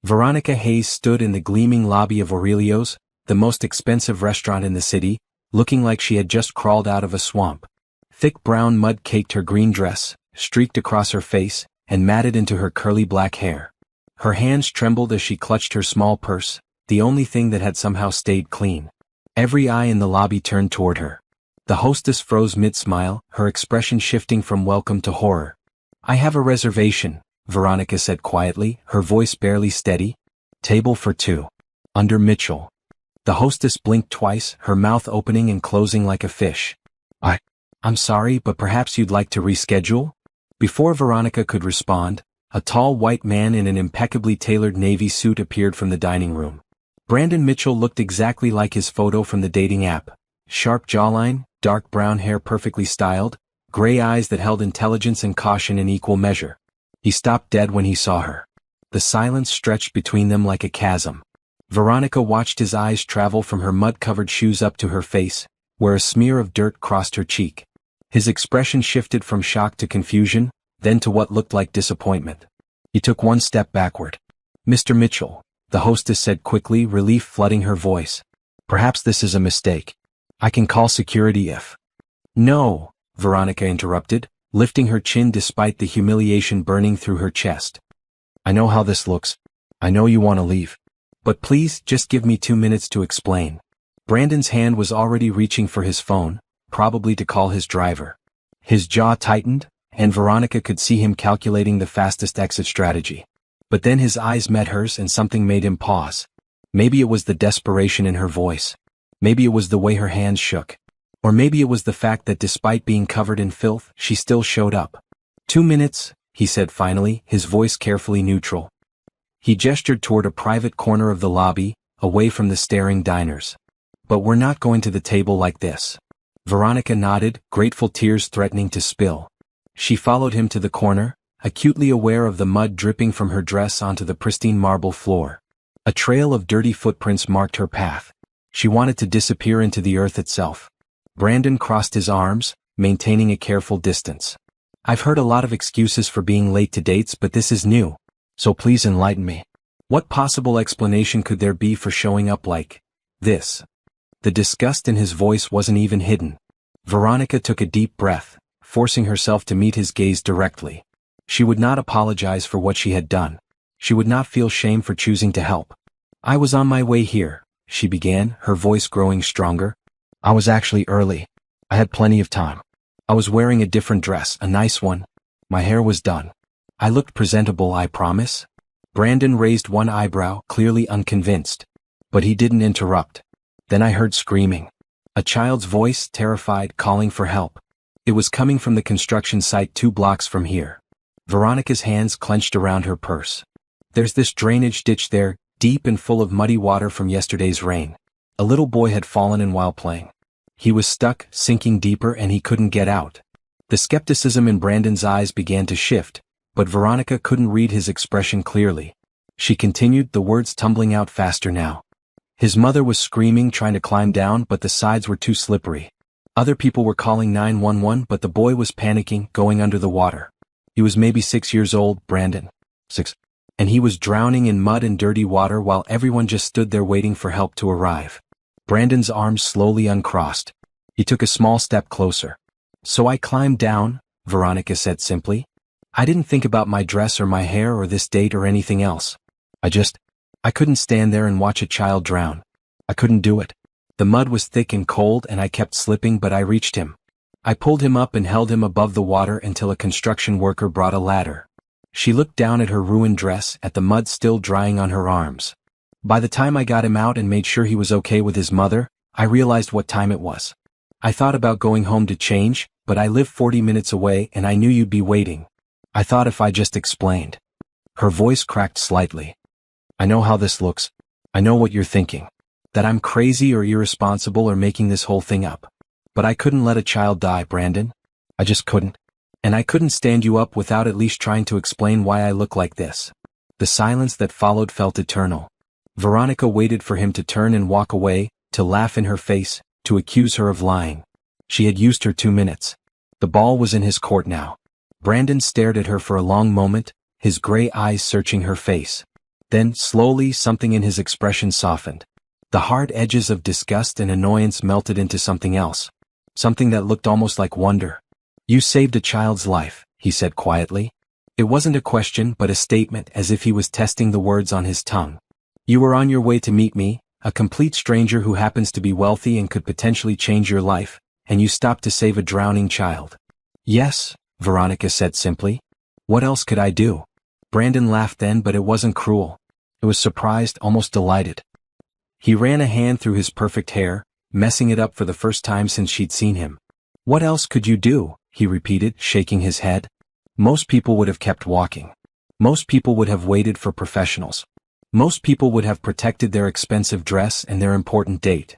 Veronica Hayes stood in the gleaming lobby of Aurelio's, the most expensive restaurant in the city, looking like she had just crawled out of a swamp. Thick brown mud caked her green dress, streaked across her face, and matted into her curly black hair. Her hands trembled as she clutched her small purse, the only thing that had somehow stayed clean. Every eye in the lobby turned toward her. The hostess froze mid-smile, her expression shifting from welcome to horror. "I have a reservation," Veronica said quietly, her voice barely steady. "Table for two. Under Mitchell." The hostess blinked twice, her mouth opening and closing like a fish. I'm sorry, but perhaps you'd like to reschedule?" Before Veronica could respond, a tall white man in an impeccably tailored navy suit appeared from the dining room. Brandon Mitchell looked exactly like his photo from the dating app. Sharp jawline, dark brown hair perfectly styled, gray eyes that held intelligence and caution in equal measure. He stopped dead when he saw her. The silence stretched between them like a chasm. Veronica watched his eyes travel from her mud-covered shoes up to her face, where a smear of dirt crossed her cheek. His expression shifted from shock to confusion, then to what looked like disappointment. He took one step backward. "Mr. Mitchell," the hostess said quickly, relief flooding her voice. "Perhaps this is a mistake. I can call security if—" "No," Veronica interrupted, lifting her chin despite the humiliation burning through her chest. "I know how this looks. I know you want to leave. But please, just give me 2 minutes to explain." Brandon's hand was already reaching for his phone, probably to call his driver. His jaw tightened, and Veronica could see him calculating the fastest exit strategy. But then his eyes met hers and something made him pause. Maybe it was the desperation in her voice. Maybe it was the way her hands shook. Or maybe it was the fact that despite being covered in filth, she still showed up. 2 minutes, he said finally, his voice carefully neutral. He gestured toward a private corner of the lobby, away from the staring diners. "But we're not going to the table like this." Veronica nodded, grateful tears threatening to spill. She followed him to the corner, acutely aware of the mud dripping from her dress onto the pristine marble floor. A trail of dirty footprints marked her path. She wanted to disappear into the earth itself. Brandon crossed his arms, maintaining a careful distance. "I've heard a lot of excuses for being late to dates, but this is new. So please enlighten me. What possible explanation could there be for showing up like this?" The disgust in his voice wasn't even hidden. Veronica took a deep breath, forcing herself to meet his gaze directly. She would not apologize for what she had done. She would not feel shame for choosing to help. "I was on my way here," she began, her voice growing stronger. "I was actually early. I had plenty of time. I was wearing a different dress, a nice one. My hair was done. I looked presentable, I promise." Brandon raised one eyebrow, clearly unconvinced. But he didn't interrupt. Then I heard screaming. A child's voice, terrified, calling for help. It was coming from the construction site 2 blocks from here. Veronica's hands clenched around her purse. "There's this drainage ditch there, deep and full of muddy water from yesterday's rain. A little boy had fallen in while playing. He was stuck, sinking deeper, and he couldn't get out." The skepticism in Brandon's eyes began to shift, but Veronica couldn't read his expression clearly. She continued, the words tumbling out faster now. "His mother was screaming, trying to climb down, but the sides were too slippery. Other people were calling 911, but the boy was panicking, going under the water. He was maybe 6 years old, Brandon. 6. And he was drowning in mud and dirty water while everyone just stood there waiting for help to arrive." Brandon's arms slowly uncrossed. He took a small step closer. "So I climbed down," Veronica said simply. "I didn't think about my dress or my hair or this date or anything else. I couldn't stand there and watch a child drown. I couldn't do it. The mud was thick and cold and I kept slipping, but I reached him. I pulled him up and held him above the water until a construction worker brought a ladder." She looked down at her ruined dress, at the mud still drying on her arms. "By the time I got him out and made sure he was okay with his mother, I realized what time it was. I thought about going home to change, but I live 40 minutes away and I knew you'd be waiting. I thought if I just explained." Her voice cracked slightly. "I know how this looks. I know what you're thinking. That I'm crazy or irresponsible or making this whole thing up. But I couldn't let a child die, Brandon. I just couldn't. And I couldn't stand you up without at least trying to explain why I look like this." The silence that followed felt eternal. Veronica waited for him to turn and walk away, to laugh in her face, to accuse her of lying. She had used her 2 minutes. The ball was in his court now. Brandon stared at her for a long moment, his gray eyes searching her face. Then, slowly, something in his expression softened. The hard edges of disgust and annoyance melted into something else. Something that looked almost like wonder. "You saved a child's life," he said quietly. It wasn't a question but a statement, as if he was testing the words on his tongue. "You were on your way to meet me, a complete stranger who happens to be wealthy and could potentially change your life, and you stopped to save a drowning child." "Yes," Veronica said simply. "What else could I do?" Brandon laughed then, but it wasn't cruel. It was surprised, almost delighted. He ran a hand through his perfect hair, messing it up for the first time since she'd seen him. "What else could you do?" he repeated, shaking his head. "Most people would have kept walking. Most people would have waited for professionals. Most people would have protected their expensive dress and their important date."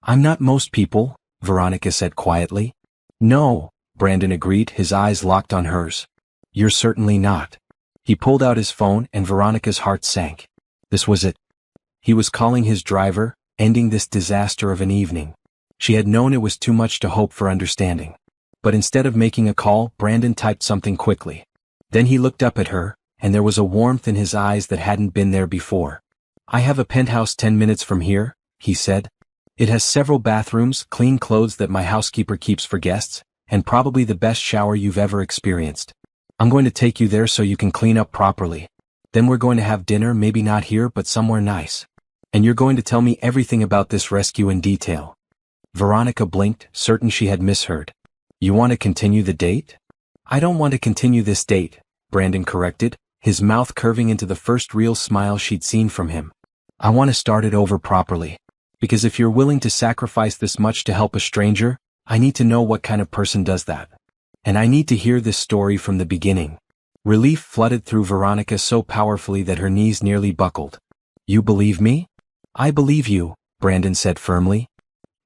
"I'm not most people," Veronica said quietly. "No," Brandon agreed, his eyes locked on hers. "You're certainly not." He pulled out his phone and Veronica's heart sank. This was it. He was calling his driver, ending this disaster of an evening. She had known it was too much to hope for understanding. But instead of making a call, Brandon typed something quickly. Then he looked up at her, and there was a warmth in his eyes that hadn't been there before. "I have a penthouse 10 minutes from here," he said. "It has several bathrooms, clean clothes that my housekeeper keeps for guests, and probably the best shower you've ever experienced. I'm going to take you there so you can clean up properly. Then we're going to have dinner, maybe not here but somewhere nice. And you're going to tell me everything about this rescue in detail." Veronica blinked, certain she had misheard. "You want to continue the date?" "I don't want to continue this date," Brandon corrected, his mouth curving into the first real smile she'd seen from him. "I want to start it over properly. Because if you're willing to sacrifice this much to help a stranger, I need to know what kind of person does that. And I need to hear this story from the beginning." Relief flooded through Veronica so powerfully that her knees nearly buckled. "You believe me?" "I believe you," Brandon said firmly.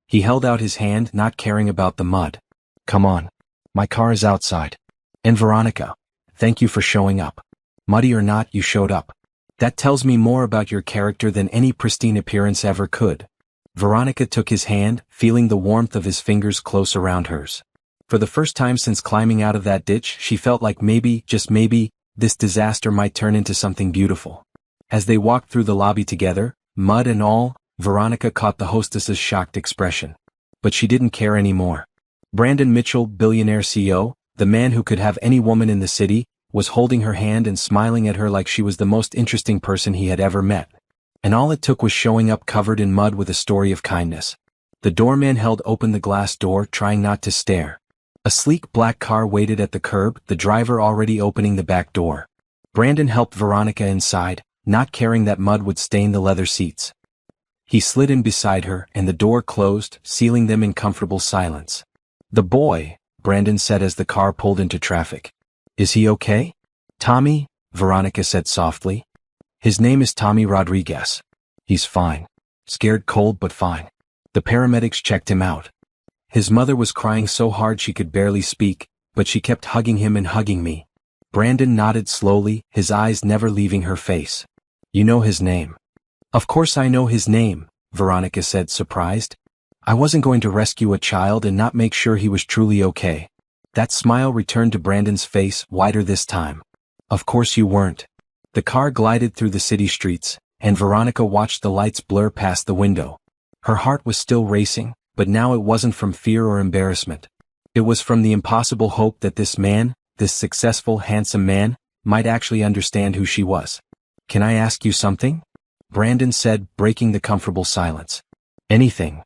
He held out his hand, not caring about the mud. "Come on. My car is outside. And Veronica, thank you for showing up. Muddy or not, you showed up. That tells me more about your character than any pristine appearance ever could." Veronica took his hand, feeling the warmth of his fingers close around hers. For the first time since climbing out of that ditch, she felt like maybe, just maybe, this disaster might turn into something beautiful. As they walked through the lobby together, mud and all, Veronica caught the hostess's shocked expression. But she didn't care anymore. Brandon Mitchell, Billionaire CEO, the man who could have any woman in the city, was holding her hand and smiling at her like she was the most interesting person he had ever met. And all it took was showing up covered in mud with a story of kindness. The doorman held open the glass door, trying not to stare. A sleek black car waited at the curb, the driver already opening the back door. Brandon helped Veronica inside, not caring that mud would stain the leather seats. He slid in beside her, and the door closed, sealing them in comfortable silence. "The boy," Brandon said as the car pulled into traffic. "Is he okay?" "Tommy," Veronica said softly. "His name is Tommy Rodriguez. He's fine. Scared cold but fine. The paramedics checked him out. His mother was crying so hard she could barely speak, but she kept hugging him and hugging me." Brandon nodded slowly, his eyes never leaving her face. "You know his name?" "Of course I know his name," Veronica said, surprised. "I wasn't going to rescue a child and not make sure he was truly okay." That smile returned to Brandon's face, wider this time. "Of course you weren't." The car glided through the city streets, and Veronica watched the lights blur past the window. Her heart was still racing, but now it wasn't from fear or embarrassment. It was from the impossible hope that this man, this successful, handsome man, might actually understand who she was. "Can I ask you something?" Brandon said, breaking the comfortable silence. "Anything.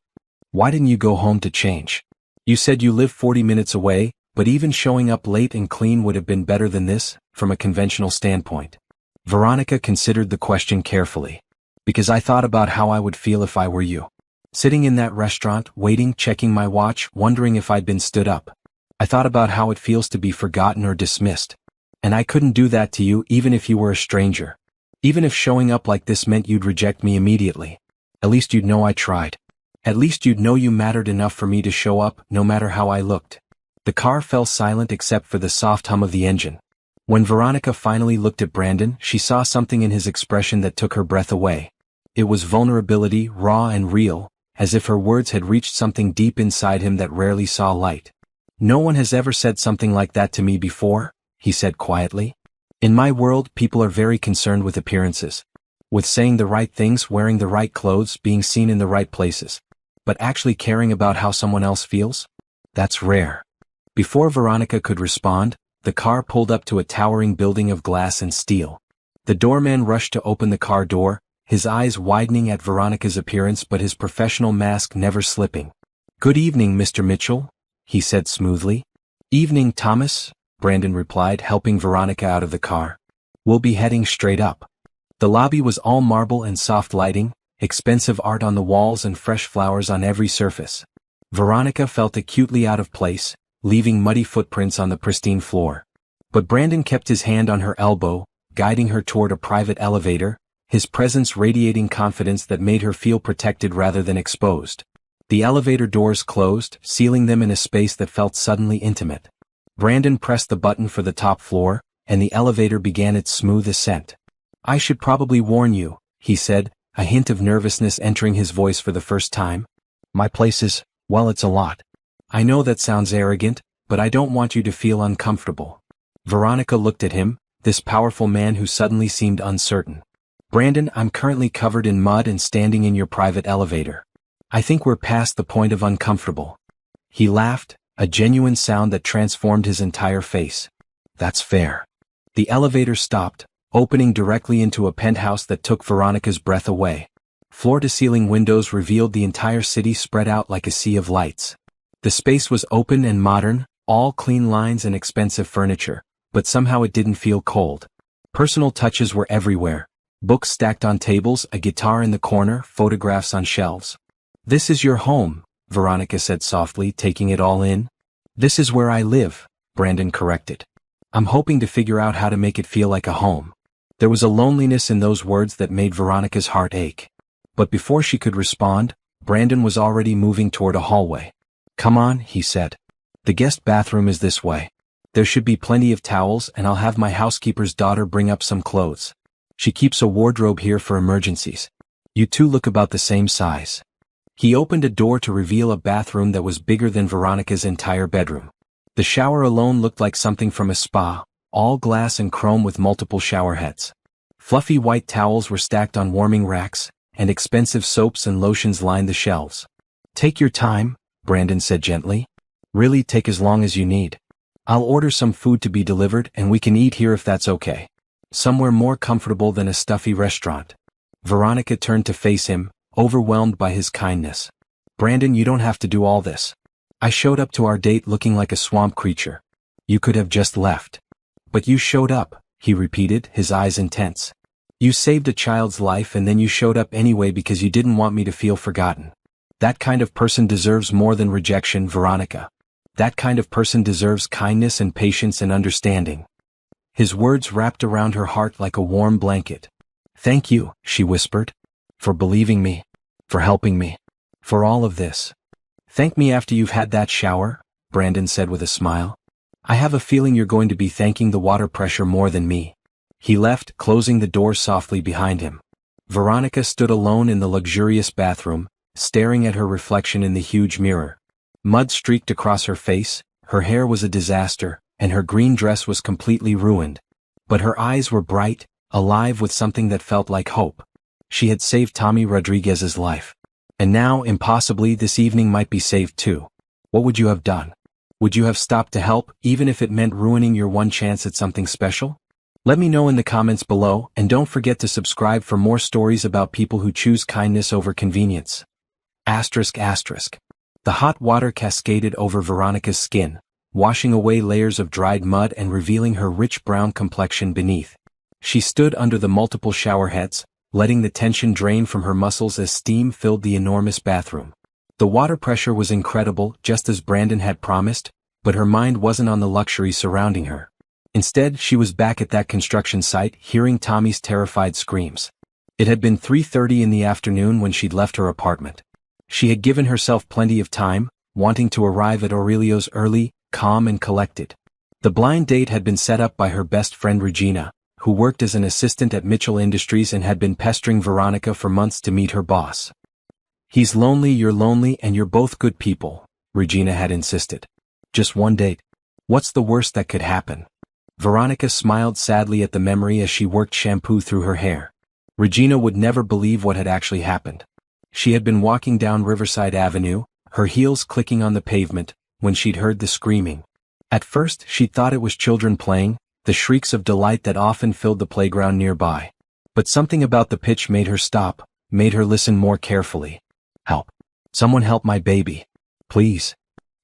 Why didn't you go home to change? You said you live 40 minutes away, but even showing up late and clean would have been better than this, from a conventional standpoint." Veronica considered the question carefully. "Because I thought about how I would feel if I were you. Sitting in that restaurant, waiting, checking my watch, wondering if I'd been stood up. I thought about how it feels to be forgotten or dismissed. And I couldn't do that to you even if you were a stranger. Even if showing up like this meant you'd reject me immediately. At least you'd know I tried. At least you'd know you mattered enough for me to show up, no matter how I looked." The car fell silent except for the soft hum of the engine. When Veronica finally looked at Brandon, she saw something in his expression that took her breath away. It was vulnerability, raw and real, as if her words had reached something deep inside him that rarely saw light. "No one has ever said something like that to me before," he said quietly. "In my world, people are very concerned with appearances. With saying the right things, wearing the right clothes, being seen in the right places. But actually caring about how someone else feels? That's rare. Before Veronica could respond, the car pulled up to a towering building of glass and steel. The doorman rushed to open the car door, his eyes widening at Veronica's appearance but his professional mask never slipping. "Good evening, Mr. Mitchell," he said smoothly. "Evening, Thomas," Brandon replied, helping Veronica out of the car. "We'll be heading straight up." The lobby was all marble and soft lighting, expensive art on the walls and fresh flowers on every surface. Veronica felt acutely out of place, leaving muddy footprints on the pristine floor. But Brandon kept his hand on her elbow, guiding her toward a private elevator, his presence radiating confidence that made her feel protected rather than exposed. The elevator doors closed, sealing them in a space that felt suddenly intimate. Brandon pressed the button for the top floor, and the elevator began its smooth ascent. "I should probably warn you," he said, a hint of nervousness entering his voice for the first time. "My place is, well, it's a lot. I know that sounds arrogant, but I don't want you to feel uncomfortable." Veronica looked at him, this powerful man who suddenly seemed uncertain. "Brandon, I'm currently covered in mud and standing in your private elevator. I think we're past the point of uncomfortable." He laughed, a genuine sound that transformed his entire face. "That's fair." The elevator stopped, opening directly into a penthouse that took Veronica's breath away. Floor-to-ceiling windows revealed the entire city spread out like a sea of lights. The space was open and modern, all clean lines and expensive furniture, but somehow it didn't feel cold. Personal touches were everywhere. Books stacked on tables, a guitar in the corner, photographs on shelves. "This is your home," Veronica said softly, taking it all in. "This is where I live," Brandon corrected. "I'm hoping to figure out how to make it feel like a home." There was a loneliness in those words that made Veronica's heart ache. But before she could respond, Brandon was already moving toward a hallway. "Come on," he said. "The guest bathroom is this way. There should be plenty of towels and I'll have my housekeeper's daughter bring up some clothes. She keeps a wardrobe here for emergencies. You two look about the same size." He opened a door to reveal a bathroom that was bigger than Veronica's entire bedroom. The shower alone looked like something from a spa, all glass and chrome with multiple shower heads. Fluffy white towels were stacked on warming racks, and expensive soaps and lotions lined the shelves. "Take your time," Brandon said gently. "Really take as long as you need. I'll order some food to be delivered and we can eat here if that's okay. Somewhere more comfortable than a stuffy restaurant." Veronica turned to face him, overwhelmed by his kindness. "Brandon, you don't have to do all this. I showed up to our date looking like a swamp creature. You could have just left. But you showed up," he repeated, his eyes intense. "You saved a child's life and then you showed up anyway because you didn't want me to feel forgotten. That kind of person deserves more than rejection, Veronica. That kind of person deserves kindness and patience and understanding." His words wrapped around her heart like a warm blanket. "Thank you," she whispered. "For believing me. For helping me. For all of this." "Thank me after you've had that shower," Brandon said with a smile. "I have a feeling you're going to be thanking the water pressure more than me." He left, closing the door softly behind him. Veronica stood alone in the luxurious bathroom, staring at her reflection in the huge mirror. Mud streaked across her face, her hair was a disaster, and her green dress was completely ruined. But her eyes were bright, alive with something that felt like hope. She had saved Tommy Rodriguez's life. And now, impossibly, this evening might be saved too. What would you have done? Would you have stopped to help, even if it meant ruining your one chance at something special? Let me know in the comments below, and don't forget to subscribe for more stories about people who choose kindness over convenience. ***. The hot water cascaded over Veronica's skin, washing away layers of dried mud and revealing her rich brown complexion beneath. She stood under the multiple shower heads, letting the tension drain from her muscles as steam filled the enormous bathroom. The water pressure was incredible, just as Brandon had promised, but her mind wasn't on the luxury surrounding her. Instead, she was back at that construction site, hearing Tommy's terrified screams. It had been 3:30 in the afternoon when she'd left her apartment. She had given herself plenty of time, wanting to arrive at Aurelio's early, calm and collected. The blind date had been set up by her best friend Regina, who worked as an assistant at Mitchell Industries and had been pestering Veronica for months to meet her boss. "He's lonely, you're lonely, and you're both good people," Regina had insisted. "Just one date. What's the worst that could happen?" Veronica smiled sadly at the memory as she worked shampoo through her hair. Regina would never believe what had actually happened. She had been walking down Riverside Avenue, her heels clicking on the pavement, when she'd heard the screaming. At first, she thought it was children playing, the shrieks of delight that often filled the playground nearby. But something about the pitch made her stop, made her listen more carefully. Help. Someone help my baby. Please.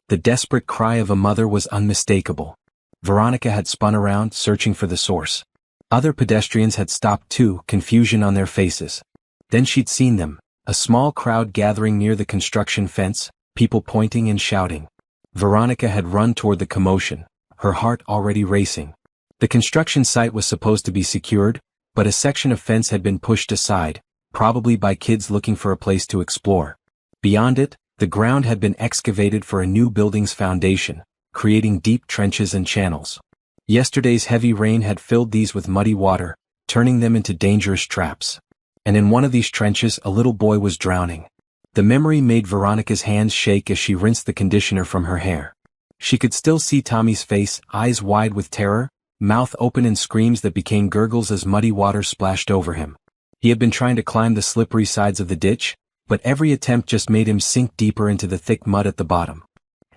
The desperate cry of a mother was unmistakable. Veronica had spun around, searching for the source. Other pedestrians had stopped too, confusion on their faces. Then she'd seen them, a small crowd gathering near the construction fence, people pointing and shouting. Veronica had run toward the commotion, her heart already racing. The construction site was supposed to be secured, but a section of fence had been pushed aside, probably by kids looking for a place to explore. Beyond it, the ground had been excavated for a new building's foundation, creating deep trenches and channels. Yesterday's heavy rain had filled these with muddy water, turning them into dangerous traps. And in one of these trenches a little boy was drowning. The memory made Veronica's hands shake as she rinsed the conditioner from her hair. She could still see Tommy's face, eyes wide with terror, mouth open in screams that became gurgles as muddy water splashed over him. He had been trying to climb the slippery sides of the ditch, but every attempt just made him sink deeper into the thick mud at the bottom.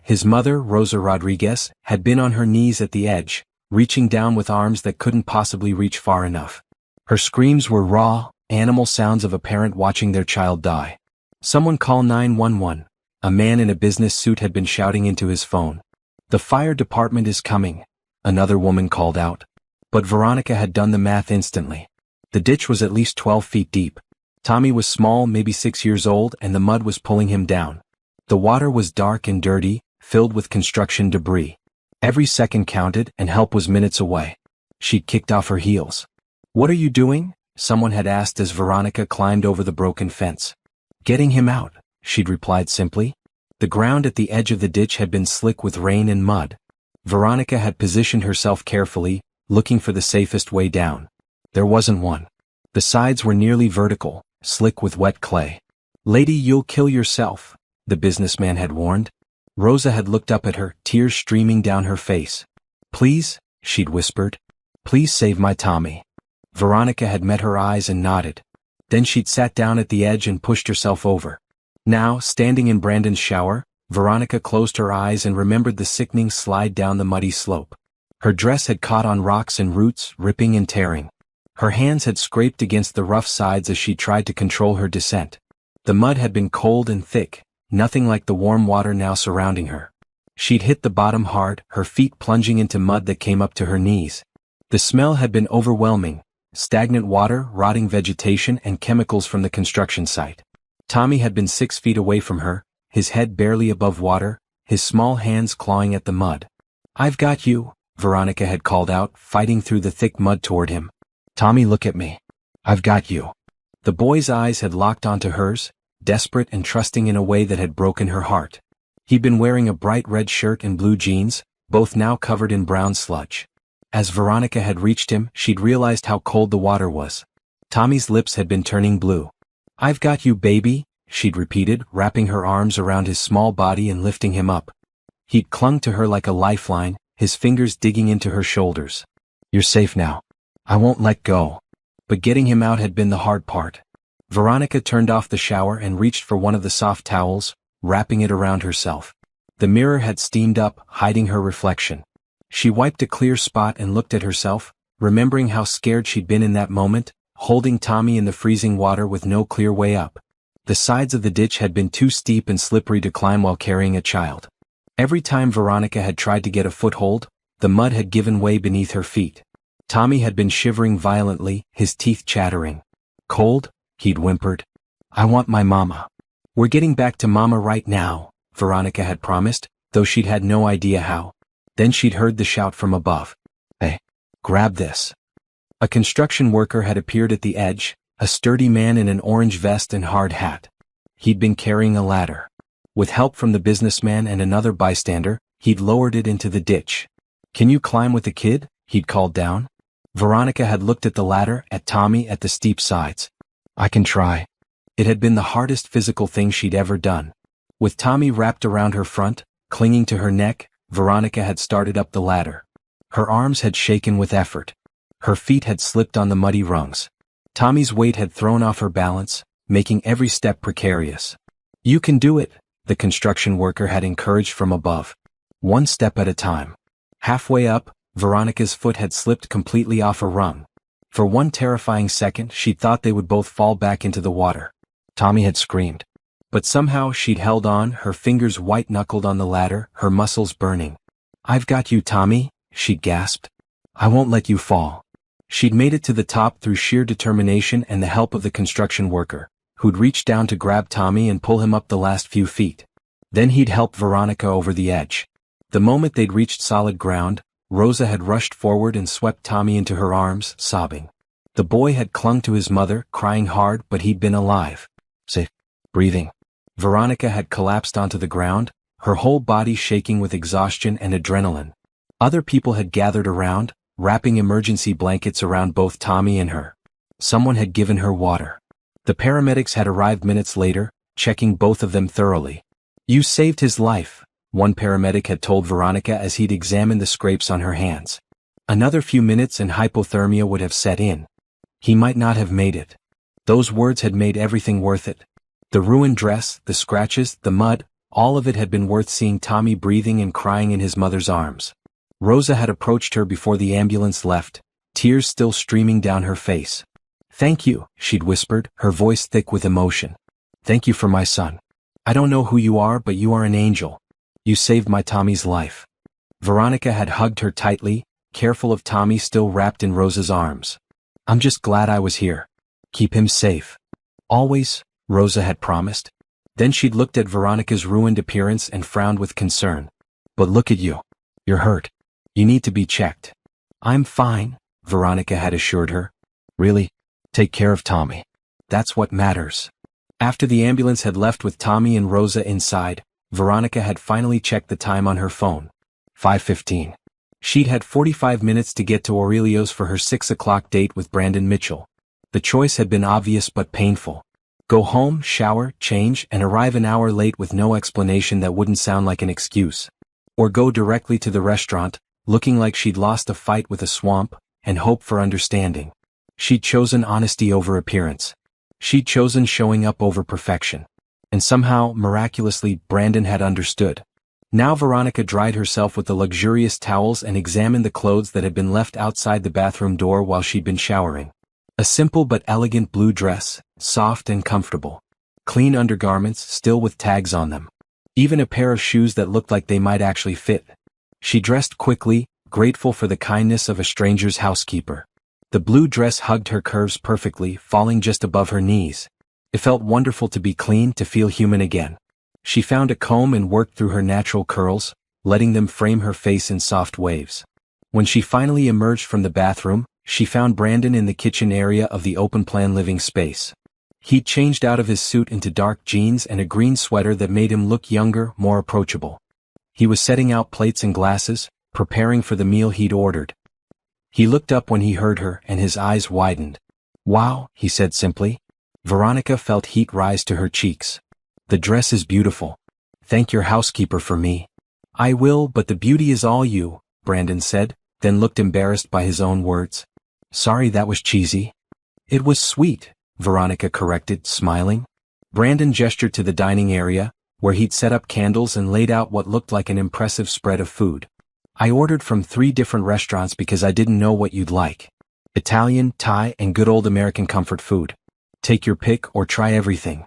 His mother, Rosa Rodriguez, had been on her knees at the edge, reaching down with arms that couldn't possibly reach far enough. Her screams were raw, animal sounds of a parent watching their child die. Someone call 911. A man in a business suit had been shouting into his phone. The fire department is coming, another woman called out. But Veronica had done the math instantly. The ditch was at least 12 feet deep. Tommy was small, maybe 6 years old, and the mud was pulling him down. The water was dark and dirty, filled with construction debris. Every second counted, and help was minutes away. She'd kicked off her heels. "What are you doing?" someone had asked as Veronica climbed over the broken fence. "Getting him out," she'd replied simply. The ground at the edge of the ditch had been slick with rain and mud. Veronica had positioned herself carefully, looking for the safest way down. There wasn't one. The sides were nearly vertical, slick with wet clay. "Lady, you'll kill yourself," the businessman had warned. Rosa had looked up at her, tears streaming down her face. "Please," she'd whispered. "Please save my Tommy." Veronica had met her eyes and nodded. Then she'd sat down at the edge and pushed herself over. Now, standing in Brandon's shower, Veronica closed her eyes and remembered the sickening slide down the muddy slope. Her dress had caught on rocks and roots, ripping and tearing. Her hands had scraped against the rough sides as she tried to control her descent. The mud had been cold and thick, nothing like the warm water now surrounding her. She'd hit the bottom hard, her feet plunging into mud that came up to her knees. The smell had been overwhelming, stagnant water, rotting vegetation, and chemicals from the construction site. Tommy had been 6 feet away from her, his head barely above water, his small hands clawing at the mud. "I've got you," Veronica had called out, fighting through the thick mud toward him. "Tommy, look at me. I've got you." The boy's eyes had locked onto hers, desperate and trusting in a way that had broken her heart. He'd been wearing a bright red shirt and blue jeans, both now covered in brown sludge. As Veronica had reached him, she'd realized how cold the water was. Tommy's lips had been turning blue. "I've got you, baby," she'd repeated, wrapping her arms around his small body and lifting him up. He'd clung to her like a lifeline, his fingers digging into her shoulders. "You're safe now. I won't let go." But getting him out had been the hard part. Veronica turned off the shower and reached for one of the soft towels, wrapping it around herself. The mirror had steamed up, hiding her reflection. She wiped a clear spot and looked at herself, remembering how scared she'd been in that moment, holding Tommy in the freezing water with no clear way up. The sides of the ditch had been too steep and slippery to climb while carrying a child. Every time Veronica had tried to get a foothold, the mud had given way beneath her feet. Tommy had been shivering violently, his teeth chattering. "Cold?" he'd whimpered. "I want my mama." "We're getting back to mama right now," Veronica had promised, though she'd had no idea how. Then she'd heard the shout from above. "Hey, grab this." A construction worker had appeared at the edge, a sturdy man in an orange vest and hard hat. He'd been carrying a ladder. With help from the businessman and another bystander, he'd lowered it into the ditch. "Can you climb with the kid?" he'd called down. Veronica had looked at the ladder, at Tommy, at the steep sides. "I can try." It had been the hardest physical thing she'd ever done. With Tommy wrapped around her front, clinging to her neck, Veronica had started up the ladder. Her arms had shaken with effort. Her feet had slipped on the muddy rungs. Tommy's weight had thrown off her balance, making every step precarious. "You can do it," the construction worker had encouraged from above. "One step at a time." Halfway up, Veronica's foot had slipped completely off a rung. For one terrifying second she'd thought they would both fall back into the water. Tommy had screamed. But somehow she'd held on, her fingers white-knuckled on the ladder, her muscles burning. "I've got you, Tommy," she'd gasped. "I won't let you fall." She'd made it to the top through sheer determination and the help of the construction worker, who'd reached down to grab Tommy and pull him up the last few feet. Then he'd helped Veronica over the edge. The moment they'd reached solid ground, Rosa had rushed forward and swept Tommy into her arms, sobbing. The boy had clung to his mother, crying hard, but he'd been alive. Safe. Breathing. Veronica had collapsed onto the ground, her whole body shaking with exhaustion and adrenaline. Other people had gathered around, wrapping emergency blankets around both Tommy and her. Someone had given her water. The paramedics had arrived minutes later, checking both of them thoroughly. "You saved his life," one paramedic had told Veronica as he'd examined the scrapes on her hands. "Another few minutes and hypothermia would have set in. He might not have made it." Those words had made everything worth it. The ruined dress, the scratches, the mud, all of it had been worth seeing Tommy breathing and crying in his mother's arms. Rosa had approached her before the ambulance left, tears still streaming down her face. "Thank you," she'd whispered, her voice thick with emotion. "Thank you for my son. I don't know who you are, but you are an angel. You saved my Tommy's life." Veronica had hugged her tightly, careful of Tommy still wrapped in Rosa's arms. "I'm just glad I was here. Keep him safe. Always," Rosa had promised. Then she'd looked at Veronica's ruined appearance and frowned with concern. "But look at you. You're hurt. You need to be checked." "I'm fine," Veronica had assured her. "Really? Take care of Tommy. That's what matters." After the ambulance had left with Tommy and Rosa inside, Veronica had finally checked the time on her phone. 5:15. She'd had 45 minutes to get to Aurelio's for her 6 o'clock date with Brandon Mitchell. The choice had been obvious but painful. Go home, shower, change, and arrive an hour late with no explanation that wouldn't sound like an excuse. Or go directly to the restaurant, looking like she'd lost a fight with a swamp, and hope for understanding. She'd chosen honesty over appearance. She'd chosen showing up over perfection. And somehow, miraculously, Brandon had understood. Now Veronica dried herself with the luxurious towels and examined the clothes that had been left outside the bathroom door while she'd been showering. A simple but elegant blue dress, soft and comfortable. Clean undergarments, still with tags on them. Even a pair of shoes that looked like they might actually fit. She dressed quickly, grateful for the kindness of a stranger's housekeeper. The blue dress hugged her curves perfectly, falling just above her knees. It felt wonderful to be clean, to feel human again. She found a comb and worked through her natural curls, letting them frame her face in soft waves. When she finally emerged from the bathroom, she found Brandon in the kitchen area of the open-plan living space. He'd changed out of his suit into dark jeans and a green sweater that made him look younger, more approachable. He was setting out plates and glasses, preparing for the meal he'd ordered. He looked up when he heard her and his eyes widened. "Wow," he said simply. Veronica felt heat rise to her cheeks. "The dress is beautiful. Thank your housekeeper for me." "I will, but the beauty is all you," Brandon said, then looked embarrassed by his own words. "Sorry, that was cheesy." "It was sweet," Veronica corrected, smiling. Brandon gestured to the dining area, where he'd set up candles and laid out what looked like an impressive spread of food. "I ordered from 3 different restaurants because I didn't know what you'd like. Italian, Thai, and good old American comfort food. Take your pick or try everything."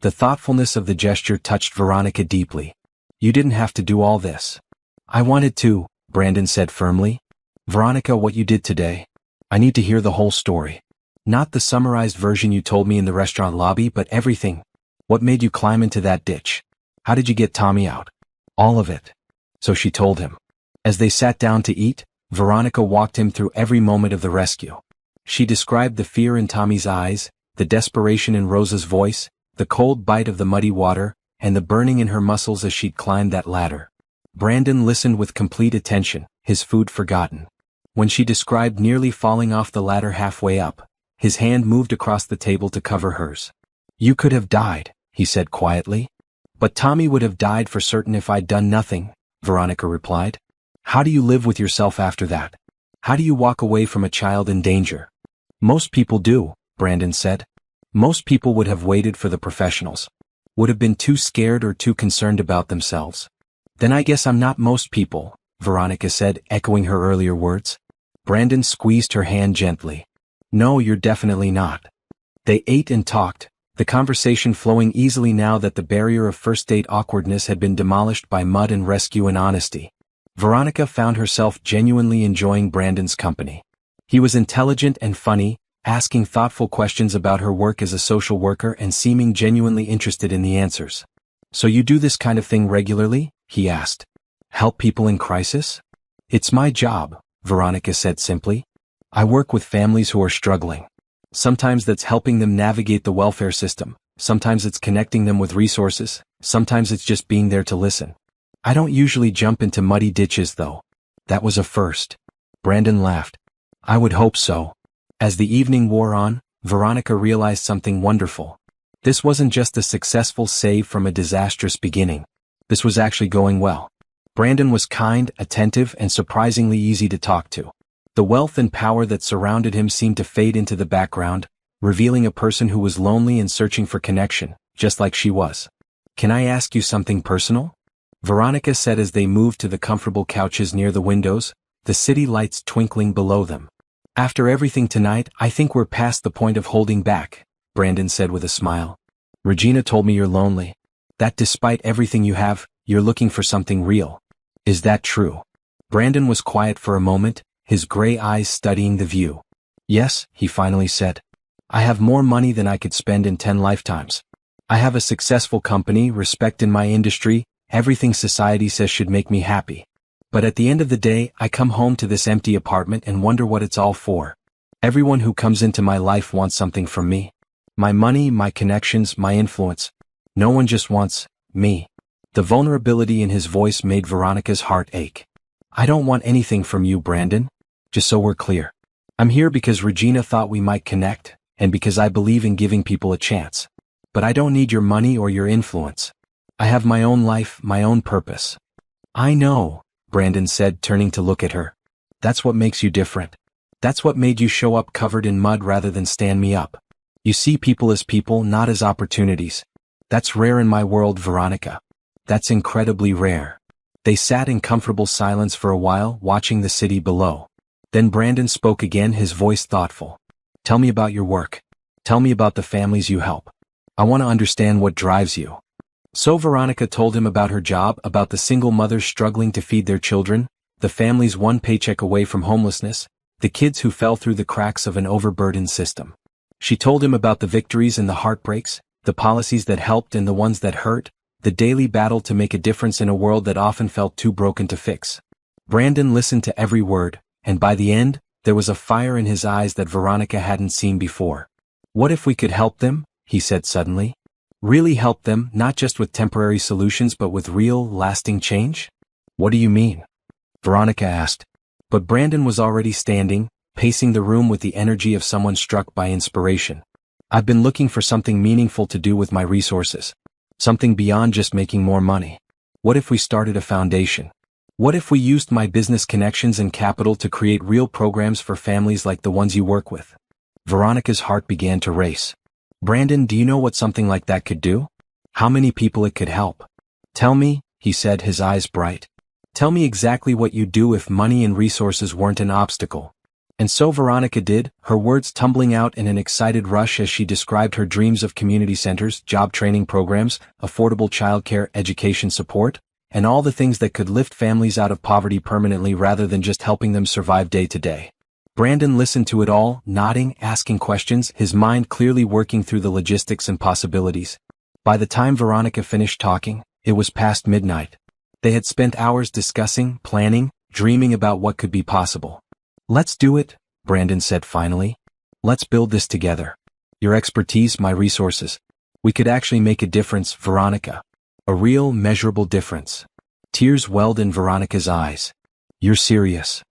The thoughtfulness of the gesture touched Veronica deeply. "You didn't have to do all this." "I wanted to," Brandon said firmly. "Veronica, what you did today. I need to hear the whole story. Not the summarized version you told me in the restaurant lobby, but everything. What made you climb into that ditch? How did you get Tommy out? All of it." So she told him. As they sat down to eat, Veronica walked him through every moment of the rescue. She described the fear in Tommy's eyes, the desperation in Rosa's voice, the cold bite of the muddy water, and the burning in her muscles as she'd climbed that ladder. Brandon listened with complete attention, his food forgotten. When she described nearly falling off the ladder halfway up, his hand moved across the table to cover hers. "You could have died," he said quietly. "But Tommy would have died for certain if I'd done nothing," Veronica replied. "How do you live with yourself after that? How do you walk away from a child in danger?" "Most people do," Brandon said. Most people would have waited for the professionals. Would have been too scared or too concerned about themselves. Then I guess I'm not most people, Veronica said, echoing her earlier words. Brandon squeezed her hand gently. No, you're definitely not. They ate and talked, the conversation flowing easily now that the barrier of first-date awkwardness had been demolished by mud and rescue and honesty. Veronica found herself genuinely enjoying Brandon's company. He was intelligent and funny, asking thoughtful questions about her work as a social worker and seeming genuinely interested in the answers. So you do this kind of thing regularly? He asked. Help people in crisis? It's my job, Veronica said simply. I work with families who are struggling. Sometimes that's helping them navigate the welfare system, sometimes it's connecting them with resources, sometimes it's just being there to listen. I don't usually jump into muddy ditches though. That was a first. Brandon laughed. I would hope so. As the evening wore on, Veronica realized something wonderful. This wasn't just a successful save from a disastrous beginning. This was actually going well. Brandon was kind, attentive, and surprisingly easy to talk to. The wealth and power that surrounded him seemed to fade into the background, revealing a person who was lonely and searching for connection, just like she was. Can I ask you something personal? Veronica said as they moved to the comfortable couches near the windows, the city lights twinkling below them. After everything tonight, I think we're past the point of holding back, Brandon said with a smile. Regina told me you're lonely. That despite everything you have, you're looking for something real. Is that true? Brandon was quiet for a moment, his gray eyes studying the view. Yes, he finally said. I have more money than I could spend in 10 lifetimes. I have a successful company, respect in my industry, everything society says should make me happy. But at the end of the day, I come home to this empty apartment and wonder what it's all for. Everyone who comes into my life wants something from me. My money, my connections, my influence. No one just wants me. The vulnerability in his voice made Veronica's heart ache. I don't want anything from you, Brandon. Just so we're clear. I'm here because Regina thought we might connect, and because I believe in giving people a chance. But I don't need your money or your influence. I have my own life, my own purpose. I know, Brandon said, turning to look at her. That's what makes you different. That's what made you show up covered in mud rather than stand me up. You see people as people, not as opportunities. That's rare in my world, Veronica. That's incredibly rare. They sat in comfortable silence for a while, watching the city below. Then Brandon spoke again, his voice thoughtful. Tell me about your work. Tell me about the families you help. I want to understand what drives you. So Veronica told him about her job, about the single mothers struggling to feed their children, the families one paycheck away from homelessness, the kids who fell through the cracks of an overburdened system. She told him about the victories and the heartbreaks, the policies that helped and the ones that hurt, the daily battle to make a difference in a world that often felt too broken to fix. Brandon listened to every word, and by the end, there was a fire in his eyes that Veronica hadn't seen before. What if we could help them? He said suddenly. Really help them, not just with temporary solutions but with real, lasting change? What do you mean? Veronica asked. But Brandon was already standing, pacing the room with the energy of someone struck by inspiration. I've been looking for something meaningful to do with my resources. Something beyond just making more money. What if we started a foundation? What if we used my business connections and capital to create real programs for families like the ones you work with? Veronica's heart began to race. Brandon, do you know what something like that could do? How many people it could help? Tell me, he said, his eyes bright. Tell me exactly what you'd do if money and resources weren't an obstacle. And so Veronica did, her words tumbling out in an excited rush as she described her dreams of community centers, job training programs, affordable childcare, education support, and all the things that could lift families out of poverty permanently rather than just helping them survive day to day. Brandon listened to it all, nodding, asking questions, his mind clearly working through the logistics and possibilities. By the time Veronica finished talking, it was past midnight. They had spent hours discussing, planning, dreaming about what could be possible. Let's do it, Brandon said finally. Let's build this together. Your expertise, my resources. We could actually make a difference, Veronica. A real, measurable difference. Tears welled in Veronica's eyes. You're serious.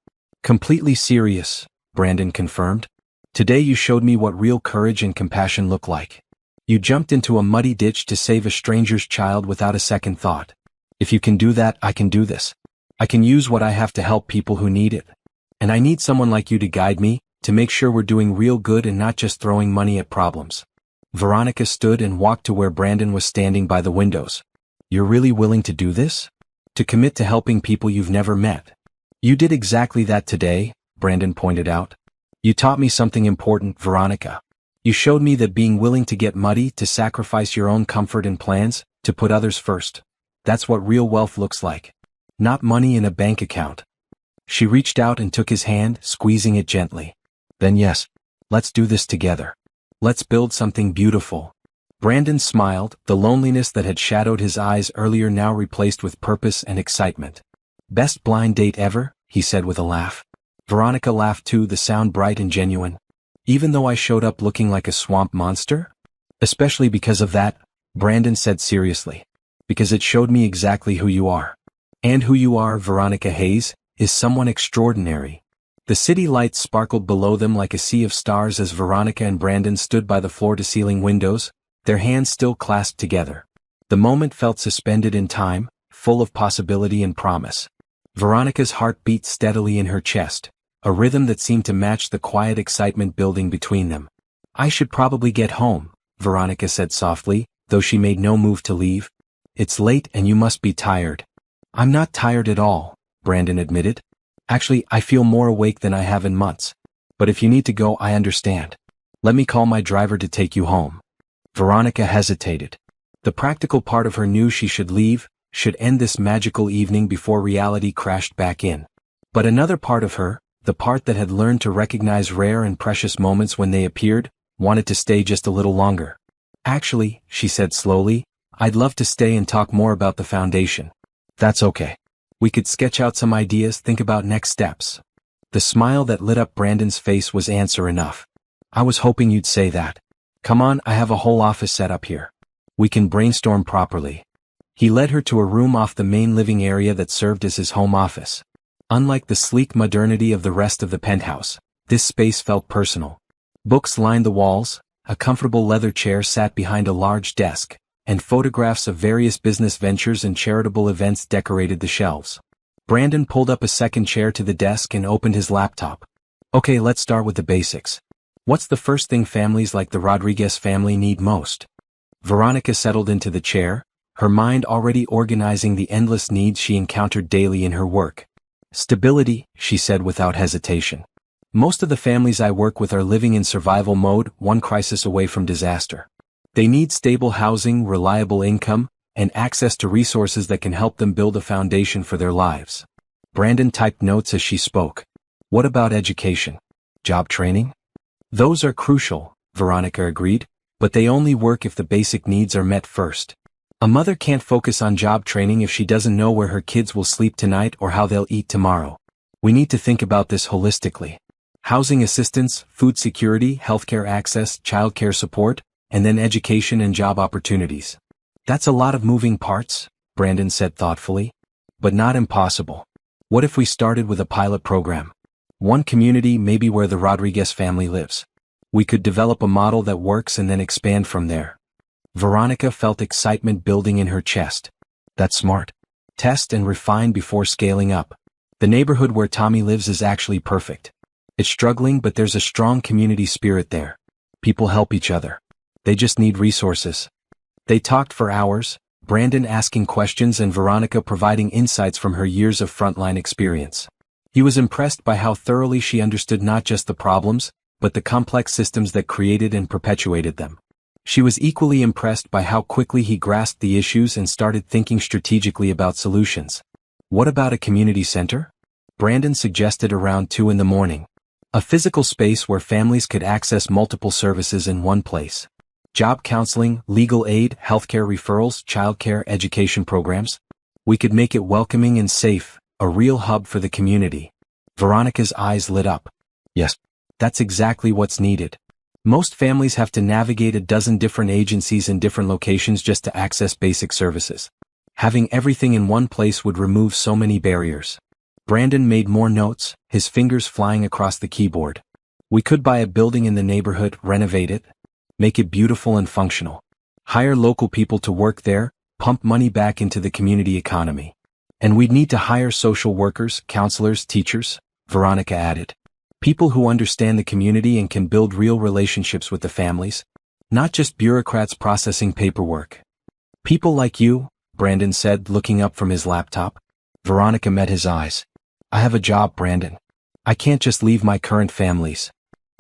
Completely serious, Brandon confirmed. Today you showed me what real courage and compassion look like. You jumped into a muddy ditch to save a stranger's child without a second thought. If you can do that, I can do this. I can use what I have to help people who need it. And I need someone like you to guide me, To make sure we're doing real good and not just throwing money at problems. Veronica stood and walked to where Brandon was standing by the windows. You're really willing to do this? To commit to helping people you've never met? You did exactly that today, Brandon pointed out. You taught me something important, Veronica. You showed me that being willing to get muddy, to sacrifice your own comfort and plans, to put others first. That's what real wealth looks like. Not money in a bank account. She reached out and took his hand, squeezing it gently. Then yes, let's do this together. Let's build something beautiful. Brandon smiled, the loneliness that had shadowed his eyes earlier now replaced with purpose and excitement. Best blind date ever, he said with a laugh. Veronica laughed too, the sound bright and genuine. Even though I showed up looking like a swamp monster? Especially because of that, Brandon said seriously. Because it showed me exactly who you are. And who you are, Veronica Hayes, is someone extraordinary. The city lights sparkled below them like a sea of stars as Veronica and Brandon stood by the floor-to-ceiling windows, their hands still clasped together. The moment felt suspended in time, full of possibility and promise. Veronica's heart beat steadily in her chest, a rhythm that seemed to match the quiet excitement building between them. I should probably get home, Veronica said softly, though she made no move to leave. It's late and you must be tired. I'm not tired at all, Brandon admitted. Actually, I feel more awake than I have in months. But if you need to go, I understand. Let me call my driver to take you home. Veronica hesitated. The practical part of her knew she should leave, should end this magical evening before reality crashed back in. But another part of her, the part that had learned to recognize rare and precious moments when they appeared, wanted to stay just a little longer. Actually, she said slowly, I'd love to stay and talk more about the foundation. That's okay. We could sketch out some ideas, think about next steps. The smile that lit up Brandon's face was answer enough. I was hoping you'd say that. Come on, I have a whole office set up here. We can brainstorm properly. He led her to a room off the main living area that served as his home office. Unlike the sleek modernity of the rest of the penthouse, this space felt personal. Books lined the walls, a comfortable leather chair sat behind a large desk, and photographs of various business ventures and charitable events decorated the shelves. Brandon pulled up a second chair to the desk and opened his laptop. Okay, let's start with the basics. What's the first thing families like the Rodriguez family need most? Veronica settled into the chair, her mind already organizing the endless needs she encountered daily in her work. Stability, she said without hesitation. Most of the families I work with are living in survival mode, one crisis away from disaster. They need stable housing, reliable income, and access to resources that can help them build a foundation for their lives. Brandon typed notes as she spoke. What about education? Job training? Those are crucial, Veronica agreed, but they only work if the basic needs are met first. A mother can't focus on job training if she doesn't know where her kids will sleep tonight or how they'll eat tomorrow. We need to think about this holistically. Housing assistance, food security, healthcare access, childcare support, and then education and job opportunities. That's a lot of moving parts, Brandon said thoughtfully. But not impossible. What if we started with a pilot program? One community, maybe where the Rodriguez family lives. We could develop a model that works and then expand from there. Veronica felt excitement building in her chest. That's smart. Test and refine before scaling up. The neighborhood where Tommy lives is actually perfect. It's struggling, but there's a strong community spirit there. People help each other. They just need resources. They talked for hours, Brandon asking questions and Veronica providing insights from her years of frontline experience. He was impressed by how thoroughly she understood not just the problems, but the complex systems that created and perpetuated them. She was equally impressed by how quickly he grasped the issues and started thinking strategically about solutions. What about a community center? Brandon suggested around 2 a.m. A physical space where families could access multiple services in one place. Job counseling, legal aid, healthcare referrals, childcare, education programs. We could make it welcoming and safe, a real hub for the community. Veronica's eyes lit up. Yes, that's exactly what's needed. Most families have to navigate a dozen different agencies in different locations just to access basic services. Having everything in one place would remove so many barriers. Brandon made more notes, his fingers flying across the keyboard. We could buy a building in the neighborhood, renovate it, make it beautiful and functional. Hire local people to work there, pump money back into the community economy. And we'd need to hire social workers, counselors, teachers, Veronica added. People who understand the community and can build real relationships with the families. Not just bureaucrats processing paperwork. People like you, Brandon said, looking up from his laptop. Veronica met his eyes. I have a job, Brandon. I can't just leave my current families.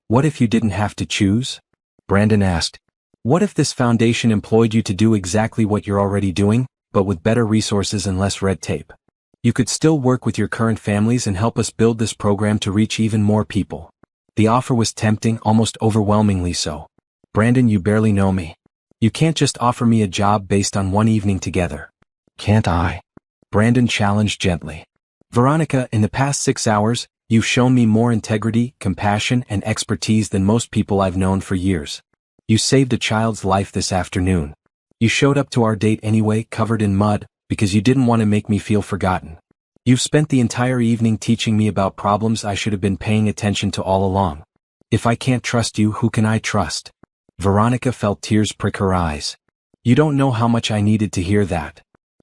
What if you didn't have to choose? Brandon asked. What if this foundation employed you to do exactly what you're already doing, but with better resources and less red tape? You could still work with your current families and help us build this program to reach even more people. The offer was tempting, almost overwhelmingly so. Brandon, you barely know me. You can't just offer me a job based on one evening together. Can't I? Brandon challenged gently. Veronica, in the past 6 hours, you've shown me more integrity, compassion, and expertise than most people I've known for years. You saved a child's life this afternoon. You showed up to our date anyway, covered in mud, because you didn't want to make me feel forgotten. You've spent the entire evening teaching me about problems I should have been paying attention to all along. If I can't trust you, who can I trust? Veronica felt tears prick her eyes. You don't know how much I needed to hear that.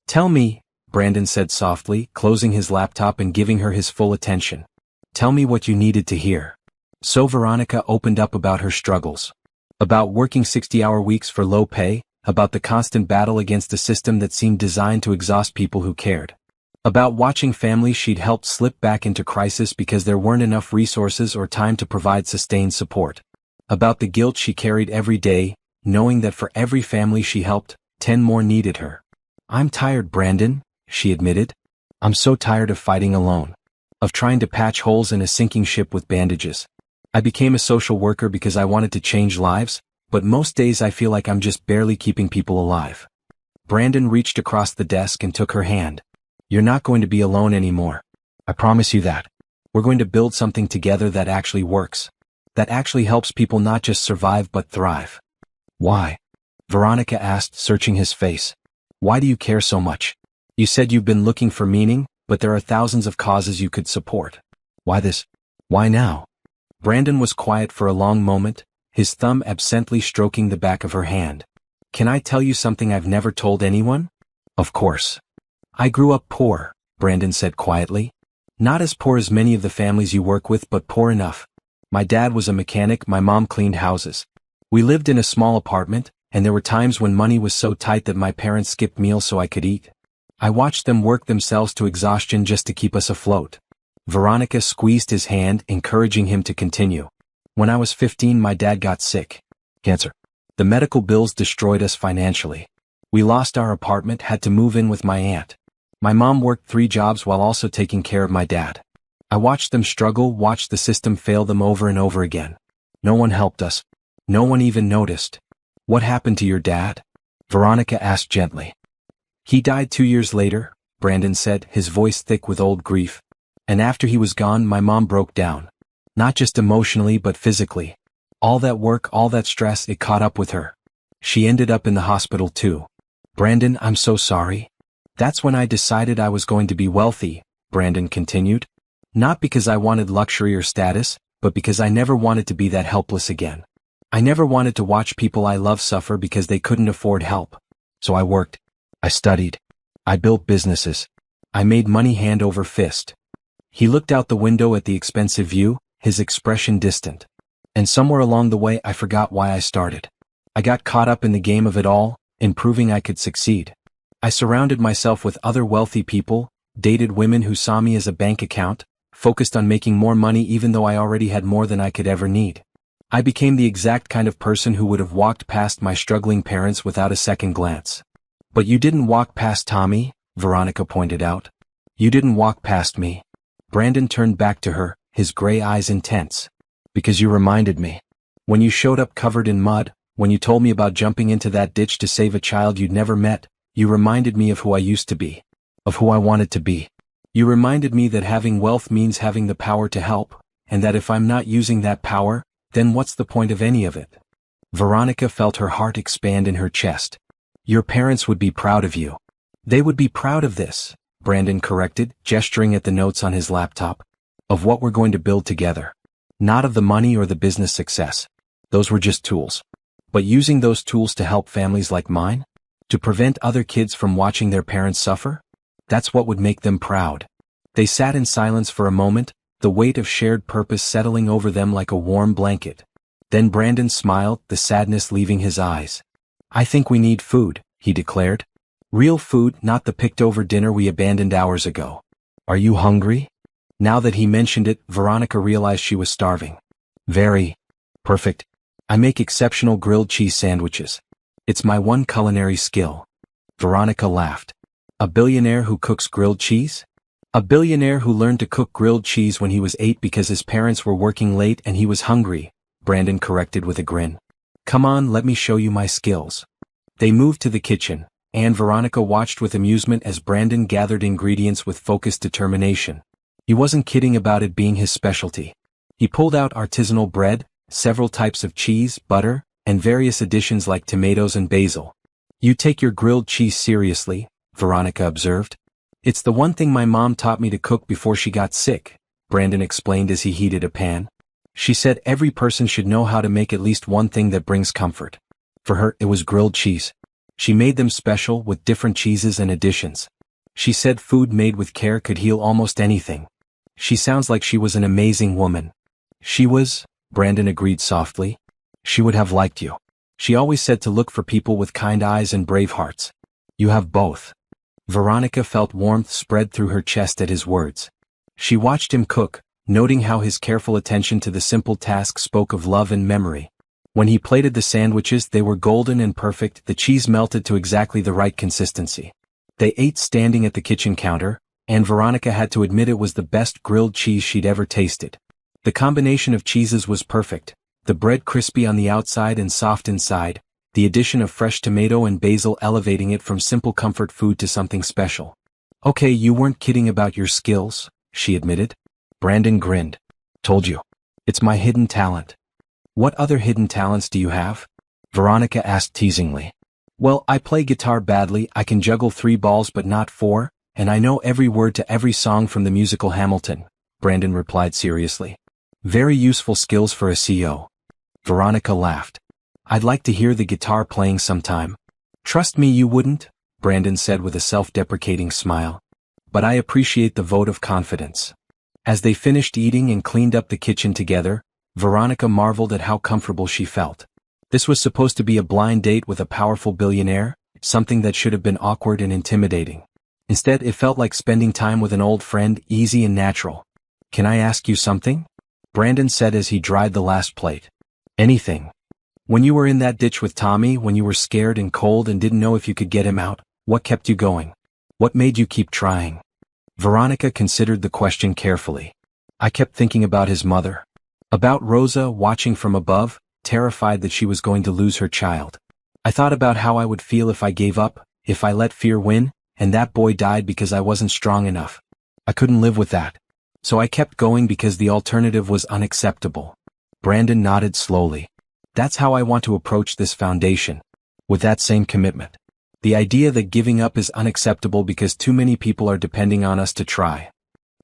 Tell me, Brandon said softly, closing his laptop and giving her his full attention. Tell me what you needed to hear. So Veronica opened up about her struggles. About working 60-hour weeks for low pay, about the constant battle against a system that seemed designed to exhaust people who cared. About watching families she'd helped slip back into crisis because there weren't enough resources or time to provide sustained support. About the guilt she carried every day, knowing that for every family she helped, 10 more needed her. I'm tired, Brandon, she admitted. I'm so tired of fighting alone. Of trying to patch holes in a sinking ship with bandages. I became a social worker because I wanted to change lives, but most days I feel like I'm just barely keeping people alive. Brandon reached across the desk and took her hand. You're not going to be alone anymore. I promise you that. We're going to build something together that actually works. That actually helps people not just survive but thrive. Why? Veronica asked, searching his face. Why do you care so much? You said you've been looking for meaning, but there are thousands of causes you could support. Why this? Why now? Brandon was quiet for a long moment, his thumb absently stroking the back of her hand. Can I tell you something I've never told anyone? Of course. I grew up poor, Brandon said quietly. Not as poor as many of the families you work with, but poor enough. My dad was a mechanic, my mom cleaned houses. We lived in a small apartment, and there were times when money was so tight that my parents skipped meals so I could eat. I watched them work themselves to exhaustion just to keep us afloat. Veronica squeezed his hand, encouraging him to continue. When I was 15, my dad got sick. Cancer. The medical bills destroyed us financially. We lost our apartment, had to move in with my aunt. My mom worked 3 jobs while also taking care of my dad. I watched them struggle, watched the system fail them over and over again. No one helped us. No one even noticed. What happened to your dad? Veronica asked gently. He died 2 years later, Brandon said, his voice thick with old grief. And after he was gone, my mom broke down. Not just emotionally but physically. All that work, all that stress, it caught up with her. She ended up in the hospital too. Brandon, I'm so sorry. That's when I decided I was going to be wealthy, Brandon continued. Not because I wanted luxury or status, but because I never wanted to be that helpless again. I never wanted to watch people I love suffer because they couldn't afford help. So I worked. I studied. I built businesses. I made money hand over fist. He looked out the window at the expensive view, his expression distant. And somewhere along the way I forgot why I started. I got caught up in the game of it all, in proving I could succeed. I surrounded myself with other wealthy people, dated women who saw me as a bank account, focused on making more money even though I already had more than I could ever need. I became the exact kind of person who would have walked past my struggling parents without a second glance. But you didn't walk past Tommy, Veronica pointed out. You didn't walk past me. Brandon turned back to her, his gray eyes intense. Because you reminded me. When you showed up covered in mud, when you told me about jumping into that ditch to save a child you'd never met, you reminded me of who I used to be. Of who I wanted to be. You reminded me that having wealth means having the power to help, and that if I'm not using that power, then what's the point of any of it? Veronica felt her heart expand in her chest. Your parents would be proud of you. They would be proud of this, Brandon corrected, gesturing at the notes on his laptop. Of what we're going to build together. Not of the money or the business success. Those were just tools. But using those tools to help families like mine? To prevent other kids from watching their parents suffer? That's what would make them proud. They sat in silence for a moment, the weight of shared purpose settling over them like a warm blanket. Then Brandon smiled, the sadness leaving his eyes. "I think we need food," he declared. "Real food, not the picked-over dinner we abandoned hours ago. Are you hungry?" Now that he mentioned it, Veronica realized she was starving. "Very. Perfect. I make exceptional grilled cheese sandwiches. It's my one culinary skill." Veronica laughed. "A billionaire who cooks grilled cheese?" "A billionaire who learned to cook grilled cheese when he was 8 because his parents were working late and he was hungry," Brandon corrected with a grin. "Come on, let me show you my skills." They moved to the kitchen, and Veronica watched with amusement as Brandon gathered ingredients with focused determination. He wasn't kidding about it being his specialty. He pulled out artisanal bread, several types of cheese, butter, and various additions like tomatoes and basil. "You take your grilled cheese seriously," Veronica observed. "It's the one thing my mom taught me to cook before she got sick," Brandon explained as he heated a pan. "She said every person should know how to make at least one thing that brings comfort. For her, it was grilled cheese. She made them special with different cheeses and additions. She said food made with care could heal almost anything. She sounds like she was an amazing woman." "She was," Brandon agreed softly. "She would have liked you. She always said to look for people with kind eyes and brave hearts. You have both." Veronica felt warmth spread through her chest at his words. She watched him cook, noting how his careful attention to the simple task spoke of love and memory. When he plated the sandwiches, they were golden and perfect, the cheese melted to exactly the right consistency. They ate standing at the kitchen counter, and Veronica had to admit it was the best grilled cheese she'd ever tasted. The combination of cheeses was perfect, the bread crispy on the outside and soft inside, the addition of fresh tomato and basil elevating it from simple comfort food to something special. "Okay, you weren't kidding about your skills," she admitted. Brandon grinned. "Told you. It's my hidden talent." "What other hidden talents do you have?" Veronica asked teasingly. "Well, I play guitar badly, I can juggle 3 balls but not 4, and I know every word to every song from the musical Hamilton," Brandon replied seriously. "Very useful skills for a CEO." Veronica laughed. "I'd like to hear the guitar playing sometime." "Trust me you wouldn't," Brandon said with a self-deprecating smile. "But I appreciate the vote of confidence." As they finished eating and cleaned up the kitchen together, Veronica marveled at how comfortable she felt. This was supposed to be a blind date with a powerful billionaire, something that should have been awkward and intimidating. Instead, it felt like spending time with an old friend, easy and natural. "Can I ask you something?" Brandon said as he dried the last plate. "Anything. When you were in that ditch with Tommy, when you were scared and cold and didn't know if you could get him out, what kept you going? What made you keep trying?" Veronica considered the question carefully. "I kept thinking about his mother. About Rosa watching from above, terrified that she was going to lose her child. I thought about how I would feel if I gave up, if I let fear win, and that boy died because I wasn't strong enough. I couldn't live with that. So I kept going because the alternative was unacceptable." Brandon nodded slowly. "That's how I want to approach this foundation. With that same commitment. The idea that giving up is unacceptable because too many people are depending on us to try."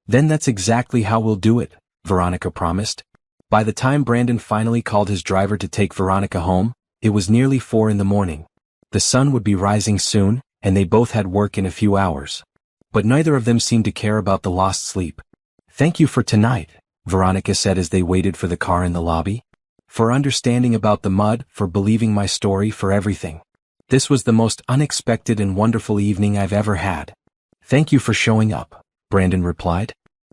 "Then that's exactly how we'll do it," Veronica promised. By the time Brandon finally called his driver to take Veronica home, it was nearly 4 in the morning. The sun would be rising soon, and they both had work in a few hours. But neither of them seemed to care about the lost sleep. "Thank you for tonight," Veronica said as they waited for the car in the lobby. "For understanding about the mud, for believing my story, for everything. This was the most unexpected and wonderful evening I've ever had." "Thank you for showing up," Brandon replied.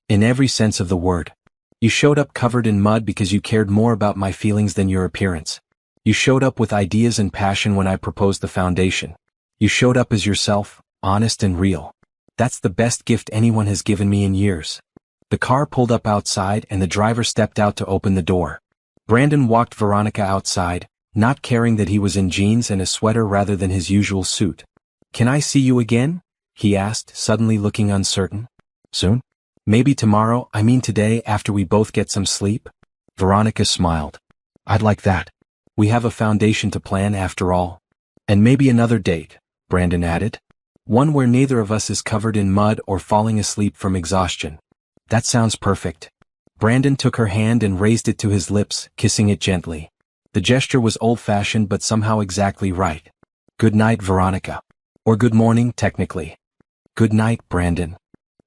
"In every sense of the word. You showed up covered in mud because you cared more about my feelings than your appearance. You showed up with ideas and passion when I proposed the foundation. You showed up as yourself, honest and real. That's the best gift anyone has given me in years." The car pulled up outside and the driver stepped out to open the door. Brandon walked Veronica outside, not caring that he was in jeans and a sweater rather than his usual suit. "Can I see you again?" he asked, suddenly looking uncertain. "Soon? Maybe tomorrow, I mean today, after we both get some sleep?" Veronica smiled. "I'd like that. We have a foundation to plan after all. And maybe another date," Brandon added. "One where neither of us is covered in mud or falling asleep from exhaustion." "That sounds perfect." Brandon took her hand and raised it to his lips, kissing it gently. The gesture was old-fashioned but somehow exactly right. "Good night, Veronica." Or good morning, technically. "Good night, Brandon."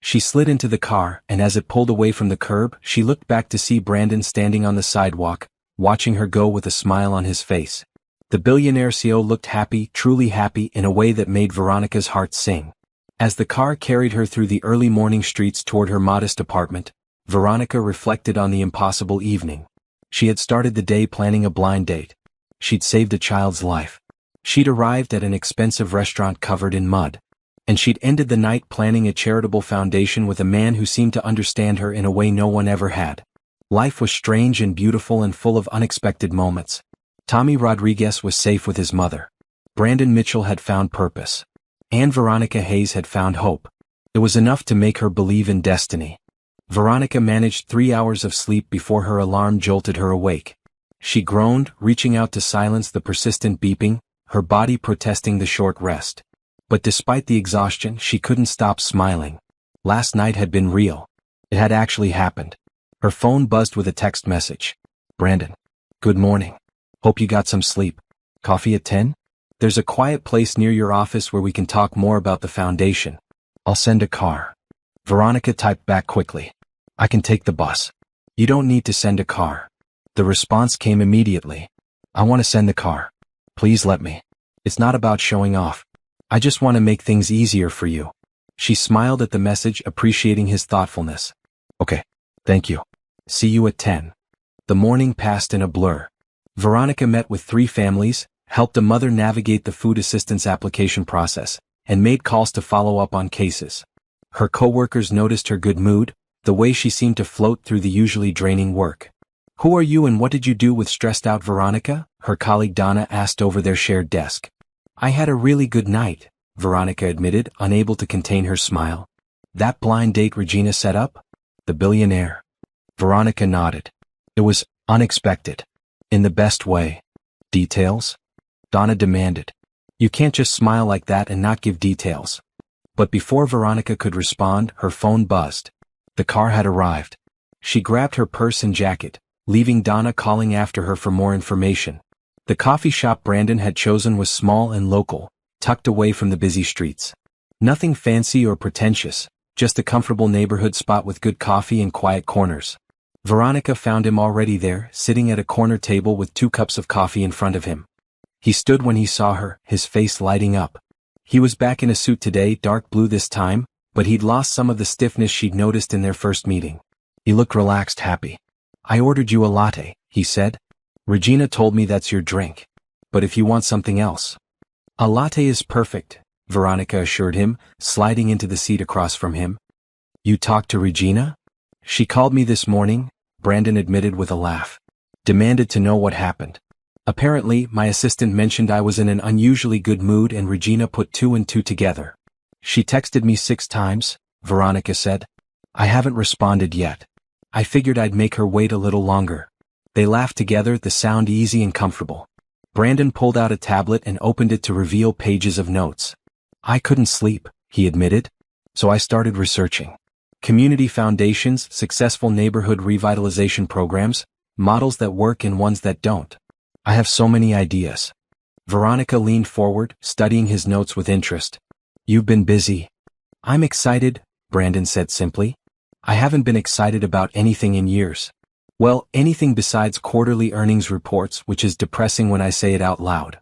She slid into the car, and as it pulled away from the curb, she looked back to see Brandon standing on the sidewalk, watching her go with a smile on his face. The billionaire CEO looked happy, truly happy, in a way that made Veronica's heart sing. As the car carried her through the early morning streets toward her modest apartment, Veronica reflected on the impossible evening. She had started the day planning a blind date. She'd saved a child's life. She'd arrived at an expensive restaurant covered in mud. And she'd ended the night planning a charitable foundation with a man who seemed to understand her in a way no one ever had. Life was strange and beautiful and full of unexpected moments. Tommy Rodriguez was safe with his mother. Brandon Mitchell had found purpose. And Veronica Hayes had found hope. It was enough to make her believe in destiny. Veronica managed 3 hours of sleep before her alarm jolted her awake. She groaned, reaching out to silence the persistent beeping, her body protesting the short rest. But despite the exhaustion, she couldn't stop smiling. Last night had been real. It had actually happened. Her phone buzzed with a text message. Brandon. Good morning. Hope you got some sleep. Coffee at 10? There's a quiet place near your office where we can talk more about the foundation. I'll send a car. Veronica typed back quickly. I can take the bus. You don't need to send a car. The response came immediately. I want to send the car. Please let me. It's not about showing off. I just want to make things easier for you. She smiled at the message, appreciating his thoughtfulness. Okay. Thank you. See you at 10. The morning passed in a blur. Veronica met with 3 families, helped a mother navigate the food assistance application process, and made calls to follow up on cases. Her coworkers noticed her good mood, the way she seemed to float through the usually draining work. Who are you and what did you do with stressed out Veronica? Her colleague Donna asked over their shared desk. I had a really good night, Veronica admitted, unable to contain her smile. That blind date Regina set up? The billionaire. Veronica nodded. It was unexpected. In the best way. Details? Donna demanded. You can't just smile like that and not give details. But before Veronica could respond, her phone buzzed. The car had arrived. She grabbed her purse and jacket, leaving Donna calling after her for more information. The coffee shop Brandon had chosen was small and local, tucked away from the busy streets. Nothing fancy or pretentious, just a comfortable neighborhood spot with good coffee and quiet corners. Veronica found him already there, sitting at a corner table with 2 cups of coffee in front of him. He stood when he saw her, his face lighting up. He was back in a suit today, dark blue this time, but he'd lost some of the stiffness she'd noticed in their first meeting. He looked relaxed, happy. I ordered you a latte, he said. Regina told me that's your drink. But if you want something else. A latte is perfect, Veronica assured him, sliding into the seat across from him. You talked to Regina? She called me this morning, Brandon admitted with a laugh. Demanded to know what happened. Apparently, my assistant mentioned I was in an unusually good mood and Regina put 2 and 2 together. She texted me 6 times, Veronica said. I haven't responded yet. I figured I'd make her wait a little longer. They laughed together, the sound easy and comfortable. Brandon pulled out a tablet and opened it to reveal pages of notes. I couldn't sleep, he admitted. So I started researching. Community foundations, successful neighborhood revitalization programs, models that work and ones that don't. I have so many ideas. Veronica leaned forward, studying his notes with interest. You've been busy. I'm excited, Brandon said simply. I haven't been excited about anything in years. Well, anything besides quarterly earnings reports, which is depressing when I say it out loud.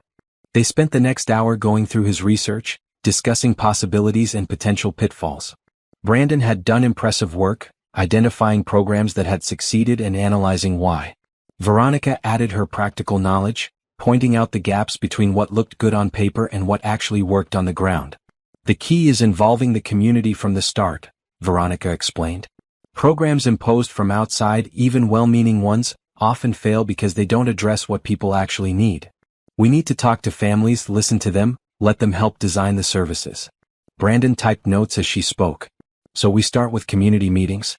They spent the next hour going through his research, discussing possibilities and potential pitfalls. Brandon had done impressive work, identifying programs that had succeeded and analyzing why. Veronica added her practical knowledge, pointing out the gaps between what looked good on paper and what actually worked on the ground. The key is involving the community from the start, Veronica explained. Programs imposed from outside, even well-meaning ones, often fail because they don't address what people actually need. We need to talk to families, listen to them, let them help design the services. Brandon typed notes as she spoke. So we start with community meetings.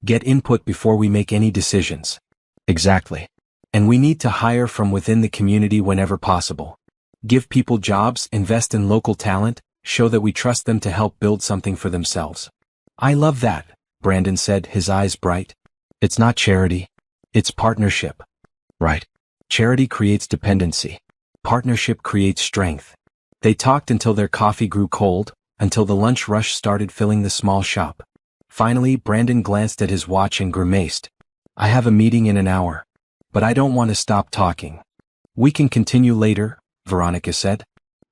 Get input before we make any decisions. Exactly. And we need to hire from within the community whenever possible. Give people jobs, invest in local talent, show that we trust them to help build something for themselves. I love that, Brandon said, his eyes bright. It's not charity. It's partnership. Right. Charity creates dependency. Partnership creates strength. They talked until their coffee grew cold, until the lunch rush started filling the small shop. Finally, Brandon glanced at his watch and grimaced. I have a meeting in an hour. But I don't want to stop talking. We can continue later, Veronica said.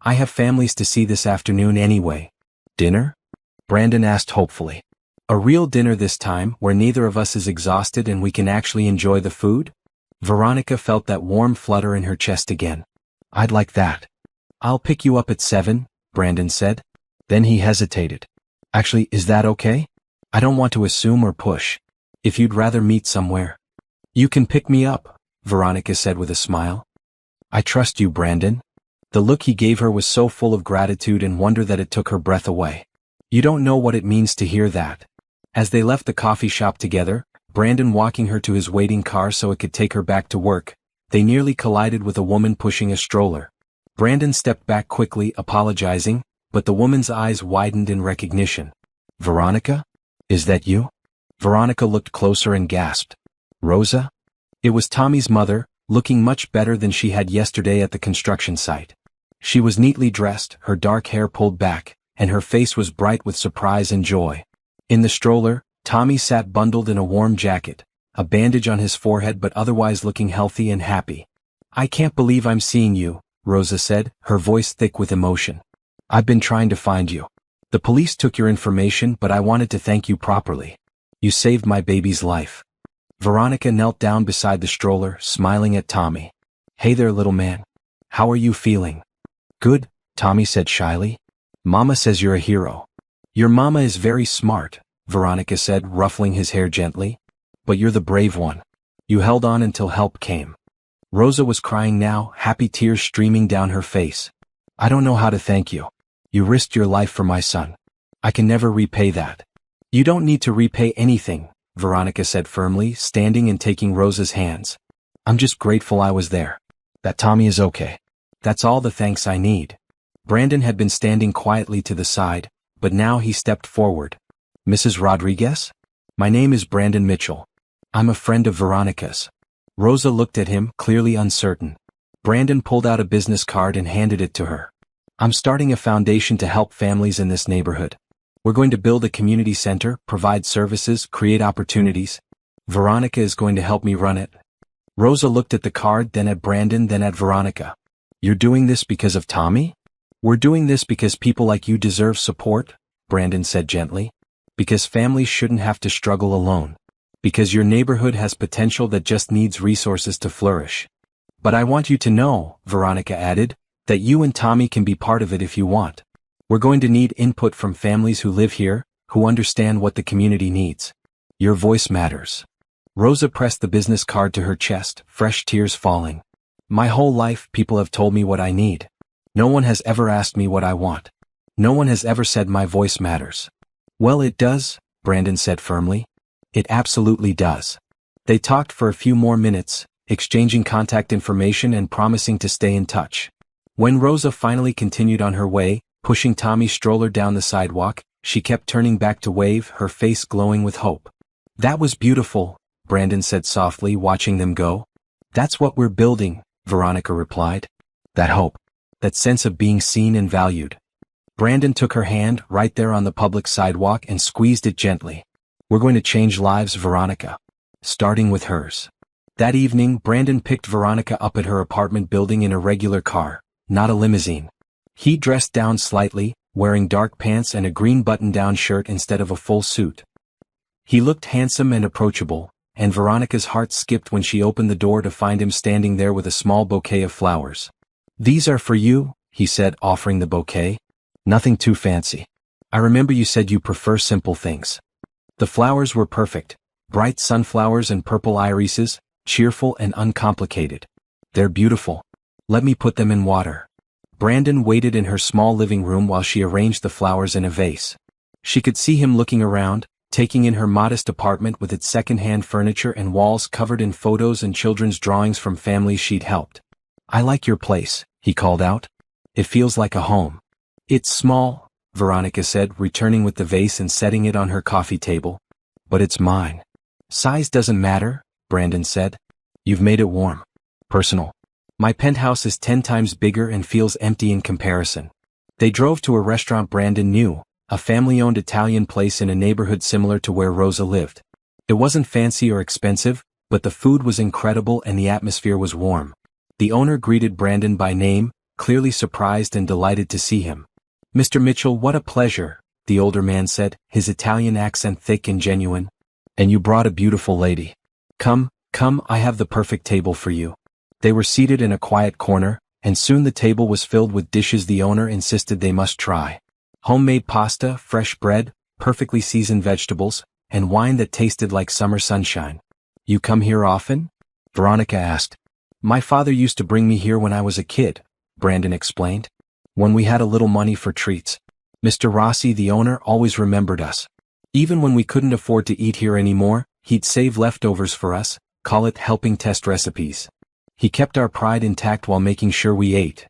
I have families to see this afternoon anyway. Dinner? Brandon asked hopefully. A real dinner this time, where neither of us is exhausted and we can actually enjoy the food? Veronica felt that warm flutter in her chest again. I'd like that. I'll pick you up at 7, Brandon said. Then he hesitated. Actually, is that okay? I don't want to assume or push. If you'd rather meet somewhere. You can pick me up, Veronica said with a smile. I trust you, Brandon. The look he gave her was so full of gratitude and wonder that it took her breath away. You don't know what it means to hear that. As they left the coffee shop together, Brandon walking her to his waiting car so it could take her back to work, they nearly collided with a woman pushing a stroller. Brandon stepped back quickly, apologizing, but the woman's eyes widened in recognition. Veronica? Is that you? Veronica looked closer and gasped. Rosa? It was Tommy's mother, looking much better than she had yesterday at the construction site. She was neatly dressed, her dark hair pulled back, and her face was bright with surprise and joy. In the stroller, Tommy sat bundled in a warm jacket, a bandage on his forehead but otherwise looking healthy and happy. I can't believe I'm seeing you, Rosa said, her voice thick with emotion. I've been trying to find you. The police took your information, but I wanted to thank you properly. You saved my baby's life. Veronica knelt down beside the stroller, smiling at Tommy. Hey there, little man. How are you feeling? Good, Tommy said shyly. Mama says you're a hero. Your mama is very smart, Veronica said, ruffling his hair gently. But you're the brave one. You held on until help came. Rosa was crying now, happy tears streaming down her face. I don't know how to thank you. You risked your life for my son. I can never repay that. You don't need to repay anything, Veronica said firmly, standing and taking Rosa's hands. I'm just grateful I was there. That Tommy is okay. That's all the thanks I need. Brandon had been standing quietly to the side, but now he stepped forward. Mrs. Rodriguez? My name is Brandon Mitchell. I'm a friend of Veronica's. Rosa looked at him, clearly uncertain. Brandon pulled out a business card and handed it to her. I'm starting a foundation to help families in this neighborhood. We're going to build a community center, provide services, create opportunities. Veronica is going to help me run it. Rosa looked at the card, then at Brandon, then at Veronica. You're doing this because of Tommy? We're doing this because people like you deserve support, Brandon said gently. Because families shouldn't have to struggle alone. Because your neighborhood has potential that just needs resources to flourish. But I want you to know, Veronica added, that you and Tommy can be part of it if you want. We're going to need input from families who live here, who understand what the community needs. Your voice matters. Rosa pressed the business card to her chest, fresh tears falling. My whole life, people have told me what I need. No one has ever asked me what I want. No one has ever said my voice matters. Well, it does, Brandon said firmly. It absolutely does. They talked for a few more minutes, exchanging contact information and promising to stay in touch. When Rosa finally continued on her way, pushing Tommy's stroller down the sidewalk, she kept turning back to wave, her face glowing with hope. That was beautiful, Brandon said softly, watching them go. That's what we're building, Veronica replied. That hope. That sense of being seen and valued. Brandon took her hand right there on the public sidewalk and squeezed it gently. We're going to change lives, Veronica. Starting with hers. That evening, Brandon picked Veronica up at her apartment building in a regular car, not a limousine. He dressed down slightly, wearing dark pants and a green button-down shirt instead of a full suit. He looked handsome and approachable, and Veronica's heart skipped when she opened the door to find him standing there with a small bouquet of flowers. These are for you, he said, offering the bouquet. Nothing too fancy. I remember you said you prefer simple things. The flowers were perfect, bright sunflowers and purple irises, cheerful and uncomplicated. They're beautiful. Let me put them in water. Brandon waited in her small living room while she arranged the flowers in a vase. She could see him looking around, taking in her modest apartment with its second-hand furniture and walls covered in photos and children's drawings from families she'd helped. I like your place, he called out. It feels like a home. It's small, Veronica said, returning with the vase and setting it on her coffee table. But it's mine. Size doesn't matter, Brandon said. You've made it warm. Personal. My penthouse is 10 times bigger and feels empty in comparison. They drove to a restaurant Brandon knew, a family-owned Italian place in a neighborhood similar to where Rosa lived. It wasn't fancy or expensive, but the food was incredible and the atmosphere was warm. The owner greeted Brandon by name, clearly surprised and delighted to see him. "Mr. Mitchell, what a pleasure," the older man said, his Italian accent thick and genuine. "And you brought a beautiful lady. Come, I have the perfect table for you." They were seated in a quiet corner, and soon the table was filled with dishes the owner insisted they must try. Homemade pasta, fresh bread, perfectly seasoned vegetables, and wine that tasted like summer sunshine. "You come here often?" Veronica asked. "My father used to bring me here when I was a kid," Brandon explained. "When we had a little money for treats. Mr. Rossi, the owner, always remembered us. Even when we couldn't afford to eat here anymore, he'd save leftovers for us, call it helping test recipes. He kept our pride intact while making sure we ate."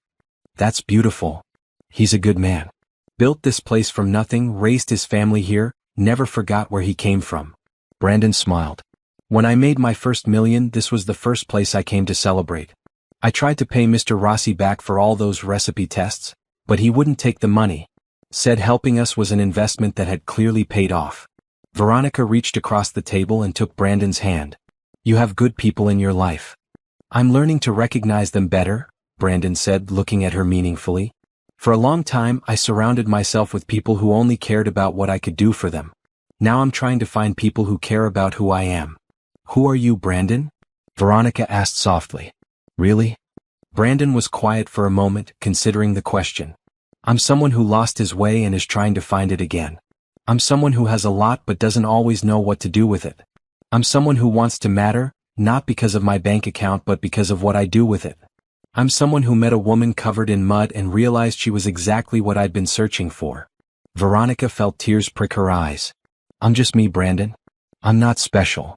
"That's beautiful. He's a good man. Built this place from nothing, raised his family here, never forgot where he came from." Brandon smiled. "When I made my first million, this was the first place I came to celebrate. I tried to pay Mr. Rossi back for all those recipe tests, but he wouldn't take the money. Said helping us was an investment that had clearly paid off." Veronica reached across the table and took Brandon's hand. "You have good people in your life." "I'm learning to recognize them better," Brandon said, looking at her meaningfully. "For a long time, I surrounded myself with people who only cared about what I could do for them. Now I'm trying to find people who care about who I am." "Who are you, Brandon?" Veronica asked softly. "Really?" Brandon was quiet for a moment, considering the question. "I'm someone who lost his way and is trying to find it again. I'm someone who has a lot but doesn't always know what to do with it. I'm someone who wants to matter, not because of my bank account but because of what I do with it. I'm someone who met a woman covered in mud and realized she was exactly what I'd been searching for." Veronica felt tears prick her eyes. "I'm just me, Brandon. I'm not special."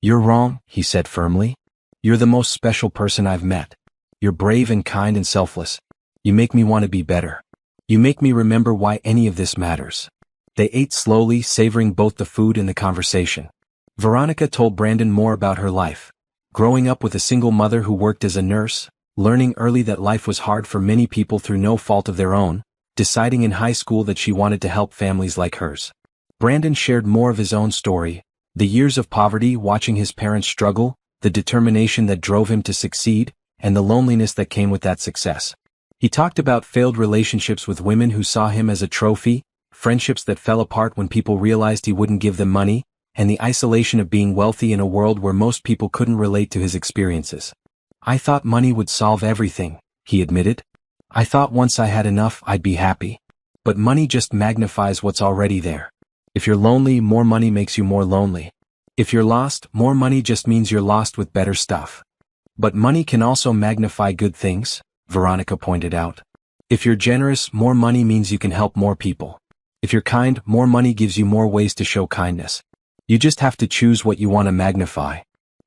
"You're wrong," he said firmly. "You're the most special person I've met. You're brave and kind and selfless. You make me want to be better. You make me remember why any of this matters." They ate slowly, savoring both the food and the conversation. Veronica told Brandon more about her life. Growing up with a single mother who worked as a nurse, learning early that life was hard for many people through no fault of their own, deciding in high school that she wanted to help families like hers. Brandon shared more of his own story, the years of poverty, watching his parents struggle, the determination that drove him to succeed, and the loneliness that came with that success. He talked about failed relationships with women who saw him as a trophy, friendships that fell apart when people realized he wouldn't give them money, and the isolation of being wealthy in a world where most people couldn't relate to his experiences. "I thought money would solve everything," he admitted. "I thought once I had enough, I'd be happy. But money just magnifies what's already there. If you're lonely, more money makes you more lonely. If you're lost, more money just means you're lost with better stuff. But money can also magnify good things," Veronica pointed out. "If you're generous, more money means you can help more people. If you're kind, more money gives you more ways to show kindness. You just have to choose what you want to magnify."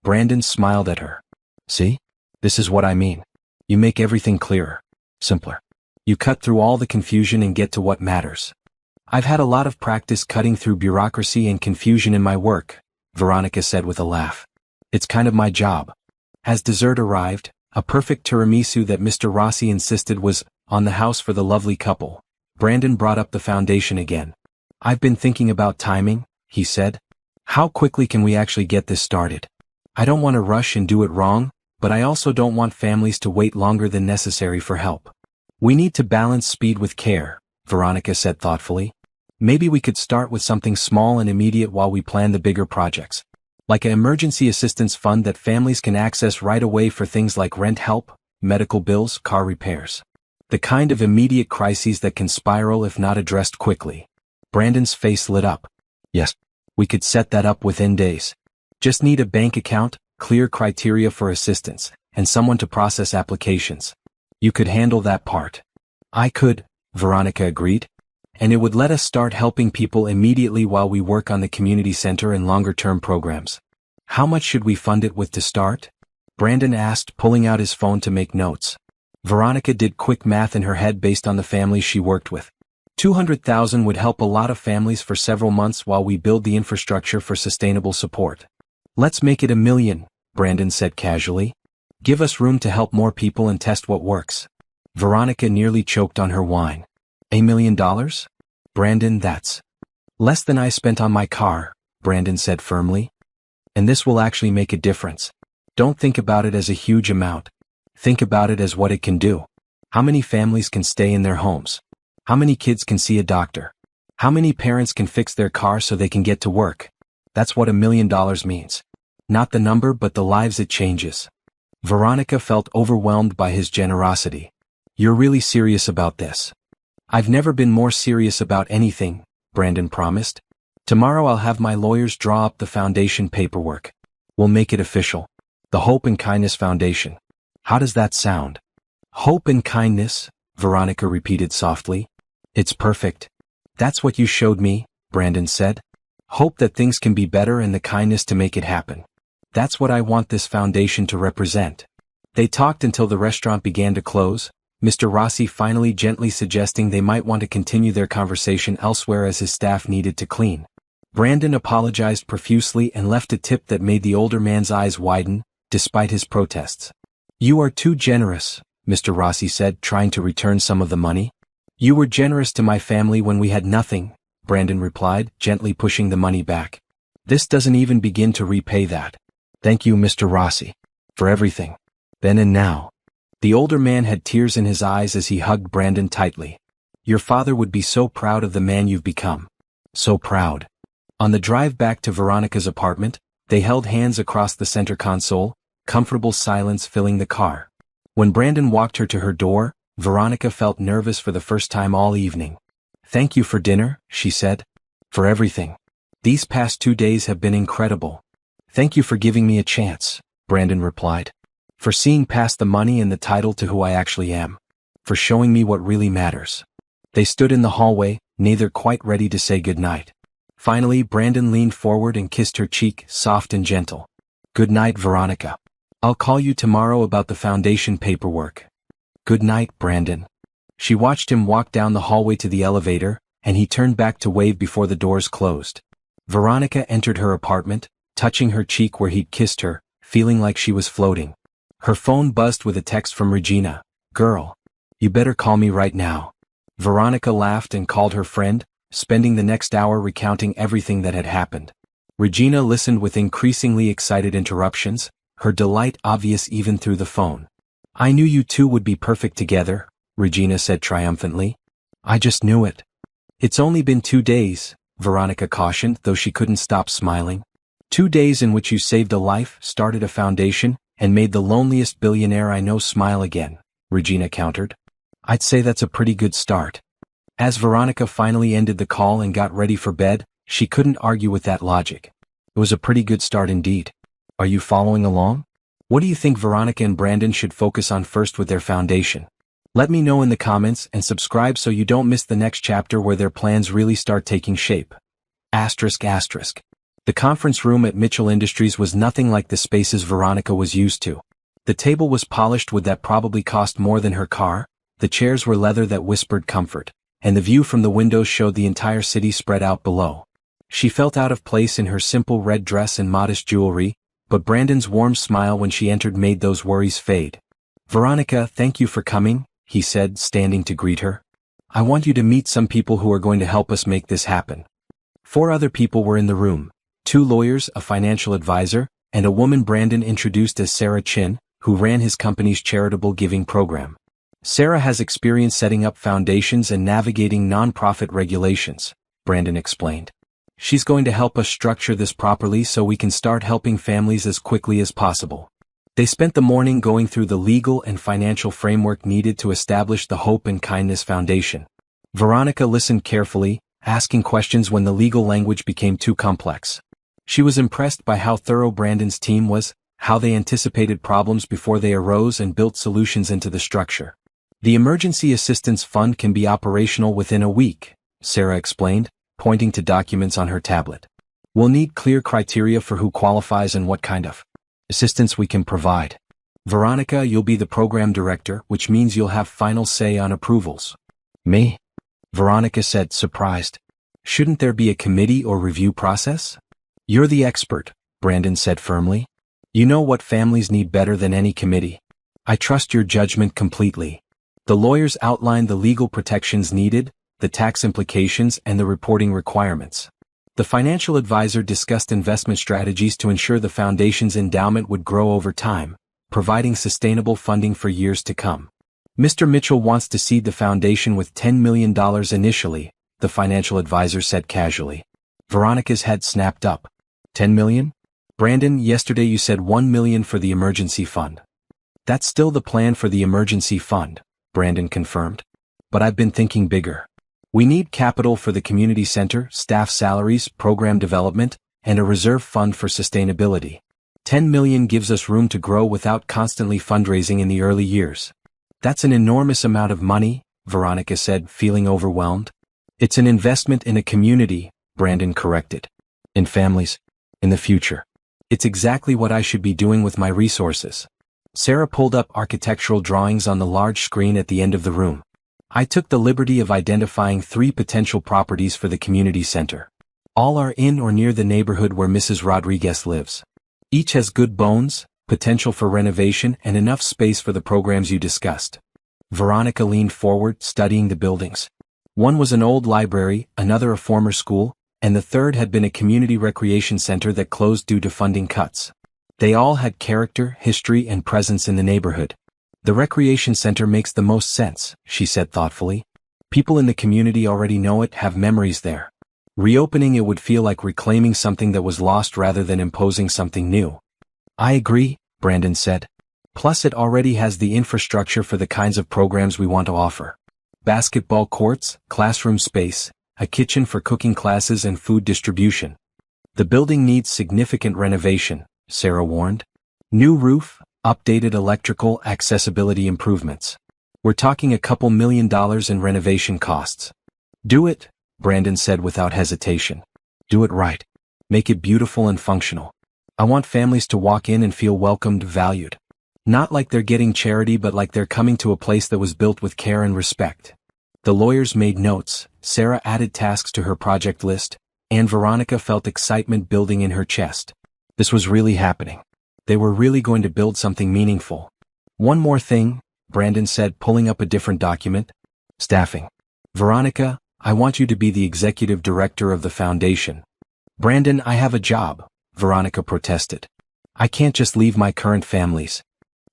Brandon smiled at her. "See? This is what I mean. You make everything clearer, simpler. You cut through all the confusion and get to what matters." "I've had a lot of practice cutting through bureaucracy and confusion in my work," Veronica said with a laugh. "It's kind of my job." As dessert arrived, a perfect tiramisu that Mr. Rossi insisted was on the house for the lovely couple, Brandon brought up the foundation again. "I've been thinking about timing," he said. "How quickly can we actually get this started? I don't want to rush and do it wrong, but I also don't want families to wait longer than necessary for help. We need to balance speed with care," Veronica said thoughtfully. "Maybe we could start with something small and immediate while we plan the bigger projects. Like an emergency assistance fund that families can access right away for things like rent help, medical bills, car repairs. The kind of immediate crises that can spiral if not addressed quickly." Brandon's face lit up. "Yes, we could set that up within days. Just need a bank account, clear criteria for assistance, and someone to process applications. You could handle that part." "I could," Veronica agreed. "And it would let us start helping people immediately while we work on the community center and longer-term programs." "How much should we fund it with to start?" Brandon asked, pulling out his phone to make notes. Veronica did quick math in her head based on the families she worked with. 200,000 would help a lot of families for several months while we build the infrastructure for sustainable support. "Let's make it $1 million, Brandon said casually. "Give us room to help more people and test what works." Veronica nearly choked on her wine. $1 million? Brandon, that's less than I spent on my car, Brandon said firmly. And this will actually make a difference. Don't think about it as a huge amount. Think about it as what it can do. How many families can stay in their homes? How many kids can see a doctor? How many parents can fix their car so they can get to work? That's what $1 million means. Not the number, but the lives it changes. Veronica felt overwhelmed by his generosity. You're really serious about this? I've never been more serious about anything, Brandon promised. Tomorrow I'll have my lawyers draw up the foundation paperwork. We'll make it official. The Hope and Kindness Foundation. How does that sound? Hope and kindness, Veronica repeated softly. It's perfect. That's what you showed me, Brandon said. Hope that things can be better and the kindness to make it happen. That's what I want this foundation to represent. They talked until the restaurant began to close, Mr. Rossi finally gently suggesting they might want to continue their conversation elsewhere as his staff needed to clean. Brandon apologized profusely and left a tip that made the older man's eyes widen, despite his protests. You are too generous, Mr. Rossi said, trying to return some of the money. You were generous to my family when we had nothing, Brandon replied, gently pushing the money back. This doesn't even begin to repay that. Thank you, Mr. Rossi, for everything. Then and now. The older man had tears in his eyes as he hugged Brandon tightly. Your father would be so proud of the man you've become. So proud. On the drive back to Veronica's apartment, they held hands across the center console, comfortable silence filling the car. When Brandon walked her to her door, Veronica felt nervous for the first time all evening. Thank you for dinner, she said. For everything. These past 2 days have been incredible. Thank you for giving me a chance, Brandon replied. For seeing past the money and the title to who I actually am. For showing me what really matters. They stood in the hallway, neither quite ready to say goodnight. Finally, Brandon leaned forward and kissed her cheek, soft and gentle. Good night, Veronica. I'll call you tomorrow about the foundation paperwork. Good night, Brandon. She watched him walk down the hallway to the elevator, and he turned back to wave before the doors closed. Veronica entered her apartment, touching her cheek where he'd kissed her, feeling like she was floating. Her phone buzzed with a text from Regina. Girl. You better call me right now. Veronica laughed and called her friend, spending the next hour recounting everything that had happened. Regina listened with increasingly excited interruptions, her delight obvious even through the phone. I knew you two would be perfect together, Regina said triumphantly. I just knew it. It's only been 2 days, Veronica cautioned, though she couldn't stop smiling. 2 days in which you saved a life, started a foundation, and made the loneliest billionaire I know smile again, Regina countered. I'd say that's a pretty good start. As Veronica finally ended the call and got ready for bed, she couldn't argue with that logic. It was a pretty good start indeed. Are you following along? What do you think Veronica and Brandon should focus on first with their foundation? Let me know in the comments and subscribe so you don't miss the next chapter where their plans really start taking shape. Asterisk asterisk. The conference room at Mitchell Industries was nothing like the spaces Veronica was used to. The table was polished wood that probably cost more than her car, the chairs were leather that whispered comfort, and the view from the windows showed the entire city spread out below. She felt out of place in her simple red dress and modest jewelry, but Brandon's warm smile when she entered made those worries fade. Veronica, thank you for coming, he said, standing to greet her. I want you to meet some people who are going to help us make this happen. 4 other people were in the room, 2 lawyers, a financial advisor, and a woman Brandon introduced as Sarah Chin, who ran his company's charitable giving program. Sarah has experience setting up foundations and navigating nonprofit regulations, Brandon explained. She's going to help us structure this properly so we can start helping families as quickly as possible. They spent the morning going through the legal and financial framework needed to establish the Hope and Kindness Foundation. Veronica listened carefully, asking questions when the legal language became too complex. She was impressed by how thorough Brandon's team was, how they anticipated problems before they arose and built solutions into the structure. The Emergency Assistance Fund can be operational within a week, Sarah explained, pointing to documents on her tablet. We'll need clear criteria for who qualifies and what kind of assistance we can provide. Veronica, you'll be the program director, which means you'll have final say on approvals. Me? Veronica said, surprised. Shouldn't there be a committee or review process? You're the expert, Brandon said firmly. You know what families need better than any committee. I trust your judgment completely. The lawyers outlined the legal protections needed, the tax implications and the reporting requirements. The financial advisor discussed investment strategies to ensure the foundation's endowment would grow over time, providing sustainable funding for years to come. Mr. Mitchell wants to seed the foundation with $10 million initially, the financial advisor said casually. Veronica's head snapped up. 10 million? Brandon, yesterday you said 1 million for the emergency fund. That's still the plan for the emergency fund, Brandon confirmed. But I've been thinking bigger. We need capital for the community center, staff salaries, program development, and a reserve fund for sustainability. 10 million gives us room to grow without constantly fundraising in the early years. That's an enormous amount of money, Veronica said, feeling overwhelmed. It's an investment in a community, Brandon corrected. In families. In the future. It's exactly what I should be doing with my resources. Sarah pulled up architectural drawings on the large screen at the end of the room. I took the liberty of identifying 3 potential properties for the community center. All are in or near the neighborhood where Mrs. Rodriguez lives. Each has good bones, potential for renovation, and enough space for the programs you discussed. Veronica leaned forward, studying the buildings. One was an old library, another a former school, and the third had been a community recreation center that closed due to funding cuts. They all had character, history, and presence in the neighborhood. The recreation center makes the most sense, she said thoughtfully. People in the community already know it, have memories there. Reopening it would feel like reclaiming something that was lost rather than imposing something new. I agree, Brandon said. Plus it already has the infrastructure for the kinds of programs we want to offer. Basketball courts, classroom space, a kitchen for cooking classes and food distribution. The building needs significant renovation, Sarah warned. New roof, updated electrical, accessibility improvements. We're talking a couple $1 million in renovation costs. Do it, Brandon said without hesitation. Do it right. Make it beautiful and functional. I want families to walk in and feel welcomed, valued. Not like they're getting charity but like they're coming to a place that was built with care and respect. The lawyers made notes, Sarah added tasks to her project list, and Veronica felt excitement building in her chest. This was really happening. They were really going to build something meaningful. One more thing, Brandon said, pulling up a different document. Staffing. Veronica, I want you to be the executive director of the foundation. Brandon, I have a job, Veronica protested. I can't just leave my current families.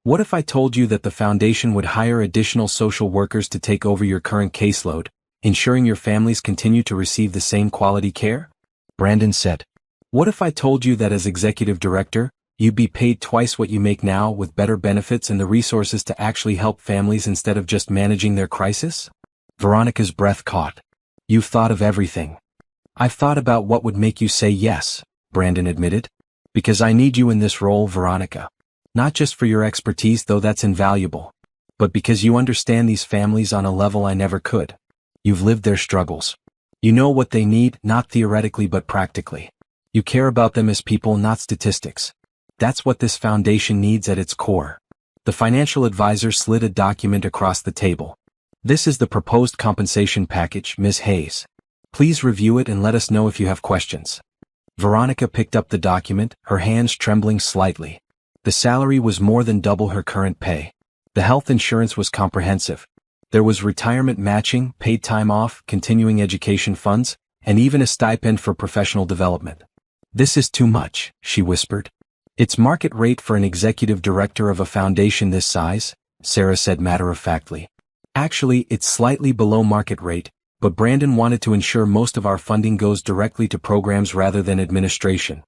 What if I told you that the foundation would hire additional social workers to take over your current caseload, ensuring your families continue to receive the same quality care? Brandon said. What if I told you that as executive director, you'd be paid twice what you make now with better benefits and the resources to actually help families instead of just managing their crisis? Veronica's breath caught. You've thought of everything. I've thought about what would make you say yes, Brandon admitted. Because I need you in this role, Veronica. Not just for your expertise, though that's invaluable, but because you understand these families on a level I never could. You've lived their struggles. You know what they need, not theoretically but practically. You care about them as people, not statistics. That's what this foundation needs at its core. The financial advisor slid a document across the table. This is the proposed compensation package, Ms. Hayes. Please review it and let us know if you have questions. Veronica picked up the document, her hands trembling slightly. The salary was more than double her current pay. The health insurance was comprehensive. There was retirement matching, paid time off, continuing education funds, and even a stipend for professional development. This is too much, she whispered. It's market rate for an executive director of a foundation this size, Sarah said matter-of-factly. Actually, it's slightly below market rate, but Brandon wanted to ensure most of our funding goes directly to programs rather than administration.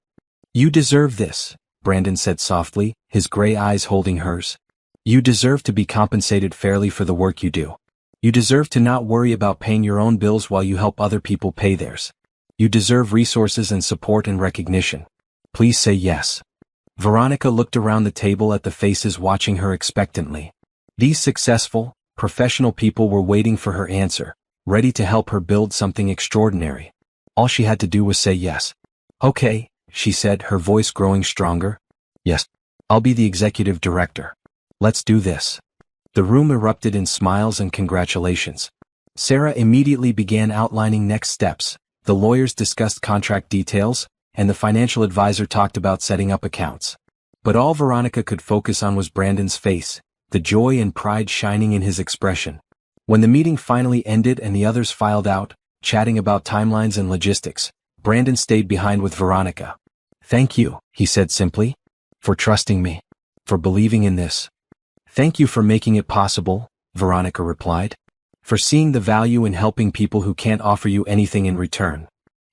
You deserve this, Brandon said softly, his gray eyes holding hers. You deserve to be compensated fairly for the work you do. You deserve to not worry about paying your own bills while you help other people pay theirs. You deserve resources and support and recognition. Please say yes. Veronica looked around the table at the faces watching her expectantly. These successful, professional people were waiting for her answer, ready to help her build something extraordinary. All she had to do was say yes. Okay, she said, her voice growing stronger. Yes, I'll be the executive director. Let's do this. The room erupted in smiles and congratulations. Sarah immediately began outlining next steps. The lawyers discussed contract details, and the financial advisor talked about setting up accounts. But all Veronica could focus on was Brandon's face, the joy and pride shining in his expression. When the meeting finally ended and the others filed out, chatting about timelines and logistics, Brandon stayed behind with Veronica. "Thank you," he said simply. "For trusting me. For believing in this." "Thank you for making it possible," Veronica replied. "For seeing the value in helping people who can't offer you anything in return."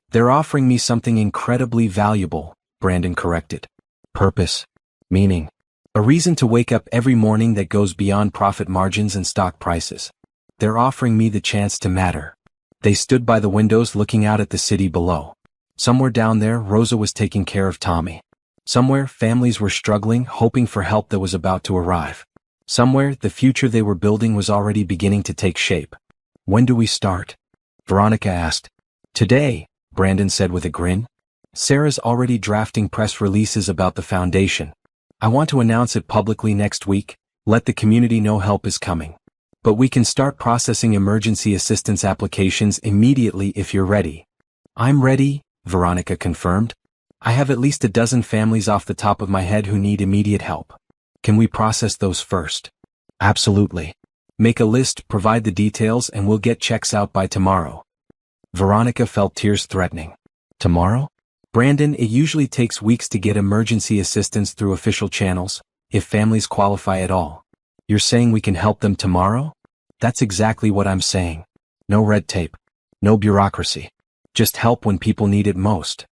"They're offering me something incredibly valuable," Brandon corrected. "Purpose. Meaning. A reason to wake up every morning that goes beyond profit margins and stock prices. They're offering me the chance to matter." They stood by the windows looking out at the city below. Somewhere down there, Rosa was taking care of Tommy. Somewhere, families were struggling, hoping for help that was about to arrive. Somewhere, the future they were building was already beginning to take shape. "When do we start?" Veronica asked. "Today," Brandon said with a grin. "Sarah's already drafting press releases about the foundation. I want to announce it publicly next week, let the community know help is coming. But we can start processing emergency assistance applications immediately if you're ready." "I'm ready," Veronica confirmed. "I have at least a dozen families off the top of my head who need immediate help. Can we process those first?" "Absolutely. Make a list, provide the details, and we'll get checks out by tomorrow." Veronica felt tears threatening. "Tomorrow?" "Brandon, it usually takes weeks to get emergency assistance through official channels, if families qualify at all. You're saying we can help them tomorrow?" "That's exactly what I'm saying. No red tape. No bureaucracy. Just help when people need it most."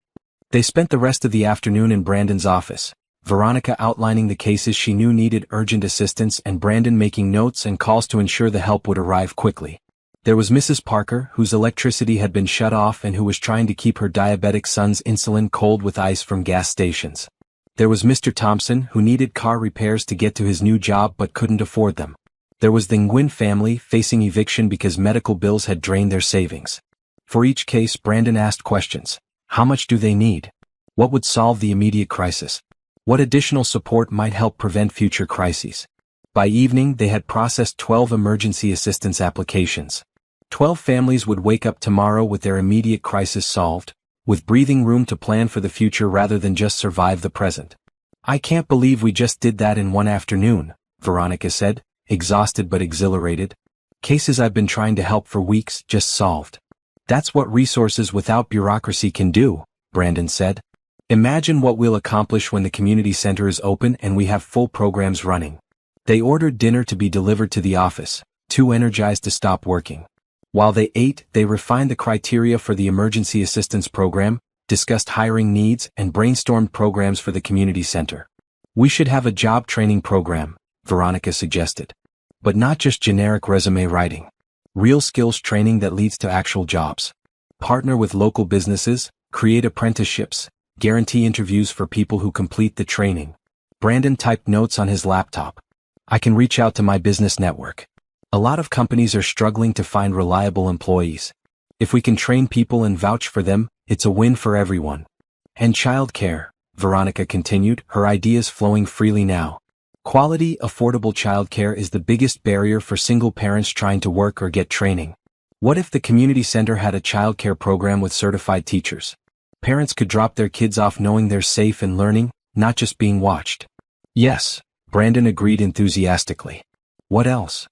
They spent the rest of the afternoon in Brandon's office, Veronica outlining the cases she knew needed urgent assistance and Brandon making notes and calls to ensure the help would arrive quickly. There was Mrs. Parker, whose electricity had been shut off and who was trying to keep her diabetic son's insulin cold with ice from gas stations. There was Mr. Thompson, who needed car repairs to get to his new job but couldn't afford them. There was the Nguyen family, facing eviction because medical bills had drained their savings. For each case, Brandon asked questions. How much do they need? What would solve the immediate crisis? What additional support might help prevent future crises? By evening, they had processed 12 emergency assistance applications. 12 families would wake up tomorrow with their immediate crisis solved, with breathing room to plan for the future rather than just survive the present. "I can't believe we just did that in one afternoon," Veronica said, exhausted but exhilarated. "Cases I've been trying to help for weeks, just solved." "That's what resources without bureaucracy can do," Brandon said. "Imagine what we'll accomplish when the community center is open and we have full programs running." They ordered dinner to be delivered to the office, too energized to stop working. While they ate, they refined the criteria for the emergency assistance program, discussed hiring needs, and brainstormed programs for the community center. "We should have a job training program," Veronica suggested. "But not just generic resume writing. Real skills training that leads to actual jobs. Partner with local businesses, create apprenticeships, guarantee interviews for people who complete the training." Brandon typed notes on his laptop. "I can reach out to my business network. A lot of companies are struggling to find reliable employees. If we can train people and vouch for them, it's a win for everyone." "And childcare," Veronica continued, her ideas flowing freely now. "Quality, affordable childcare is the biggest barrier for single parents trying to work or get training. What if the community center had a childcare program with certified teachers? Parents could drop their kids off knowing they're safe and learning, not just being watched." "Yes," Brandon agreed enthusiastically. "What else?"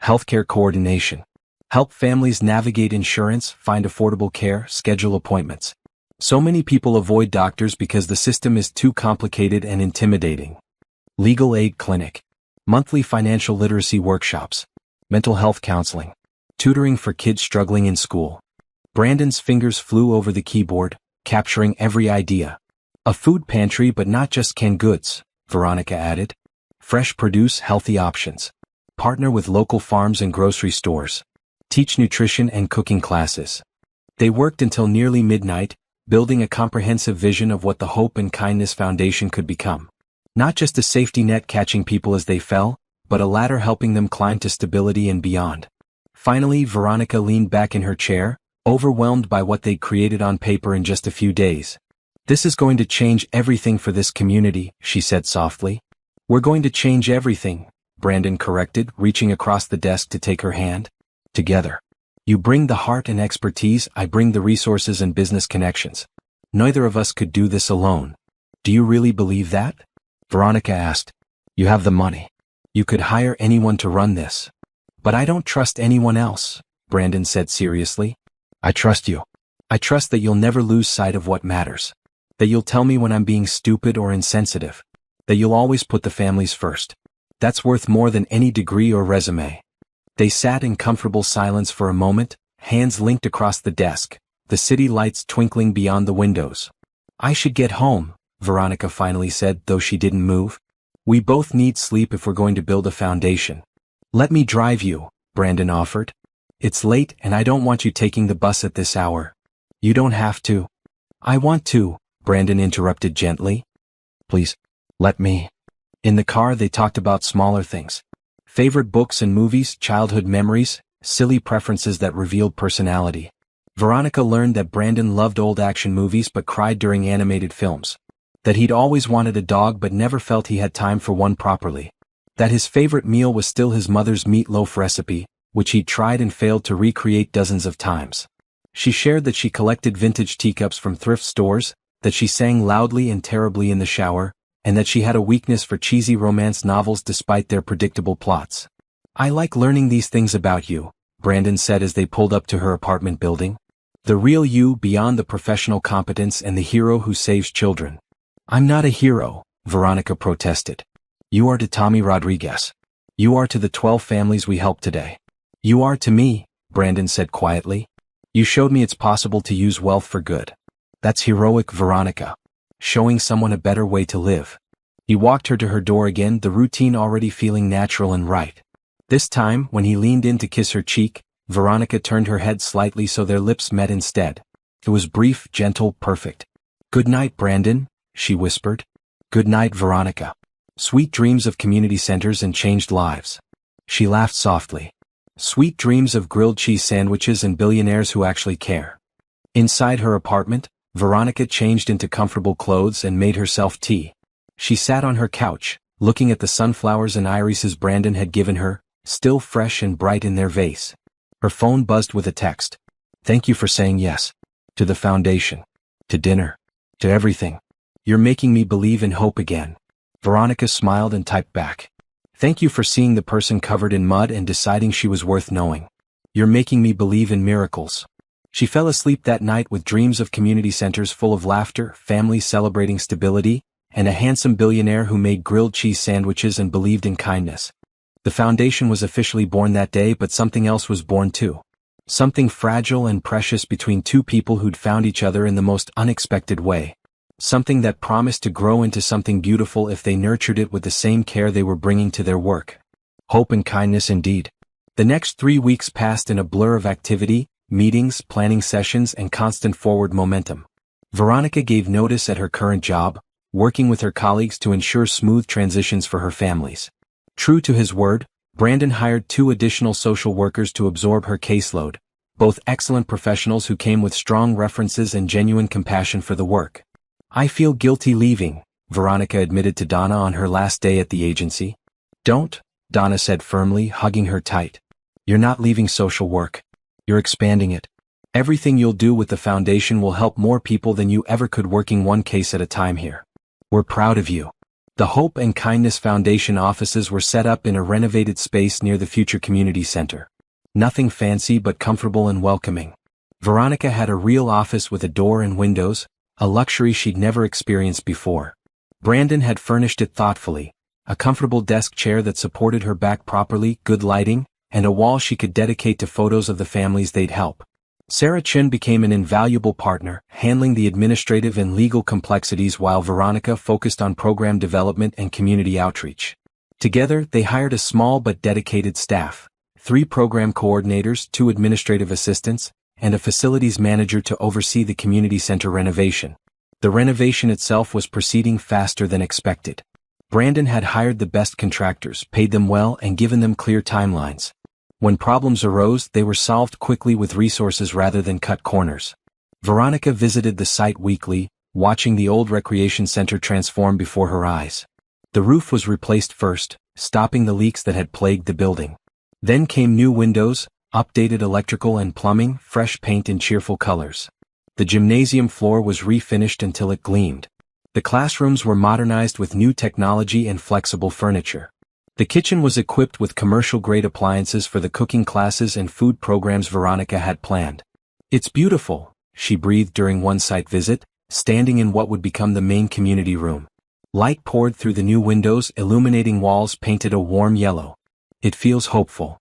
"Healthcare coordination. Help families navigate insurance, find affordable care, schedule appointments. So many people avoid doctors because the system is too complicated and intimidating. Legal aid clinic. Monthly financial literacy workshops. Mental health counseling. Tutoring for kids struggling in school." Brandon's fingers flew over the keyboard, capturing every idea. "A food pantry, but not just canned goods," Veronica added. "Fresh produce, healthy options. Partner with local farms and grocery stores. Teach nutrition and cooking classes." They worked until nearly midnight, building a comprehensive vision of what the Hope and Kindness Foundation could become. Not just a safety net catching people as they fell, but a ladder helping them climb to stability and beyond. Finally, Veronica leaned back in her chair, overwhelmed by what they'd created on paper in just a few days. "This is going to change everything for this community," she said softly. "We're going to change everything," Brandon corrected, reaching across the desk to take her hand. "Together. You bring the heart and expertise, I bring the resources and business connections. Neither of us could do this alone." "Do you really believe that?" Veronica asked. "You have the money. You could hire anyone to run this." But I don't trust anyone else, Brandon said seriously. I trust you. I trust that you'll never lose sight of what matters. That you'll tell me when I'm being stupid or insensitive. That you'll always put the families first. That's worth more than any degree or resume. They sat in comfortable silence for a moment, hands linked across the desk, the city lights twinkling beyond the windows. I should get home, Veronica finally said, though she didn't move. We both need sleep if we're going to build a foundation. Let me drive you, Brandon offered. It's late and I don't want you taking the bus at this hour. You don't have to. I want to, Brandon interrupted gently. Please, let me. In the car they talked about smaller things. Favorite books and movies, childhood memories, silly preferences that revealed personality. Veronica learned that Brandon loved old action movies but cried during animated films. That he'd always wanted a dog but never felt he had time for one properly. That his favorite meal was still his mother's meatloaf recipe, which he'd tried and failed to recreate dozens of times. She shared that she collected vintage teacups from thrift stores, that she sang loudly and terribly in the shower, and that she had a weakness for cheesy romance novels despite their predictable plots. I like learning these things about you, Brandon said as they pulled up to her apartment building. The real you beyond the professional competence and the hero who saves children. I'm not a hero, Veronica protested. You are to Tommy Rodriguez. You are to the 12 families we helped today. You are to me, Brandon said quietly. You showed me it's possible to use wealth for good. That's heroic, Veronica. Showing someone a better way to live. He walked her to her door again, the routine already feeling natural and right. This time, when he leaned in to kiss her cheek, Veronica turned her head slightly so their lips met instead. It was brief, gentle, perfect. Good night, Brandon, she whispered. Good night, Veronica. Sweet dreams of community centers and changed lives. She laughed softly. Sweet dreams of grilled cheese sandwiches and billionaires who actually care. Inside her apartment, Veronica changed into comfortable clothes and made herself tea. She sat on her couch, looking at the sunflowers and irises Brandon had given her, still fresh and bright in their vase. Her phone buzzed with a text. Thank you for saying yes. To the foundation. To dinner. To everything. You're making me believe in hope again. Veronica smiled and typed back. Thank you for seeing the person covered in mud and deciding she was worth knowing. You're making me believe in miracles. She fell asleep that night with dreams of community centers full of laughter, families celebrating stability, and a handsome billionaire who made grilled cheese sandwiches and believed in kindness. The foundation was officially born that day, but something else was born too. Something fragile and precious between two people who'd found each other in the most unexpected way. Something that promised to grow into something beautiful if they nurtured it with the same care they were bringing to their work. Hope and kindness indeed. The next 3 weeks passed in a blur of activity, meetings, planning sessions, and constant forward momentum. Veronica gave notice at her current job, working with her colleagues to ensure smooth transitions for her families. True to his word, Brandon hired 2 additional social workers to absorb her caseload, both excellent professionals who came with strong references and genuine compassion for the work. I feel guilty leaving, Veronica admitted to Donna on her last day at the agency. Don't, Donna said firmly, hugging her tight. You're not leaving social work. You're expanding it. Everything you'll do with the foundation will help more people than you ever could, working one case at a time here. We're proud of you. The Hope and Kindness Foundation offices were set up in a renovated space near the future community center. Nothing fancy but comfortable and welcoming. Veronica had a real office with a door and windows, a luxury she'd never experienced before. Brandon had furnished it thoughtfully, a comfortable desk chair that supported her back properly, good lighting, and a wall she could dedicate to photos of the families they'd help. Sarah Chin became an invaluable partner, handling the administrative and legal complexities while Veronica focused on program development and community outreach. Together, they hired a small but dedicated staff, 3 program coordinators, 2 administrative assistants, and a facilities manager to oversee the community center renovation. The renovation itself was proceeding faster than expected. Brandon had hired the best contractors, paid them well, and given them clear timelines. When problems arose, they were solved quickly with resources rather than cut corners. Veronica visited the site weekly, watching the old recreation center transform before her eyes. The roof was replaced first, stopping the leaks that had plagued the building. Then came new windows, updated electrical and plumbing, fresh paint in cheerful colors. The gymnasium floor was refinished until it gleamed. The classrooms were modernized with new technology and flexible furniture. The kitchen was equipped with commercial-grade appliances for the cooking classes and food programs Veronica had planned. "It's beautiful," she breathed during one site visit, standing in what would become the main community room. Light poured through the new windows, illuminating walls painted a warm yellow. "It feels hopeful."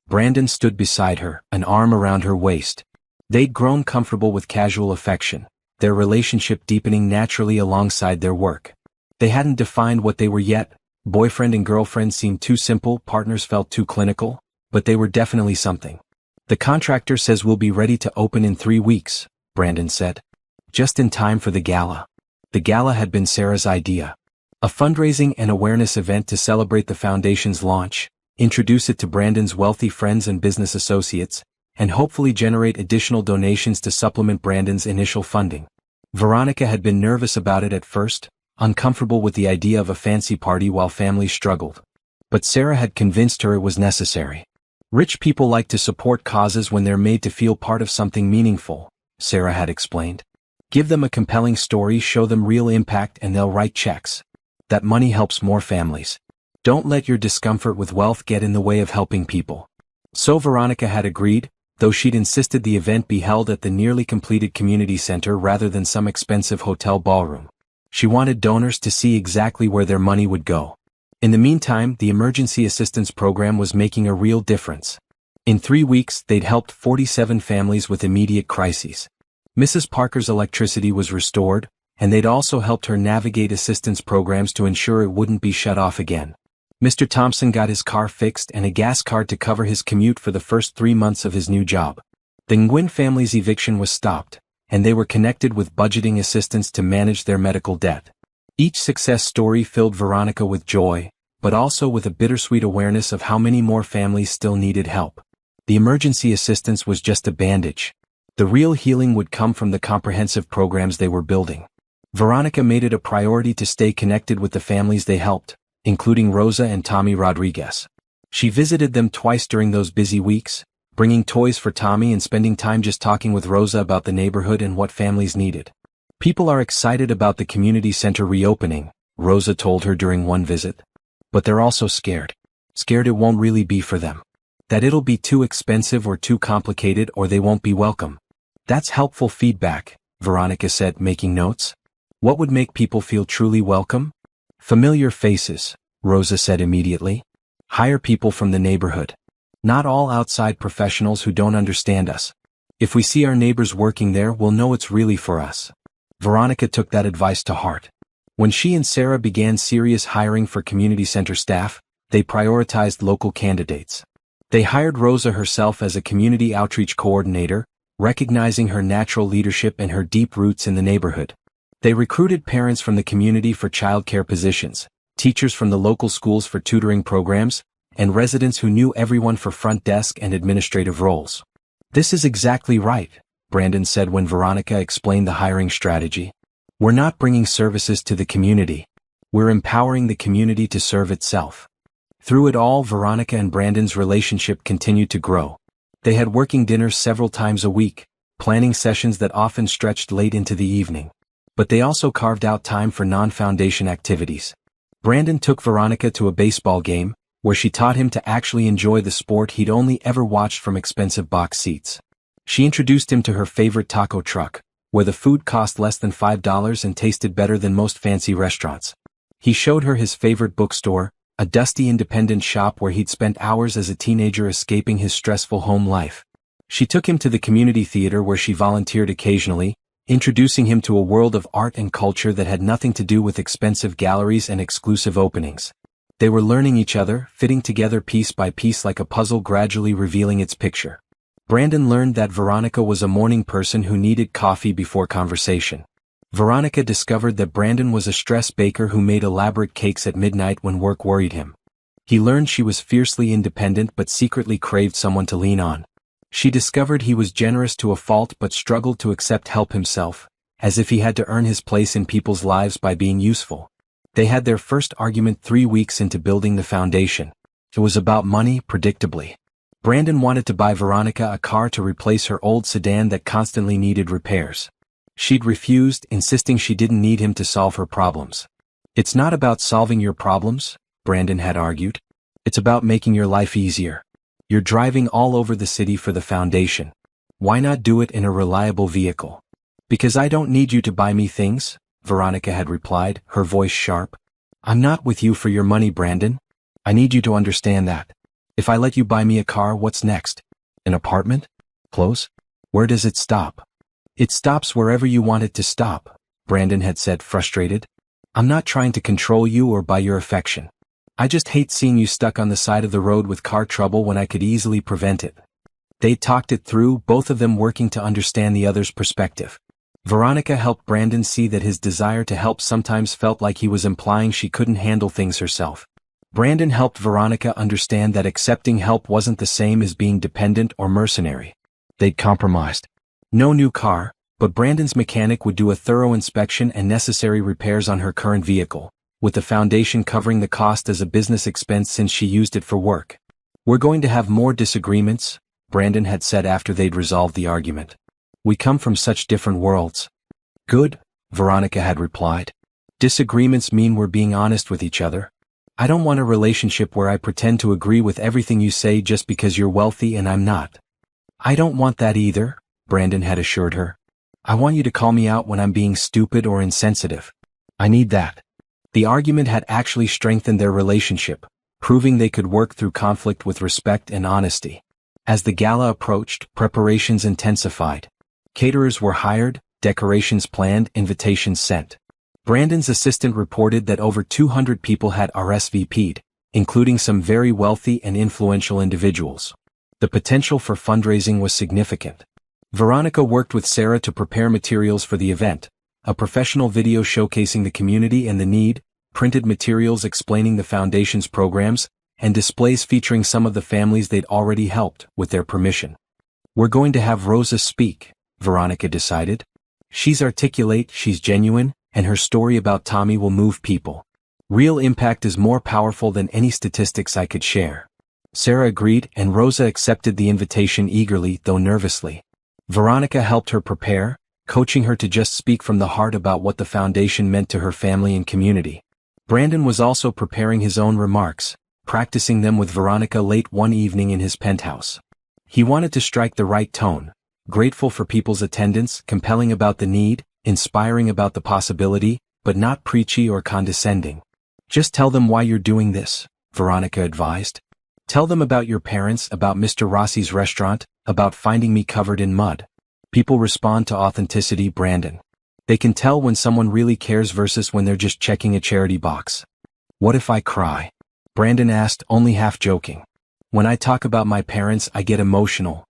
Brandon stood beside her, an arm around her waist. They'd grown comfortable with casual affection, their relationship deepening naturally alongside their work. They hadn't defined what they were yet. Boyfriend and girlfriend seemed too simple, partners felt too clinical, but they were definitely something. "The contractor says we'll be ready to open in 3 weeks, Brandon said. Just in time for the gala. The gala had been Sarah's idea. A fundraising and awareness event to celebrate the foundation's launch, introduce it to Brandon's wealthy friends and business associates, and hopefully generate additional donations to supplement Brandon's initial funding. Veronica had been nervous about it at first, uncomfortable with the idea of a fancy party while families struggled. But Sarah had convinced her it was necessary. "Rich people like to support causes when they're made to feel part of something meaningful," Sarah had explained. "Give them a compelling story, show them real impact, and they'll write checks. That money helps more families. Don't let your discomfort with wealth get in the way of helping people." So Veronica had agreed, though she'd insisted the event be held at the nearly completed community center rather than some expensive hotel ballroom. She wanted donors to see exactly where their money would go. In the meantime, the emergency assistance program was making a real difference. In 3 weeks, they'd helped 47 families with immediate crises. Mrs. Parker's electricity was restored, and they'd also helped her navigate assistance programs to ensure it wouldn't be shut off again. Mr. Thompson got his car fixed and a gas card to cover his commute for the first 3 months of his new job. The Nguyen family's eviction was stopped, and they were connected with budgeting assistance to manage their medical debt. Each success story filled Veronica with joy, but also with a bittersweet awareness of how many more families still needed help. The emergency assistance was just a bandage. The real healing would come from the comprehensive programs they were building. Veronica made it a priority to stay connected with the families they helped, including Rosa and Tommy Rodriguez. She visited them twice during those busy weeks, bringing toys for Tommy and spending time just talking with Rosa about the neighborhood and what families needed. "People are excited about the community center reopening," Rosa told her during one visit. "But they're also scared. Scared it won't really be for them. That it'll be too expensive or too complicated or they won't be welcome." "That's helpful feedback," Veronica said, making notes. "What would make people feel truly welcome?" "Familiar faces," Rosa said immediately. "Hire people from the neighborhood. Not all outside professionals who don't understand us. If we see our neighbors working there, we'll know it's really for us." Veronica took that advice to heart. When she and Sarah began serious hiring for community center staff, they prioritized local candidates. They hired Rosa herself as a community outreach coordinator, recognizing her natural leadership and her deep roots in the neighborhood. They recruited parents from the community for childcare positions, teachers from the local schools for tutoring programs, and residents who knew everyone for front desk and administrative roles. "This is exactly right," Brandon said when Veronica explained the hiring strategy. "We're not bringing services to the community. We're empowering the community to serve itself." Through it all, Veronica and Brandon's relationship continued to grow. They had working dinners several times a week, planning sessions that often stretched late into the evening. But they also carved out time for non-foundation activities. Brandon took Veronica to a baseball game, where she taught him to actually enjoy the sport he'd only ever watched from expensive box seats. She introduced him to her favorite taco truck, where the food cost less than $5 and tasted better than most fancy restaurants. He showed her his favorite bookstore, a dusty independent shop where he'd spent hours as a teenager escaping his stressful home life. She took him to the community theater where she volunteered occasionally, introducing him to a world of art and culture that had nothing to do with expensive galleries and exclusive openings. They were learning each other, fitting together piece by piece like a puzzle, gradually revealing its picture. Brandon learned that Veronica was a morning person who needed coffee before conversation. Veronica discovered that Brandon was a stress baker who made elaborate cakes at midnight when work worried him. He learned she was fiercely independent but secretly craved someone to lean on. She discovered he was generous to a fault but struggled to accept help himself, as if he had to earn his place in people's lives by being useful. They had their first argument 3 weeks into building the foundation. It was about money, predictably. Brandon wanted to buy Veronica a car to replace her old sedan that constantly needed repairs. She'd refused, insisting she didn't need him to solve her problems. "It's not about solving your problems," Brandon had argued. It's about making your life easier. You're driving all over the city for the foundation. Why not do it in a reliable vehicle? Because I don't need you to buy me things, Veronica had replied, her voice sharp. I'm not with you for your money, Brandon. I need you to understand that. If I let you buy me a car, what's next? An apartment? Clothes? Where does it stop? It stops wherever you want it to stop, Brandon had said, frustrated. I'm not trying to control you or buy your affection. I just hate seeing you stuck on the side of the road with car trouble when I could easily prevent it. They talked it through, both of them working to understand the other's perspective. Veronica helped Brandon see that his desire to help sometimes felt like he was implying she couldn't handle things herself. Brandon helped Veronica understand that accepting help wasn't the same as being dependent or mercenary. They'd compromised. No new car, but Brandon's mechanic would do a thorough inspection and necessary repairs on her current vehicle, with the foundation covering the cost as a business expense since she used it for work. We're going to have more disagreements, Brandon had said after they'd resolved the argument. We come from such different worlds. Good, Veronica had replied. Disagreements mean we're being honest with each other. I don't want a relationship where I pretend to agree with everything you say just because you're wealthy and I'm not. I don't want that either, Brandon had assured her. I want you to call me out when I'm being stupid or insensitive. I need that. The argument had actually strengthened their relationship, proving they could work through conflict with respect and honesty. As the gala approached, preparations intensified. Caterers were hired, decorations planned, invitations sent. Brandon's assistant reported that over 200 people had RSVP'd, including some very wealthy and influential individuals. The potential for fundraising was significant. Veronica worked with Sarah to prepare materials for the event, a professional video showcasing the community and the need, printed materials explaining the foundation's programs, and displays featuring some of the families they'd already helped, with their permission. We're going to have Rosa speak, Veronica decided. She's articulate, she's genuine, and her story about Tommy will move people. Real impact is more powerful than any statistics I could share. Sarah agreed, and Rosa accepted the invitation eagerly, though nervously. Veronica helped her prepare, coaching her to just speak from the heart about what the foundation meant to her family and community. Brandon was also preparing his own remarks, practicing them with Veronica late one evening in his penthouse. He wanted to strike the right tone, grateful for people's attendance, compelling about the need, inspiring about the possibility, but not preachy or condescending. Just tell them why you're doing this, Veronica advised. Tell them about your parents, about Mr. Rossi's restaurant, about finding me covered in mud. People respond to authenticity, Brandon. They can tell when someone really cares versus when they're just checking a charity box. What if I cry? Brandon asked, only half joking. When I talk about my parents, I get emotional.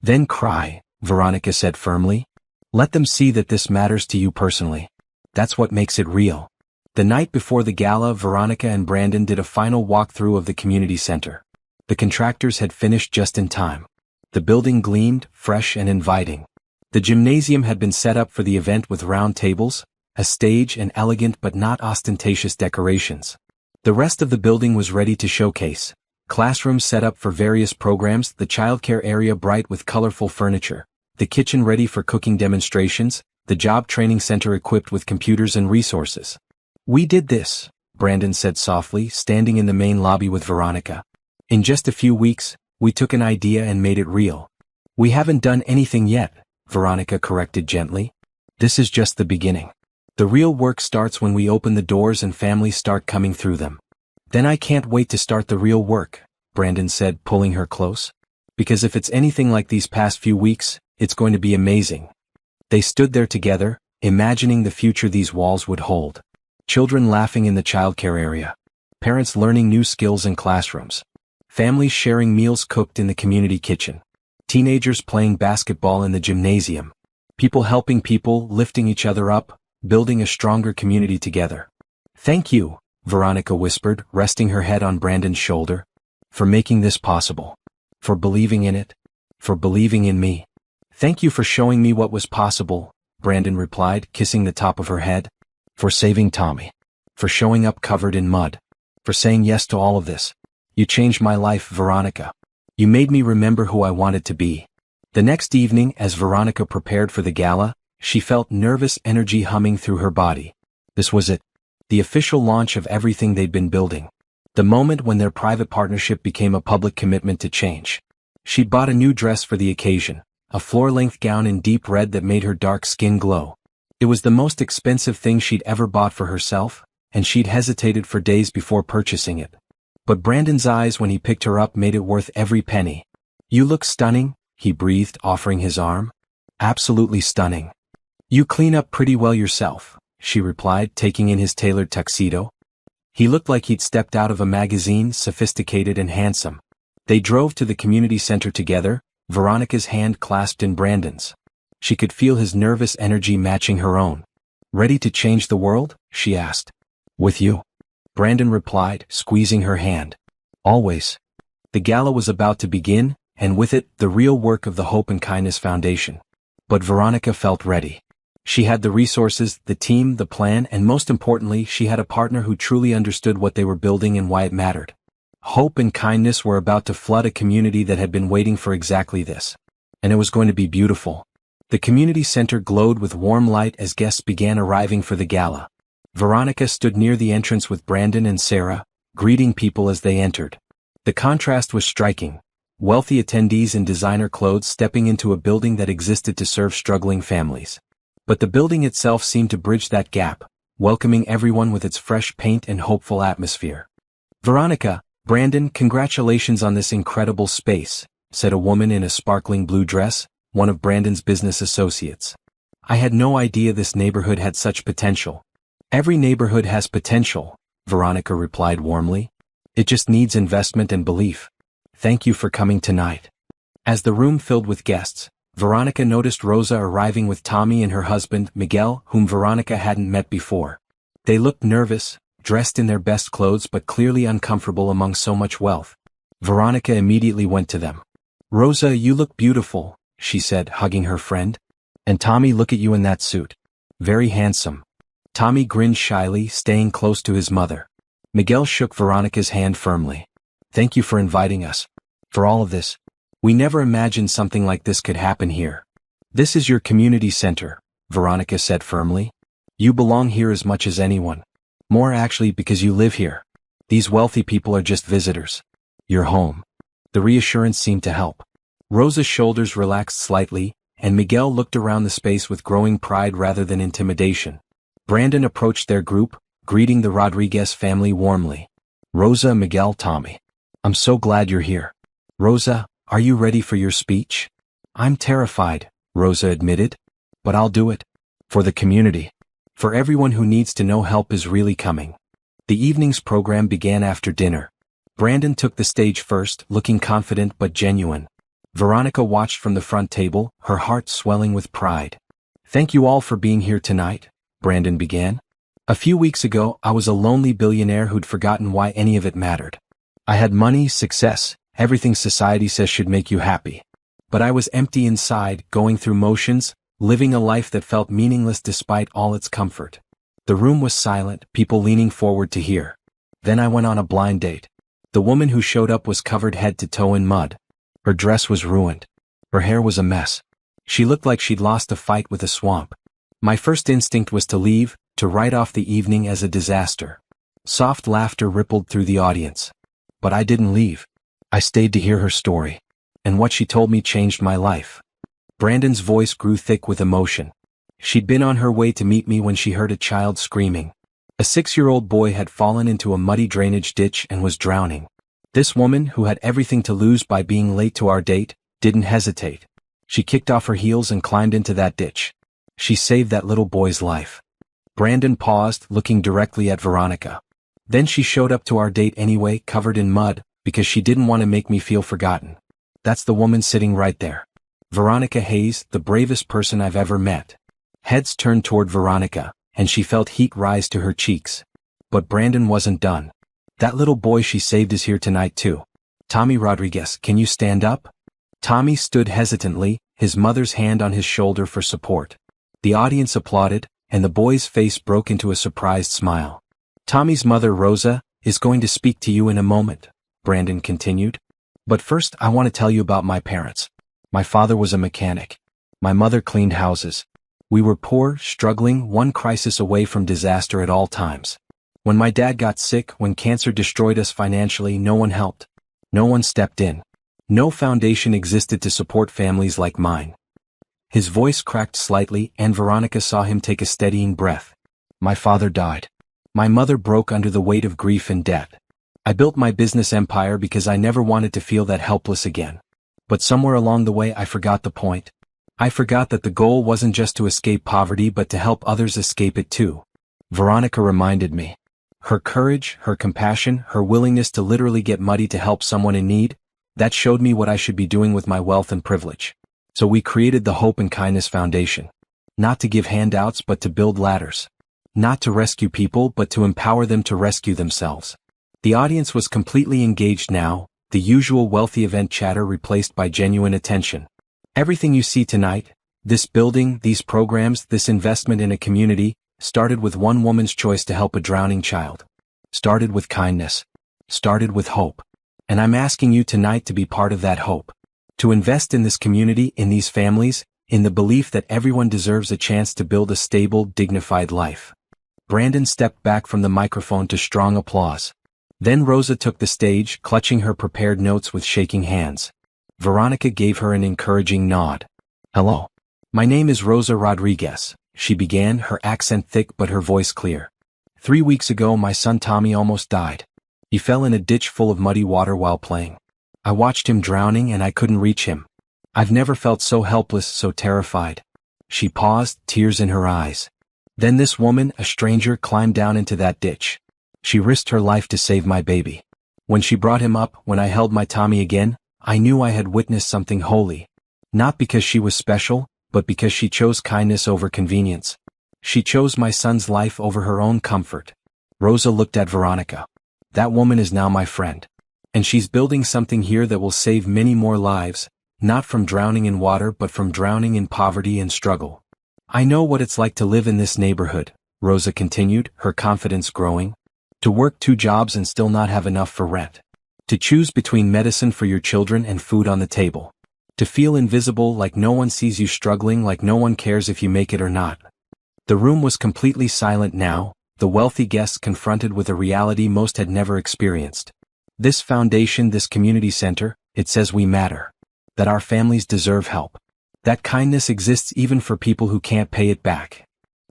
Then cry, Veronica said firmly. Let them see that this matters to you personally. That's what makes it real. The night before the gala, Veronica and Brandon did a final walkthrough of the community center. The contractors had finished just in time. The building gleamed, fresh and inviting. The gymnasium had been set up for the event with round tables, a stage and elegant but not ostentatious decorations. The rest of the building was ready to showcase. Classrooms set up for various programs, the childcare area bright with colorful furniture, the kitchen ready for cooking demonstrations, the job training center equipped with computers and resources. We did this, Brandon said softly, standing in the main lobby with Veronica. In just a few weeks, we took an idea and made it real. We haven't done anything yet, Veronica corrected gently. This is just the beginning. The real work starts when we open the doors and families start coming through them. Then I can't wait to start the real work, Brandon said, pulling her close. Because if it's anything like these past few weeks, it's going to be amazing. They stood there together, imagining the future these walls would hold. Children laughing in the childcare area. Parents learning new skills in classrooms. Families sharing meals cooked in the community kitchen. Teenagers playing basketball in the gymnasium. People helping people, lifting each other up, building a stronger community together. Thank you, Veronica whispered, resting her head on Brandon's shoulder. For making this possible. For believing in it. For believing in me. Thank you for showing me what was possible, Brandon replied, kissing the top of her head. For saving Tommy. For showing up covered in mud. For saying yes to all of this. You changed my life, Veronica. You made me remember who I wanted to be. The next evening, as Veronica prepared for the gala, she felt nervous energy humming through her body. This was it. The official launch of everything they'd been building. The moment when their private partnership became a public commitment to change. She'd bought a new dress for the occasion, a floor-length gown in deep red that made her dark skin glow. It was the most expensive thing she'd ever bought for herself, and she'd hesitated for days before purchasing it. But Brandon's eyes when he picked her up made it worth every penny. "You look stunning," he breathed, offering his arm. "Absolutely stunning." "You clean up pretty well yourself," she replied, taking in his tailored tuxedo. He looked like he'd stepped out of a magazine, sophisticated and handsome. They drove to the community center together, Veronica's hand clasped in Brandon's. She could feel his nervous energy matching her own. "Ready to change the world?" she asked. "With you," Brandon replied, squeezing her hand. "Always." The gala was about to begin, and with it, the real work of the Hope and Kindness Foundation. But Veronica felt ready. She had the resources, the team, the plan, and most importantly, she had a partner who truly understood what they were building and why it mattered. Hope and Kindness were about to flood a community that had been waiting for exactly this. And it was going to be beautiful. The community center glowed with warm light as guests began arriving for the gala. Veronica stood near the entrance with Brandon and Sarah, greeting people as they entered. The contrast was striking. Wealthy attendees in designer clothes stepping into a building that existed to serve struggling families. But the building itself seemed to bridge that gap, welcoming everyone with its fresh paint and hopeful atmosphere. "Veronica, Brandon, congratulations on this incredible space," said a woman in a sparkling blue dress, one of Brandon's business associates. "I had no idea this neighborhood had such potential." "Every neighborhood has potential," Veronica replied warmly. "It just needs investment and belief. Thank you for coming tonight." As the room filled with guests, Veronica noticed Rosa arriving with Tommy and her husband, Miguel, whom Veronica hadn't met before. They looked nervous, dressed in their best clothes but clearly uncomfortable among so much wealth. Veronica immediately went to them. "Rosa, you look beautiful," she said, hugging her friend. "And Tommy, look at you in that suit. Very handsome." Tommy grinned shyly, staying close to his mother. Miguel shook Veronica's hand firmly. "Thank you for inviting us. For all of this. We never imagined something like this could happen here." "This is your community center," Veronica said firmly. "You belong here as much as anyone. More actually because you live here. These wealthy people are just visitors. You're home." The reassurance seemed to help. Rosa's shoulders relaxed slightly, and Miguel looked around the space with growing pride rather than intimidation. Brandon approached their group, greeting the Rodriguez family warmly. "Rosa, Miguel, Tommy. I'm so glad you're here. Rosa, are you ready for your speech?" "I'm terrified," Rosa admitted. "But I'll do it. For the community. For everyone who needs to know help is really coming." The evening's program began after dinner. Brandon took the stage first, looking confident but genuine. Veronica watched from the front table, her heart swelling with pride. "Thank you all for being here tonight," Brandon began. "A few weeks ago, I was a lonely billionaire who'd forgotten why any of it mattered. I had money, success, everything society says should make you happy. But I was empty inside, going through motions, living a life that felt meaningless despite all its comfort." The room was silent, people leaning forward to hear. "Then I went on a blind date. The woman who showed up was covered head to toe in mud. Her dress was ruined. Her hair was a mess. She looked like she'd lost a fight with a swamp. My first instinct was to leave, to write off the evening as a disaster." Soft laughter rippled through the audience. "But I didn't leave. I stayed to hear her story. And what she told me changed my life." Brandon's voice grew thick with emotion. "She'd been on her way to meet me when she heard a child screaming. A 6-year-old boy had fallen into a muddy drainage ditch and was drowning. This woman, who had everything to lose by being late to our date, didn't hesitate. She kicked off her heels and climbed into that ditch. She saved that little boy's life." Brandon paused, looking directly at Veronica. "Then she showed up to our date anyway, covered in mud, because she didn't want to make me feel forgotten. That's the woman sitting right there. Veronica Hayes, the bravest person I've ever met." Heads turned toward Veronica, and she felt heat rise to her cheeks. But Brandon wasn't done. "That little boy she saved is here tonight too. Tommy Rodriguez, can you stand up?" Tommy stood hesitantly, his mother's hand on his shoulder for support. The audience applauded, and the boy's face broke into a surprised smile. "Tommy's mother, Rosa, is going to speak to you in a moment," Brandon continued. "But first I want to tell you about my parents. My father was a mechanic. My mother cleaned houses. We were poor, struggling, one crisis away from disaster at all times. When my dad got sick, when cancer destroyed us financially, no one helped. No one stepped in. No foundation existed to support families like mine. His voice cracked slightly, and Veronica saw him take a steadying breath. My father died. My mother broke under the weight of grief and debt. I built my business empire because I never wanted to feel that helpless again. But somewhere along the way I forgot the point. I forgot that the goal wasn't just to escape poverty but to help others escape it too. Veronica reminded me. Her courage, her compassion, her willingness to literally get muddy to help someone in need, that showed me what I should be doing with my wealth and privilege. So we created the Hope and Kindness Foundation. Not to give handouts but to build ladders. Not to rescue people but to empower them to rescue themselves. The audience was completely engaged now, the usual wealthy event chatter replaced by genuine attention. Everything you see tonight, this building, these programs, this investment in a community, started with one woman's choice to help a drowning child. Started with kindness. Started with hope. And I'm asking you tonight to be part of that hope. To invest in this community, in these families, in the belief that everyone deserves a chance to build a stable, dignified life. Brandon stepped back from the microphone to strong applause. Then Rosa took the stage, clutching her prepared notes with shaking hands. Veronica gave her an encouraging nod. Hello. My name is Rosa Rodriguez, she began, her accent thick but her voice clear. 3 weeks ago my son Tommy almost died. He fell in a ditch full of muddy water while playing. I watched him drowning and I couldn't reach him. I've never felt so helpless, so terrified. She paused, tears in her eyes. Then this woman, a stranger, climbed down into that ditch. She risked her life to save my baby. When she brought him up, when I held my Tommy again, I knew I had witnessed something holy. Not because she was special, but because she chose kindness over convenience. She chose my son's life over her own comfort. Rosa looked at Veronica. That woman is now my friend. And she's building something here that will save many more lives, not from drowning in water but from drowning in poverty and struggle. I know what it's like to live in this neighborhood, Rosa continued, her confidence growing. To work 2 jobs and still not have enough for rent. To choose between medicine for your children and food on the table. To feel invisible, like no one sees you struggling, like no one cares if you make it or not. The room was completely silent now, the wealthy guests confronted with a reality most had never experienced. This foundation, this community center, it says we matter. That our families deserve help. That kindness exists even for people who can't pay it back.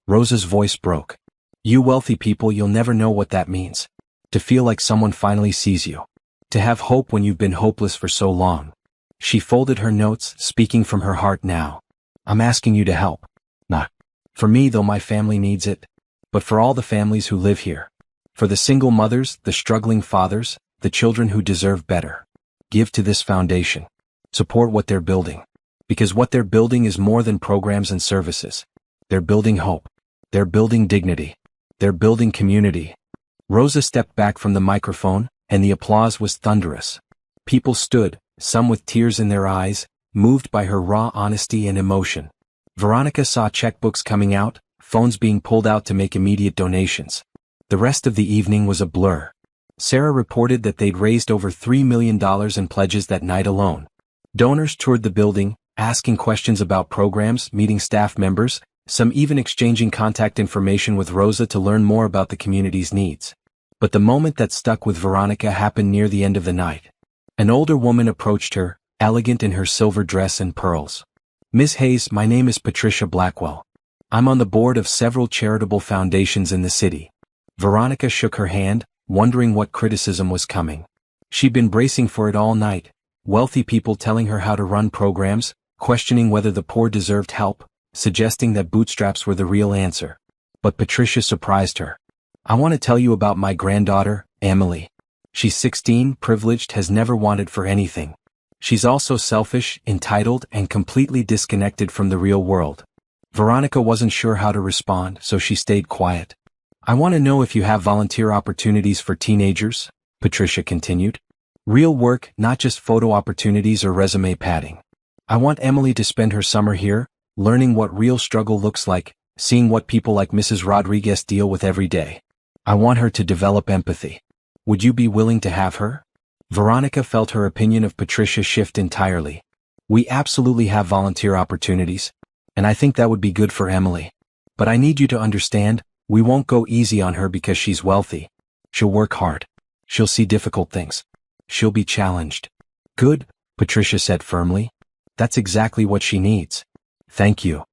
Rosa's voice broke. You wealthy people, you'll never know what that means. To feel like someone finally sees you. To have hope when you've been hopeless for so long. She folded her notes, speaking from her heart now. I'm asking you to help. Not for me, though my family needs it, but for all the families who live here. For the single mothers, the struggling fathers, the children who deserve better. Give to this foundation. Support what they're building. Because what they're building is more than programs and services. They're building hope. They're building dignity. They're building community. Rosa stepped back from the microphone, and the applause was thunderous. People stood, some with tears in their eyes, moved by her raw honesty and emotion. Veronica saw checkbooks coming out, phones being pulled out to make immediate donations. The rest of the evening was a blur. Sarah reported that they'd raised over $3 million in pledges that night alone. Donors toured the building, asking questions about programs, meeting staff members, some even exchanging contact information with Rosa to learn more about the community's needs. But the moment that stuck with Veronica happened near the end of the night. An older woman approached her, elegant in her silver dress and pearls. Ms. Hayes, my name is Patricia Blackwell. I'm on the board of several charitable foundations in the city. Veronica shook her hand, wondering what criticism was coming. She'd been bracing for it all night. Wealthy people telling her how to run programs, questioning whether the poor deserved help, suggesting that bootstraps were the real answer. But Patricia surprised her. I want to tell you about my granddaughter, Emily. She's 16, privileged, has never wanted for anything. She's also selfish, entitled, and completely disconnected from the real world. Veronica wasn't sure how to respond, so she stayed quiet. I want to know if you have volunteer opportunities for teenagers, Patricia continued. Real work, not just photo opportunities or resume padding. I want Emily to spend her summer here, learning what real struggle looks like, seeing what people like Mrs. Rodriguez deal with every day. I want her to develop empathy. Would you be willing to have her? Veronica felt her opinion of Patricia shift entirely. We absolutely have volunteer opportunities, and I think that would be good for Emily. But I need you to understand, We won't go easy on her because she's wealthy. She'll work hard. She'll see difficult things. She'll be challenged. Good, Patricia said firmly. That's exactly what she needs. Thank you.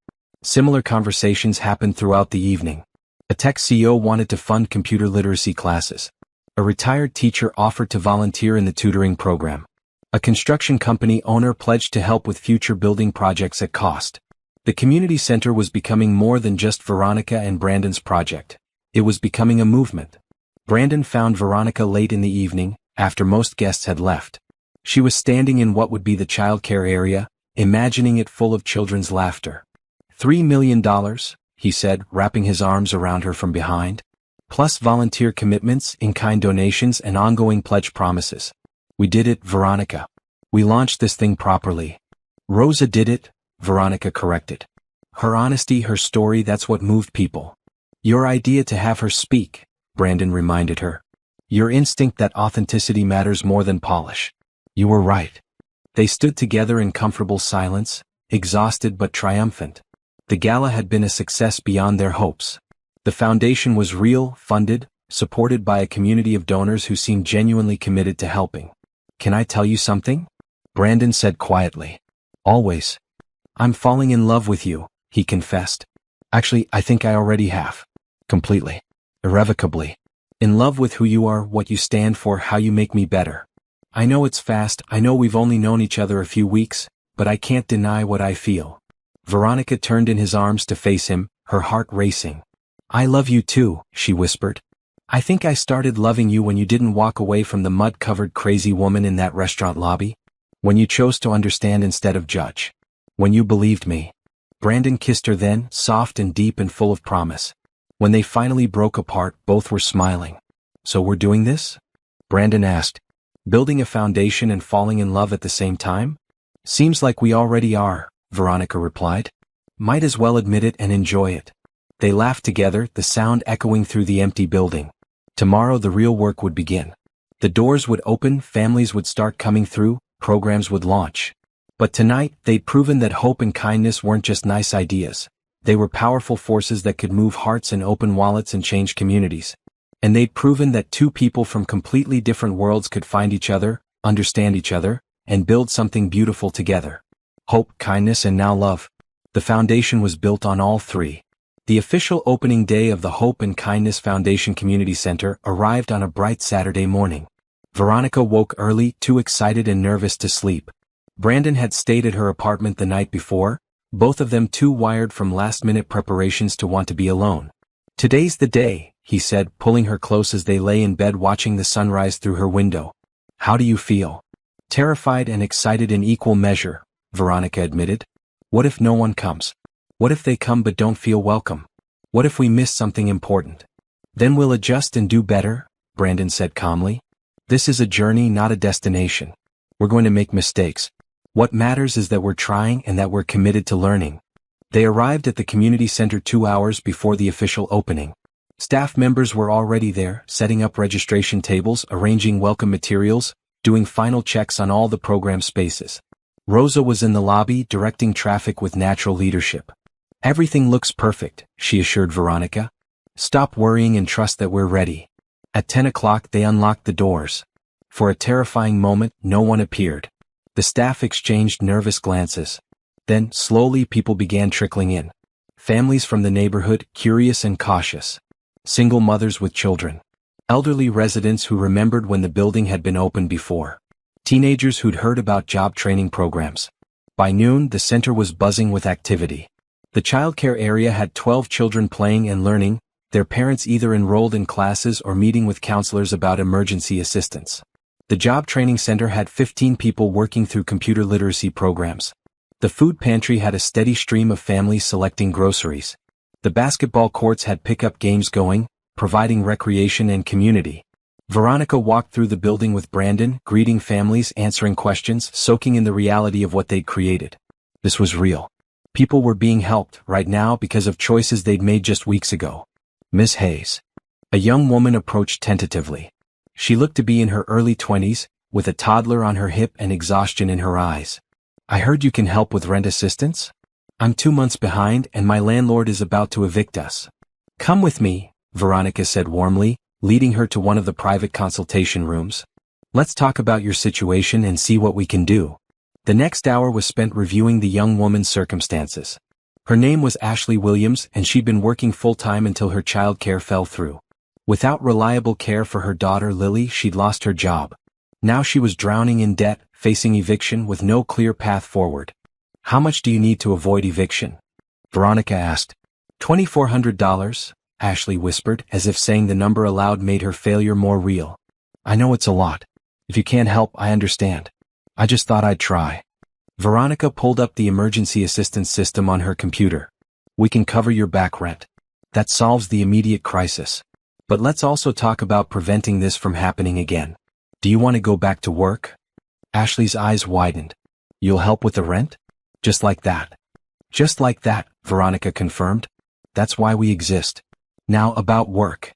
Similar conversations happened throughout the evening. A tech CEO wanted to fund computer literacy classes. A retired teacher offered to volunteer in the tutoring program. A construction company owner pledged to help with future building projects at cost. The community center was becoming more than just Veronica and Brandon's project. It was becoming a movement. Brandon found Veronica late in the evening, after most guests had left. She was standing in what would be the childcare area, imagining it full of children's laughter. $3 million, he said, wrapping his arms around her from behind. Plus volunteer commitments, in-kind donations, and ongoing pledge promises. We did it, Veronica. We launched this thing properly. Rosa did it, Veronica corrected. Her honesty, her story, that's what moved people. Your idea to have her speak, Brandon reminded her. Your instinct that authenticity matters more than polish. You were right. They stood together in comfortable silence, exhausted but triumphant. The gala had been a success beyond their hopes. The foundation was real, funded, supported by a community of donors who seemed genuinely committed to helping. Can I tell you something? Brandon said quietly. Always. I'm falling in love with you, he confessed. Actually, I think I already have. Completely. Irrevocably. In love with who you are, what you stand for, how you make me better. I know it's fast, I know we've only known each other a few weeks, but I can't deny what I feel. Veronica turned in his arms to face him, her heart racing. I love you too, she whispered. I think I started loving you when you didn't walk away from the mud-covered crazy woman in that restaurant lobby. When you chose to understand instead of judge. When you believed me. Brandon kissed her then, soft and deep and full of promise. When they finally broke apart, both were smiling. So we're doing this? Brandon asked. Building a foundation and falling in love at the same time? Seems like we already are, Veronica replied. Might as well admit it and enjoy it. They laughed together, the sound echoing through the empty building. Tomorrow the real work would begin. The doors would open, families would start coming through, programs would launch. But tonight, they'd proven that hope and kindness weren't just nice ideas. They were powerful forces that could move hearts and open wallets and change communities. And they'd proven that two people from completely different worlds could find each other, understand each other, and build something beautiful together. Hope, kindness, and now love. The foundation was built on all three. The official opening day of the Hope and Kindness Foundation Community Center arrived on a bright Saturday morning. Veronica woke early, too excited and nervous to sleep. Brandon had stayed at her apartment the night before, both of them too wired from last-minute preparations to want to be alone. Today's the day, he said, pulling her close as they lay in bed watching the sunrise through her window. How do you feel? Terrified and excited in equal measure, Veronica admitted. What if no one comes? What if they come but don't feel welcome? What if we miss something important? Then we'll adjust and do better, Brandon said calmly. This is a journey, not a destination. We're going to make mistakes. What matters is that we're trying and that we're committed to learning. They arrived at the community center 2 hours before the official opening. Staff members were already there, setting up registration tables, arranging welcome materials, doing final checks on all the program spaces. Rosa was in the lobby, directing traffic with natural leadership. Everything looks perfect, she assured Veronica. Stop worrying and trust that we're ready. At 10 o'clock they unlocked the doors. For a terrifying moment, no one appeared. The staff exchanged nervous glances. Then, slowly people began trickling in. Families from the neighborhood, curious and cautious. Single mothers with children. Elderly residents who remembered when the building had been opened before. Teenagers who'd heard about job training programs. By noon, the center was buzzing with activity. The childcare area had 12 children playing and learning, their parents either enrolled in classes or meeting with counselors about emergency assistance. The job training center had 15 people working through computer literacy programs. The food pantry had a steady stream of families selecting groceries. The basketball courts had pickup games going, providing recreation and community. Veronica walked through the building with Brandon, greeting families, answering questions, soaking in the reality of what they'd created. This was real. People were being helped right now because of choices they'd made just weeks ago. Miss Hayes. A young woman approached tentatively. She looked to be in her early 20s, with a toddler on her hip and exhaustion in her eyes. I heard you can help with rent assistance? I'm 2 months behind and my landlord is about to evict us. Come with me, Veronica said warmly, leading her to one of the private consultation rooms. Let's talk about your situation and see what we can do. The next hour was spent reviewing the young woman's circumstances. Her name was Ashley Williams, and she'd been working full-time until her child care fell through. Without reliable care for her daughter Lily, she'd lost her job. Now she was drowning in debt, facing eviction with no clear path forward. How much do you need to avoid eviction? Veronica asked. $2,400, Ashley whispered, as if saying the number aloud made her failure more real. I know it's a lot. If you can't help, I understand. I just thought I'd try. Veronica pulled up the emergency assistance system on her computer. We can cover your back rent. That solves the immediate crisis. But let's also talk about preventing this from happening again. Do you want to go back to work? Ashley's eyes widened. You'll help with the rent? Just like that. Just like that, Veronica confirmed. That's why we exist. Now about work.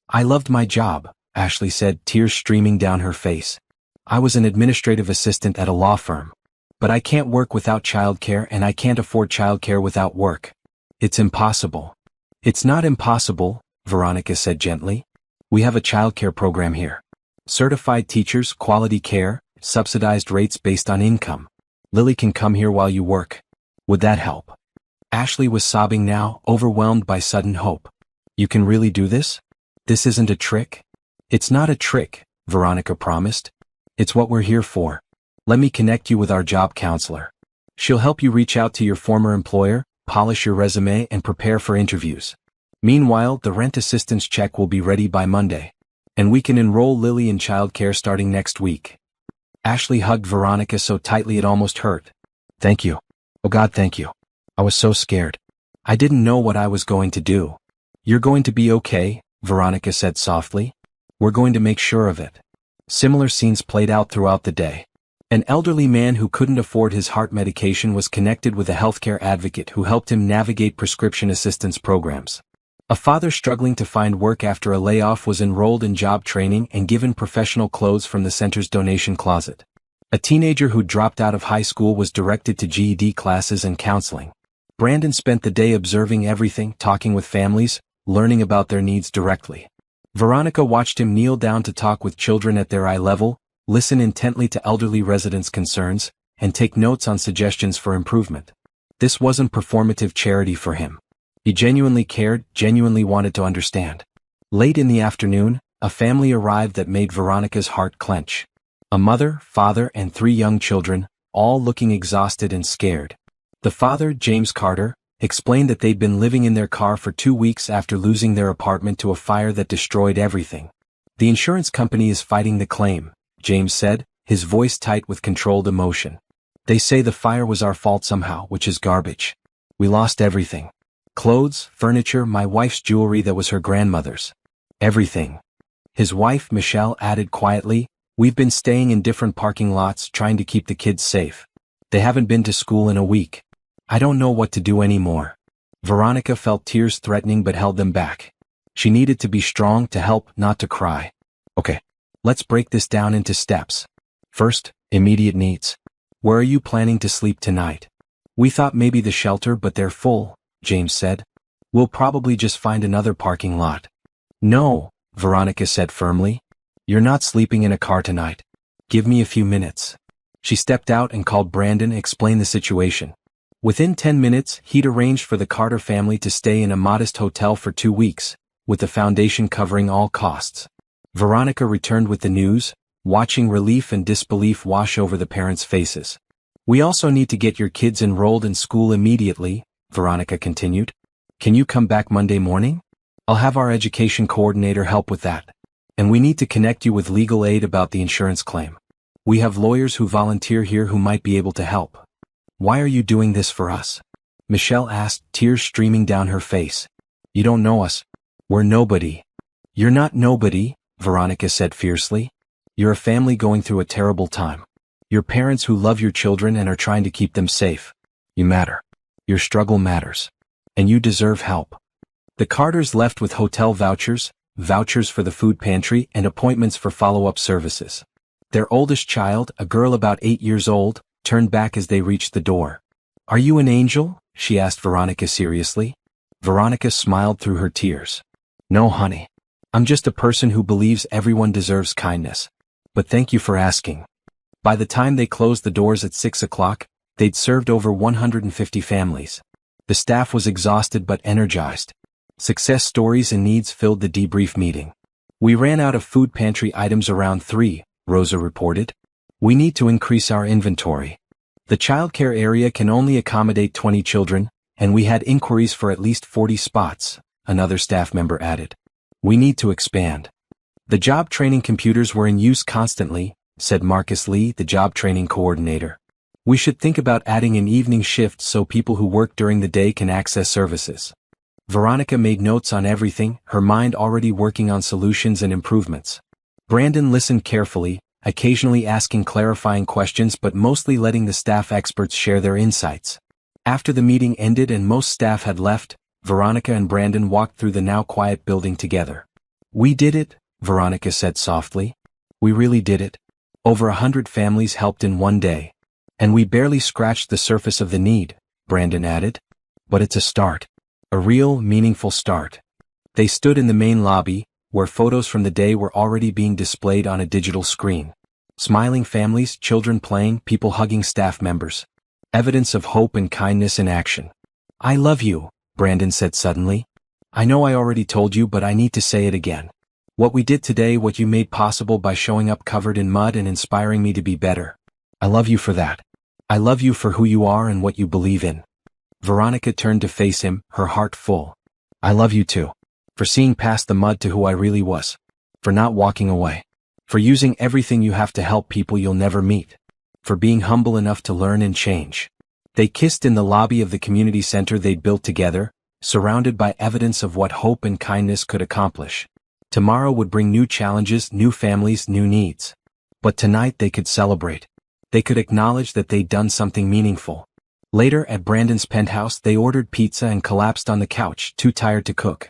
I loved my job, Ashley said, tears streaming down her face. I was an administrative assistant at a law firm. But I can't work without childcare, and I can't afford childcare without work. It's impossible. It's not impossible, Veronica said gently. We have a childcare program here. Certified teachers, quality care, subsidized rates based on income. Lily can come here while you work. Would that help? Ashley was sobbing now, overwhelmed by sudden hope. You can really do this? This isn't a trick? It's not a trick, Veronica promised. It's what we're here for. Let me connect you with our job counselor. She'll help you reach out to your former employer, polish your resume, and prepare for interviews. Meanwhile, the rent assistance check will be ready by Monday. And we can enroll Lily in childcare starting next week. Ashley hugged Veronica so tightly it almost hurt. Thank you. Oh God, thank you. I was so scared. I didn't know what I was going to do. You're going to be okay, Veronica said softly. We're going to make sure of it. Similar scenes played out throughout the day. An elderly man who couldn't afford his heart medication was connected with a healthcare advocate who helped him navigate prescription assistance programs. A father struggling to find work after a layoff was enrolled in job training and given professional clothes from the center's donation closet. A teenager who dropped out of high school was directed to GED classes and counseling. Brandon spent the day observing everything, talking with families, learning about their needs directly. Veronica watched him kneel down to talk with children at their eye level, listen intently to elderly residents' concerns, and take notes on suggestions for improvement. This wasn't performative charity for him. He genuinely cared, genuinely wanted to understand. Late in the afternoon, a family arrived that made Veronica's heart clench. A mother, father, and 3 young children, all looking exhausted and scared. The father, James Carter, explained that they'd been living in their car for 2 weeks after losing their apartment to a fire that destroyed everything. The insurance company is fighting the claim, James said, his voice tight with controlled emotion. They say the fire was our fault somehow, which is garbage. We lost everything. Clothes, furniture, my wife's jewelry that was her grandmother's. Everything. His wife, Michelle, added quietly, we've been staying in different parking lots trying to keep the kids safe. They haven't been to school in a week. I don't know what to do anymore. Veronica felt tears threatening but held them back. She needed to be strong to help, not to cry. Okay, let's break this down into steps. First, immediate needs. Where are you planning to sleep tonight? We thought maybe the shelter, but they're full, James said. We'll probably just find another parking lot. No, Veronica said firmly. You're not sleeping in a car tonight. Give me a few minutes. She stepped out and called Brandon, explained the situation. Within 10 minutes, he'd arranged for the Carter family to stay in a modest hotel for 2 weeks, with the foundation covering all costs. Veronica returned with the news, watching relief and disbelief wash over the parents' faces. We also need to get your kids enrolled in school immediately, Veronica continued. Can you come back Monday morning? I'll have our education coordinator help with that. And we need to connect you with legal aid about the insurance claim. We have lawyers who volunteer here who might be able to help. Why are you doing this for us? Michelle asked, tears streaming down her face. You don't know us. We're nobody. You're not nobody, Veronica said fiercely. You're a family going through a terrible time. You're parents who love your children and are trying to keep them safe. You matter. Your struggle matters. And you deserve help. The Carters left with hotel vouchers, vouchers for the food pantry, and appointments for follow-up services. Their oldest child, a girl about 8 years old, turned back as they reached the door. Are you an angel? She asked Veronica seriously. Veronica smiled through her tears. No, honey. I'm just a person who believes everyone deserves kindness. But thank you for asking. By the time they closed the doors at 6 o'clock, they'd served over 150 families. The staff was exhausted but energized. Success stories and needs filled the debrief meeting. We ran out of food pantry items around 3, Rosa reported. We need to increase our inventory. The childcare area can only accommodate 20 children, and we had inquiries for at least 40 spots, another staff member added. We need to expand. The job training computers were in use constantly, said Marcus Lee, the job training coordinator. We should think about adding an evening shift so people who work during the day can access services. Veronica made notes on everything, her mind already working on solutions and improvements. Brandon listened carefully, occasionally asking clarifying questions but mostly letting the staff experts share their insights. After the meeting ended and most staff had left, Veronica and Brandon walked through the now quiet building together. We did it, Veronica said softly. We really did it. Over 100 families helped in one day. And we barely scratched the surface of the need, Brandon added. But it's a start. A real, meaningful start. They stood in the main lobby, where photos from the day were already being displayed on a digital screen. Smiling families, children playing, people hugging staff members. Evidence of hope and kindness in action. I love you, Brandon said suddenly. I know I already told you, but I need to say it again. What we did today, what you made possible by showing up covered in mud and inspiring me to be better. I love you for that. I love you for who you are and what you believe in. Veronica turned to face him, her heart full. I love you too. For seeing past the mud to who I really was. For not walking away. For using everything you have to help people you'll never meet. For being humble enough to learn and change. They kissed in the lobby of the community center they'd built together, surrounded by evidence of what hope and kindness could accomplish. Tomorrow would bring new challenges, new families, new needs. But tonight they could celebrate. They could acknowledge that they'd done something meaningful. Later at Brandon's penthouse they ordered pizza and collapsed on the couch, too tired to cook.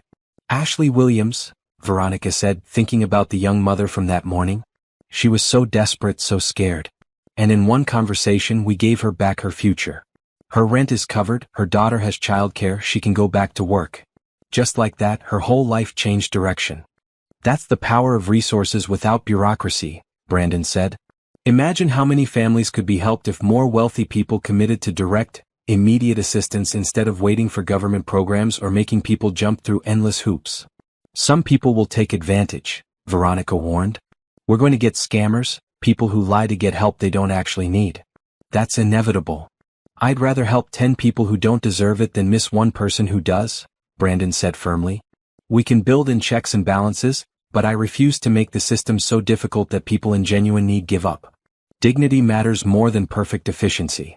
Ashley Williams, Veronica said, thinking about the young mother from that morning. She was so desperate, so scared. And in one conversation we gave her back her future. Her rent is covered, her daughter has childcare, she can go back to work. Just like that, her whole life changed direction. That's the power of resources without bureaucracy, Brandon said. Imagine how many families could be helped if more wealthy people committed to direct, immediate assistance instead of waiting for government programs or making people jump through endless hoops. Some people will take advantage, Veronica warned. We're going to get scammers, people who lie to get help they don't actually need. That's inevitable. I'd rather help 10 people who don't deserve it than miss one person who does, Brandon said firmly. We can build in checks and balances, but I refuse to make the system so difficult that people in genuine need give up. Dignity matters more than perfect efficiency.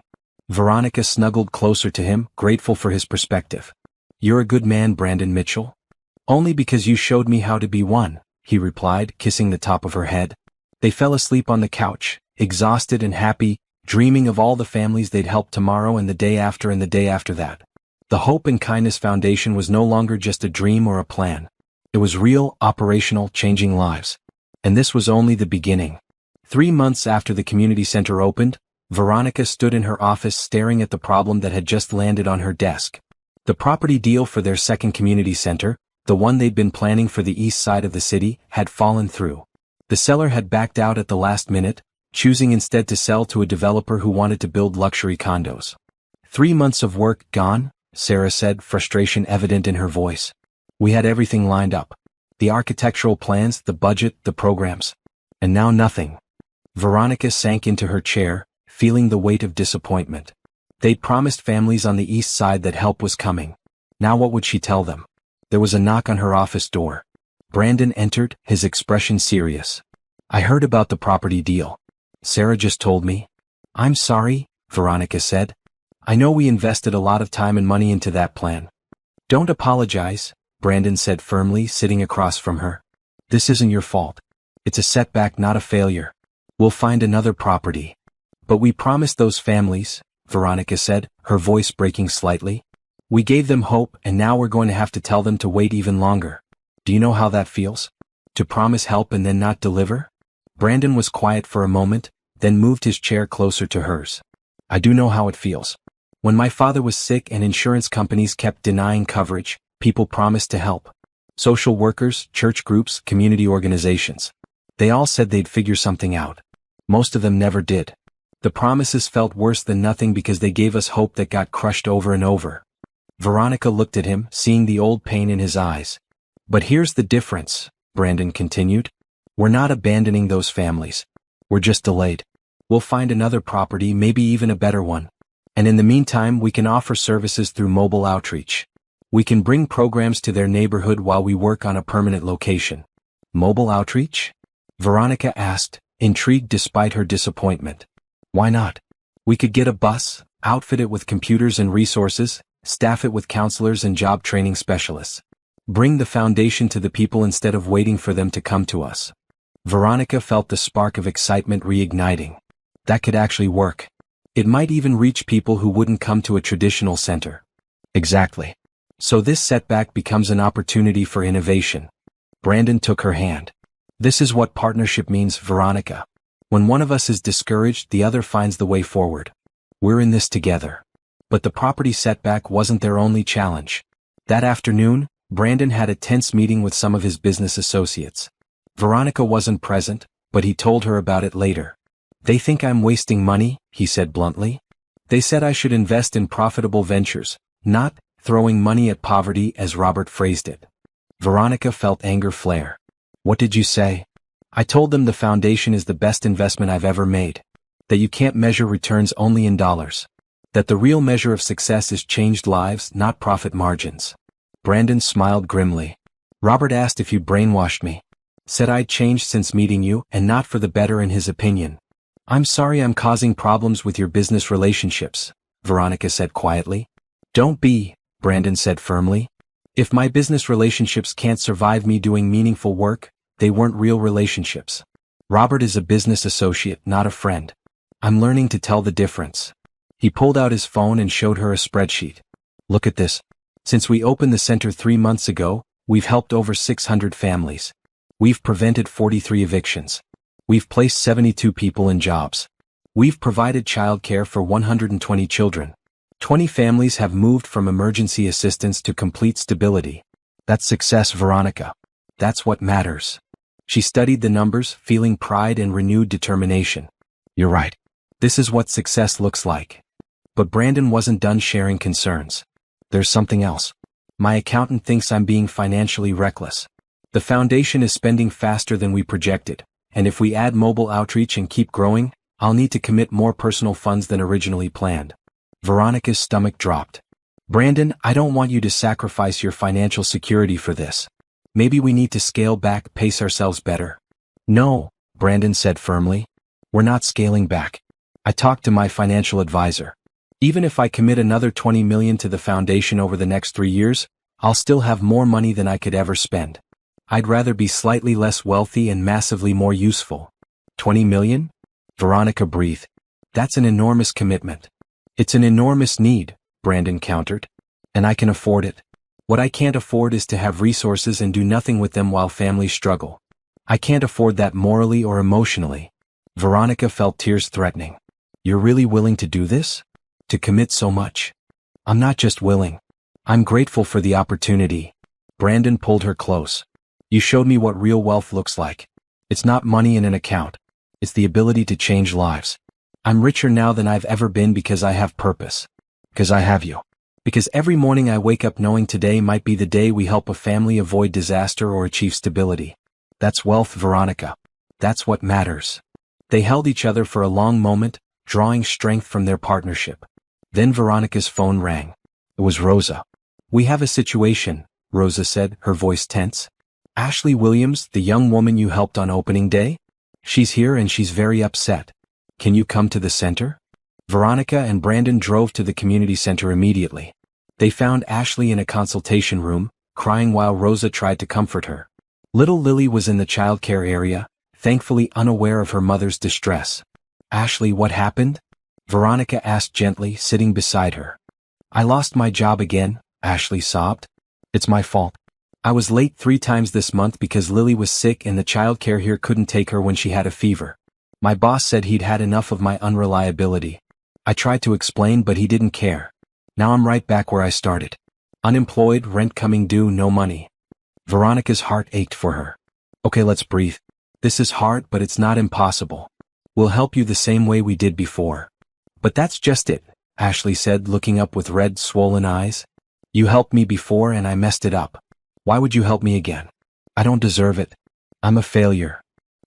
Veronica snuggled closer to him, grateful for his perspective. You're a good man, Brandon Mitchell. Only because you showed me how to be one, he replied, kissing the top of her head. They fell asleep on the couch, exhausted and happy, dreaming of all the families they'd help tomorrow and the day after and the day after that. The Hope and Kindness Foundation was no longer just a dream or a plan. It was real, operational, changing lives. And this was only the beginning. 3 months after the community center opened, Veronica stood in her office staring at the problem that had just landed on her desk. The property deal for their second community center, the one they'd been planning for the east side of the city, had fallen through. The seller had backed out at the last minute, choosing instead to sell to a developer who wanted to build luxury condos. 3 months of work gone, Sarah said, frustration evident in her voice. We had everything lined up. The architectural plans, the budget, the programs. And now nothing. Veronica sank into her chair, feeling the weight of disappointment. They'd promised families on the east side that help was coming. Now what would she tell them? There was a knock on her office door. Brandon entered, his expression serious. I heard about the property deal. Sarah just told me. I'm sorry, Veronica said. I know we invested a lot of time and money into that plan. Don't apologize, Brandon said firmly, sitting across from her. This isn't your fault. It's a setback, not a failure. We'll find another property. But we promised those families, Veronica said, her voice breaking slightly. We gave them hope, and now we're going to have to tell them to wait even longer. Do you know how that feels? To promise help and then not deliver? Brandon was quiet for a moment, then moved his chair closer to hers. I do know how it feels. When my father was sick and insurance companies kept denying coverage, people promised to help. Social workers, church groups, community organizations. They all said they'd figure something out. Most of them never did. The promises felt worse than nothing because they gave us hope that got crushed over and over. Veronica looked at him, seeing the old pain in his eyes. But here's the difference, Brandon continued. We're not abandoning those families. We're just delayed. We'll find another property, maybe even a better one. And in the meantime, we can offer services through mobile outreach. We can bring programs to their neighborhood while we work on a permanent location. Mobile outreach? Veronica asked, intrigued despite her disappointment. Why not? We could get a bus, outfit it with computers and resources, staff it with counselors and job training specialists. Bring the foundation to the people instead of waiting for them to come to us. Veronica felt the spark of excitement reigniting. That could actually work. It might even reach people who wouldn't come to a traditional center. Exactly. So this setback becomes an opportunity for innovation. Brandon took her hand. This is what partnership means, Veronica. When one of us is discouraged, the other finds the way forward. We're in this together. But the property setback wasn't their only challenge. That afternoon, Brandon had a tense meeting with some of his business associates. Veronica wasn't present, but he told her about it later. They think I'm wasting money, he said bluntly. They said I should invest in profitable ventures, not throwing money at poverty, as Robert phrased it. Veronica felt anger flare. What did you say? I told them the foundation is the best investment I've ever made. That you can't measure returns only in dollars. That the real measure of success is changed lives, not profit margins. Brandon smiled grimly. Robert asked if you'd brainwashed me. Said I'd changed since meeting you, and not for the better in his opinion. I'm sorry I'm causing problems with your business relationships, Veronica said quietly. Don't be, Brandon said firmly. If my business relationships can't survive me doing meaningful work, they weren't real relationships. Robert is a business associate, not a friend. I'm learning to tell the difference. He pulled out his phone and showed her a spreadsheet. Look at this. Since we opened the center 3 months ago, we've helped over 600 families. We've prevented 43 evictions. We've placed 72 people in jobs. We've provided childcare for 120 children. 20 families have moved from emergency assistance to complete stability. That's success, Veronica. That's what matters. She studied the numbers, feeling pride and renewed determination. You're right. This is what success looks like. But Brandon wasn't done sharing concerns. There's something else. My accountant thinks I'm being financially reckless. The foundation is spending faster than we projected, and if we add mobile outreach and keep growing, I'll need to commit more personal funds than originally planned. Veronica's stomach dropped. Brandon, I don't want you to sacrifice your financial security for this. Maybe we need to scale back, pace ourselves better. No, Brandon said firmly. We're not scaling back. I talked to my financial advisor. Even if I commit another $20 million to the foundation over the next 3 years, I'll still have more money than I could ever spend. I'd rather be slightly less wealthy and massively more useful. 20 million? Veronica breathed. That's an enormous commitment. It's an enormous need, Brandon countered. And I can afford it. What I can't afford is to have resources and do nothing with them while families struggle. I can't afford that morally or emotionally. Veronica felt tears threatening. You're really willing to do this? To commit so much? I'm not just willing. I'm grateful for the opportunity. Brandon pulled her close. You showed me what real wealth looks like. It's not money in an account. It's the ability to change lives. I'm richer now than I've ever been because I have purpose. Because I have you. Because every morning I wake up knowing today might be the day we help a family avoid disaster or achieve stability. That's wealth, Veronica. That's what matters. They held each other for a long moment, drawing strength from their partnership. Then Veronica's phone rang. It was Rosa. We have a situation, Rosa said, her voice tense. Ashley Williams, the young woman you helped on opening day? She's here and she's very upset. Can you come to the center? Veronica and Brandon drove to the community center immediately. They found Ashley in a consultation room, crying while Rosa tried to comfort her. Little Lily was in the childcare area, thankfully unaware of her mother's distress. Ashley, what happened? Veronica asked gently, sitting beside her. I lost my job again, Ashley sobbed. It's my fault. I was late 3 times this month because Lily was sick and the childcare here couldn't take her when she had a fever. My boss said he'd had enough of my unreliability. I tried to explain but he didn't care. Now I'm right back where I started. Unemployed, rent coming due, no money. Veronica's heart ached for her. Okay, let's breathe. This is hard, but it's not impossible. We'll help you the same way we did before. But that's just it, Ashley said, looking up with red, swollen eyes. You helped me before and I messed it up. Why would you help me again? I don't deserve it. I'm a failure.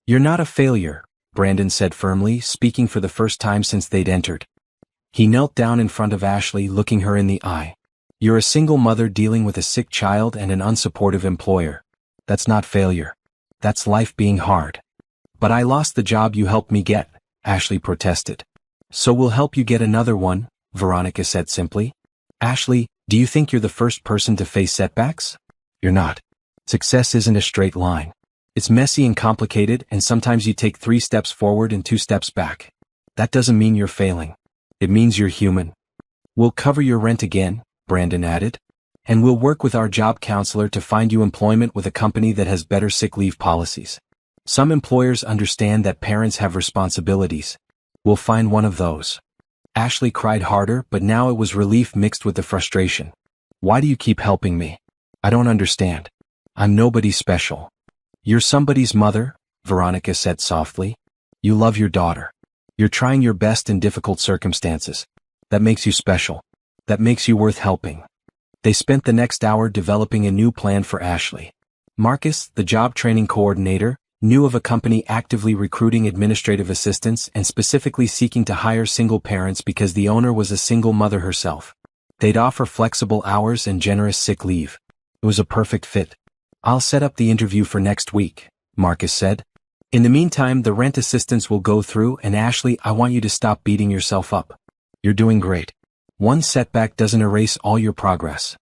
You're not a failure, Brandon said firmly, speaking for the first time since they'd entered. He knelt down in front of Ashley, looking her in the eye. You're a single mother dealing with a sick child and an unsupportive employer. That's not failure. That's life being hard. But I lost the job you helped me get, Ashley protested. So we'll help you get another one, Veronica said simply. Ashley, do you think you're the first person to face setbacks? You're not. Success isn't a straight line. It's messy and complicated, and sometimes you take 3 steps forward and 2 steps back. That doesn't mean you're failing. It means you're human. We'll cover your rent again, Brandon added. And we'll work with our job counselor to find you employment with a company that has better sick leave policies. Some employers understand that parents have responsibilities. We'll find one of those. Ashley cried harder, but now it was relief mixed with the frustration. Why do you keep helping me? I don't understand. I'm nobody special. You're somebody's mother, Veronica said softly. You love your daughter. You're trying your best in difficult circumstances. That makes you special. That makes you worth helping. They spent the next hour developing a new plan for Ashley. Marcus, the job training coordinator, knew of a company actively recruiting administrative assistants and specifically seeking to hire single parents because the owner was a single mother herself. They'd offer flexible hours and generous sick leave. It was a perfect fit. I'll set up the interview for next week, Marcus said. In the meantime, the rent assistance will go through, and Ashley, I want you to stop beating yourself up. You're doing great. One setback doesn't erase all your progress.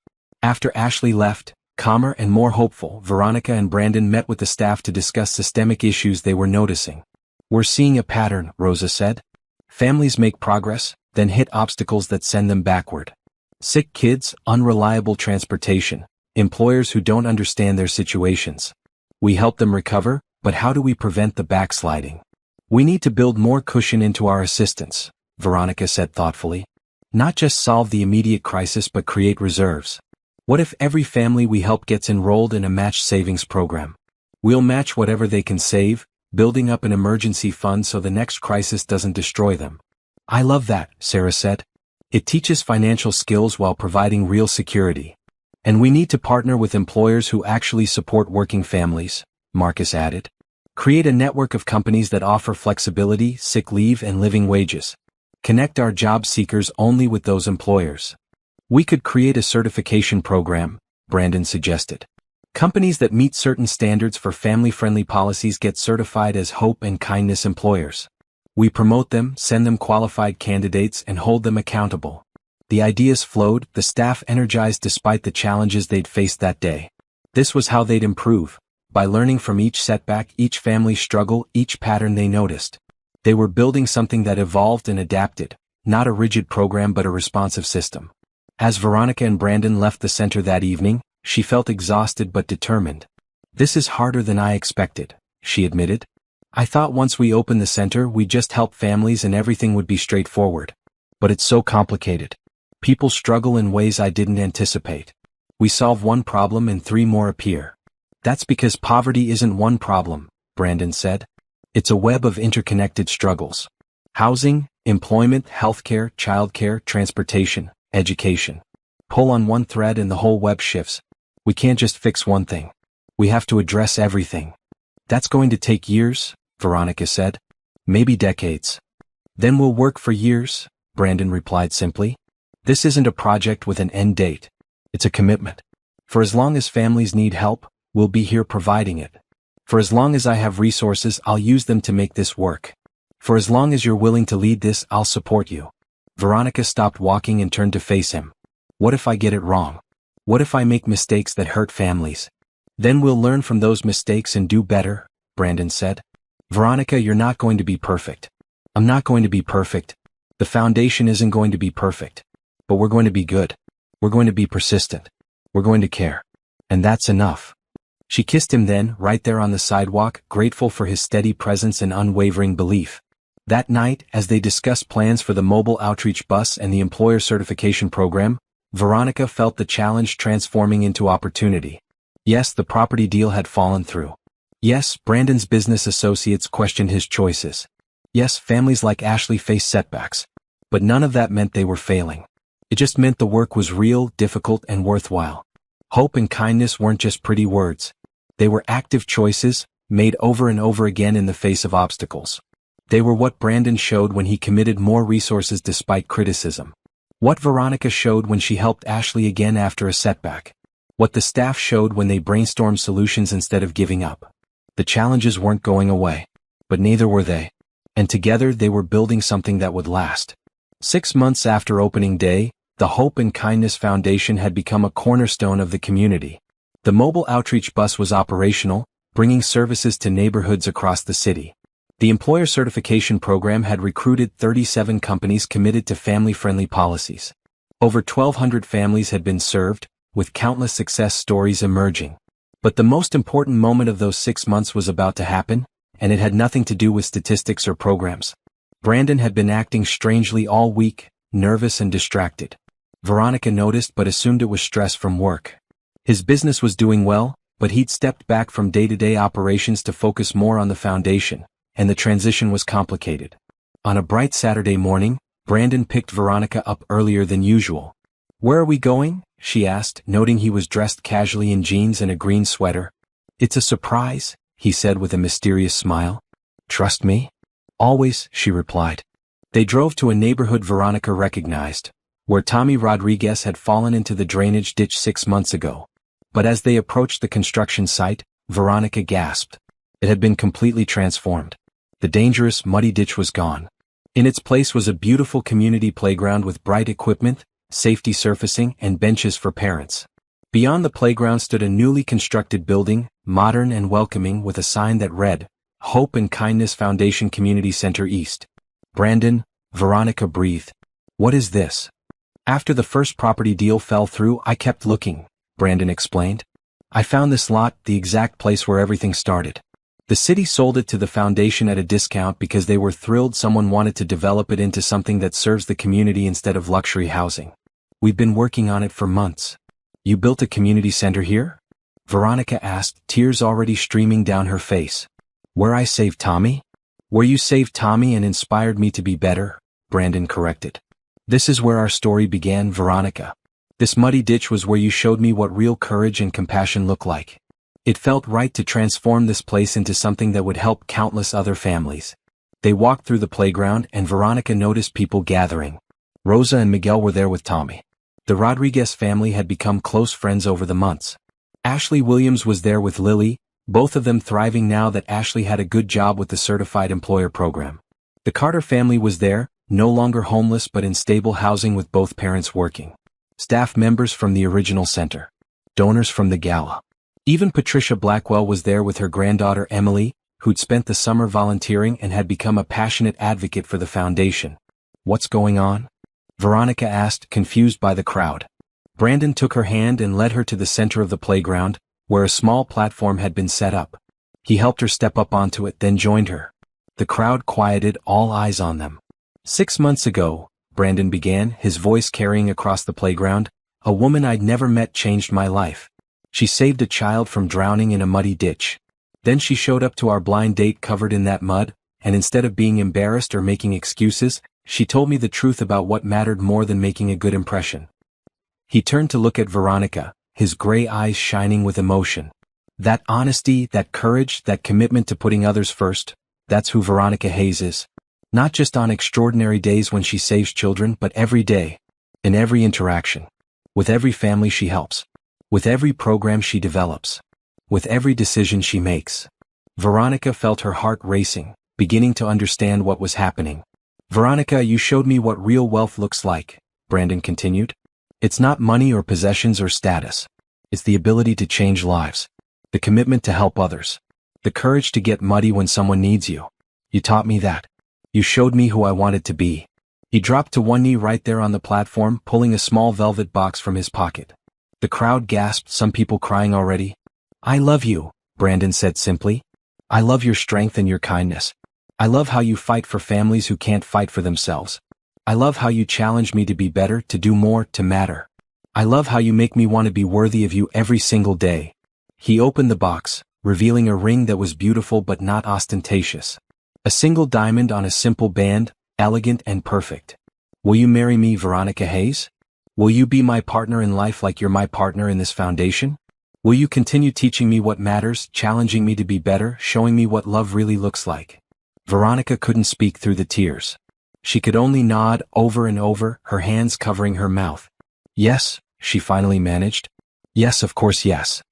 After Ashley left, calmer and more hopeful, Veronica and Brandon met with the staff to discuss systemic issues they were noticing. We're seeing a pattern, Rosa said. Families make progress, then hit obstacles that send them backward. Sick kids, unreliable transportation, employers who don't understand their situations. We help them recover, but how do we prevent the backsliding? We need to build more cushion into our assistance, Veronica said thoughtfully. Not just solve the immediate crisis but create reserves. What if every family we help gets enrolled in a match savings program? We'll match whatever they can save, building up an emergency fund so the next crisis doesn't destroy them. I love that, Sarah said. It teaches financial skills while providing real security. And we need to partner with employers who actually support working families, Marcus added. Create a network of companies that offer flexibility, sick leave, and living wages. Connect our job seekers only with those employers. We could create a certification program, Brandon suggested. Companies that meet certain standards for family-friendly policies get certified as hope and kindness employers. We promote them, send them qualified candidates, and hold them accountable. The ideas flowed, the staff energized despite the challenges they'd faced that day. This was how they'd improve, by learning from each setback, each family struggle, each pattern they noticed. They were building something that evolved and adapted, not a rigid program but a responsive system. As Veronica and Brandon left the center that evening, she felt exhausted but determined. This is harder than I expected, she admitted. I thought once we opened the center we'd just help families and everything would be straightforward. But it's so complicated. People struggle in ways I didn't anticipate. We solve one problem and 3 more appear. That's because poverty isn't one problem, Brandon said. It's a web of interconnected struggles. Housing, employment, healthcare, childcare, transportation, education. Pull on one thread and the whole web shifts. We can't just fix one thing. We have to address everything. That's going to take years, Veronica said. Maybe decades. Then we'll work for years, Brandon replied simply. This isn't a project with an end date. It's a commitment. For as long as families need help, we'll be here providing it. For as long as I have resources, I'll use them to make this work. For as long as you're willing to lead this, I'll support you. Veronica stopped walking and turned to face him. What if I get it wrong? What if I make mistakes that hurt families? Then we'll learn from those mistakes and do better, Brandon said. Veronica, you're not going to be perfect. I'm not going to be perfect. The foundation isn't going to be perfect. But we're going to be good. We're going to be persistent. We're going to care. And that's enough. She kissed him then, right there on the sidewalk, grateful for his steady presence and unwavering belief. That night, as they discussed plans for the mobile outreach bus and the employer certification program, Veronica felt the challenge transforming into opportunity. Yes, the property deal had fallen through. Yes, Brandon's business associates questioned his choices. Yes, families like Ashley faced setbacks. But none of that meant they were failing. It just meant the work was real, difficult, and worthwhile. Hope and kindness weren't just pretty words. They were active choices, made over and over again in the face of obstacles. They were what Brandon showed when he committed more resources despite criticism. What Veronica showed when she helped Ashley again after a setback. What the staff showed when they brainstormed solutions instead of giving up. The challenges weren't going away. But neither were they. And together they were building something that would last. 6 months after opening day, the Hope and Kindness Foundation had become a cornerstone of the community. The mobile outreach bus was operational, bringing services to neighborhoods across the city. The employer certification program had recruited 37 companies committed to family-friendly policies. Over 1,200 families had been served, with countless success stories emerging. But the most important moment of those 6 months was about to happen, and it had nothing to do with statistics or programs. Brandon had been acting strangely all week, nervous and distracted. Veronica noticed but assumed it was stress from work. His business was doing well, but he'd stepped back from day-to-day operations to focus more on the foundation, and the transition was complicated. On a bright Saturday morning, Brandon picked Veronica up earlier than usual. "Where are we going?" she asked, noting he was dressed casually in jeans and a green sweater. "It's a surprise," he said with a mysterious smile. "Trust me?" "Always," she replied. They drove to a neighborhood Veronica recognized, where Tommy Rodriguez had fallen into the drainage ditch 6 months ago. But as they approached the construction site, Veronica gasped. It had been completely transformed. The dangerous, muddy ditch was gone. In its place was a beautiful community playground with bright equipment, safety surfacing, and benches for parents. Beyond the playground stood a newly constructed building, modern and welcoming, with a sign that read, Hope and Kindness Foundation Community Center East. "Brandon," Veronica breathed. "What is this?" "After the first property deal fell through, I kept looking," Brandon explained. "I found this lot, the exact place where everything started. The city sold it to the foundation at a discount because they were thrilled someone wanted to develop it into something that serves the community instead of luxury housing. We've been working on it for months." "You built a community center here?" Veronica asked, tears already streaming down her face. "Where I saved Tommy?" "Where you saved Tommy and inspired me to be better," Brandon corrected. "This is where our story began, Veronica. This muddy ditch was where you showed me what real courage and compassion look like. It felt right to transform this place into something that would help countless other families." They walked through the playground and Veronica noticed people gathering. Rosa and Miguel were there with Tommy. The Rodriguez family had become close friends over the months. Ashley Williams was there with Lily, both of them thriving now that Ashley had a good job with the certified employer program. The Carter family was there, no longer homeless but in stable housing with both parents working. Staff members from the original center. Donors from the gala. Even Patricia Blackwell was there with her granddaughter Emily, who'd spent the summer volunteering and had become a passionate advocate for the foundation. "What's going on?" Veronica asked, confused by the crowd. Brandon took her hand and led her to the center of the playground, where a small platform had been set up. He helped her step up onto it, then joined her. The crowd quieted, all eyes on them. 6 months ago, Brandon began, his voice carrying across the playground, "a woman I'd never met changed my life. She saved a child from drowning in a muddy ditch. Then she showed up to our blind date covered in that mud, and instead of being embarrassed or making excuses, she told me the truth about what mattered more than making a good impression." He turned to look at Veronica, his gray eyes shining with emotion. That honesty, that courage, that commitment to putting others first, that's who Veronica Hayes is. Not just on extraordinary days when she saves children, but every day. In every interaction. With every family she helps. With every program she develops. With every decision she makes. Veronica felt her heart racing, beginning to understand what was happening. "Veronica, you showed me what real wealth looks like," Brandon continued. "It's not money or possessions or status. It's the ability to change lives. The commitment to help others. The courage to get muddy when someone needs you. You taught me that. You showed me who I wanted to be." He dropped to one knee right there on the platform, pulling a small velvet box from his pocket. The crowd gasped, some people crying already. "I love you," Brandon said simply. "I love your strength and your kindness. I love how you fight for families who can't fight for themselves. I love how you challenge me to be better, to do more, to matter. I love how you make me want to be worthy of you every single day. He opened the box, revealing a ring that was beautiful but not ostentatious. A single diamond on a simple band, elegant and perfect. Will you marry me, Veronica Hayes? Will you be my partner in life like you're my partner in this foundation? Will you continue teaching me what matters, challenging me to be better, showing me what love really looks like? Veronica couldn't speak through the tears. She could only nod over and over, her hands covering her mouth. Yes, she finally managed. Yes, of course, yes.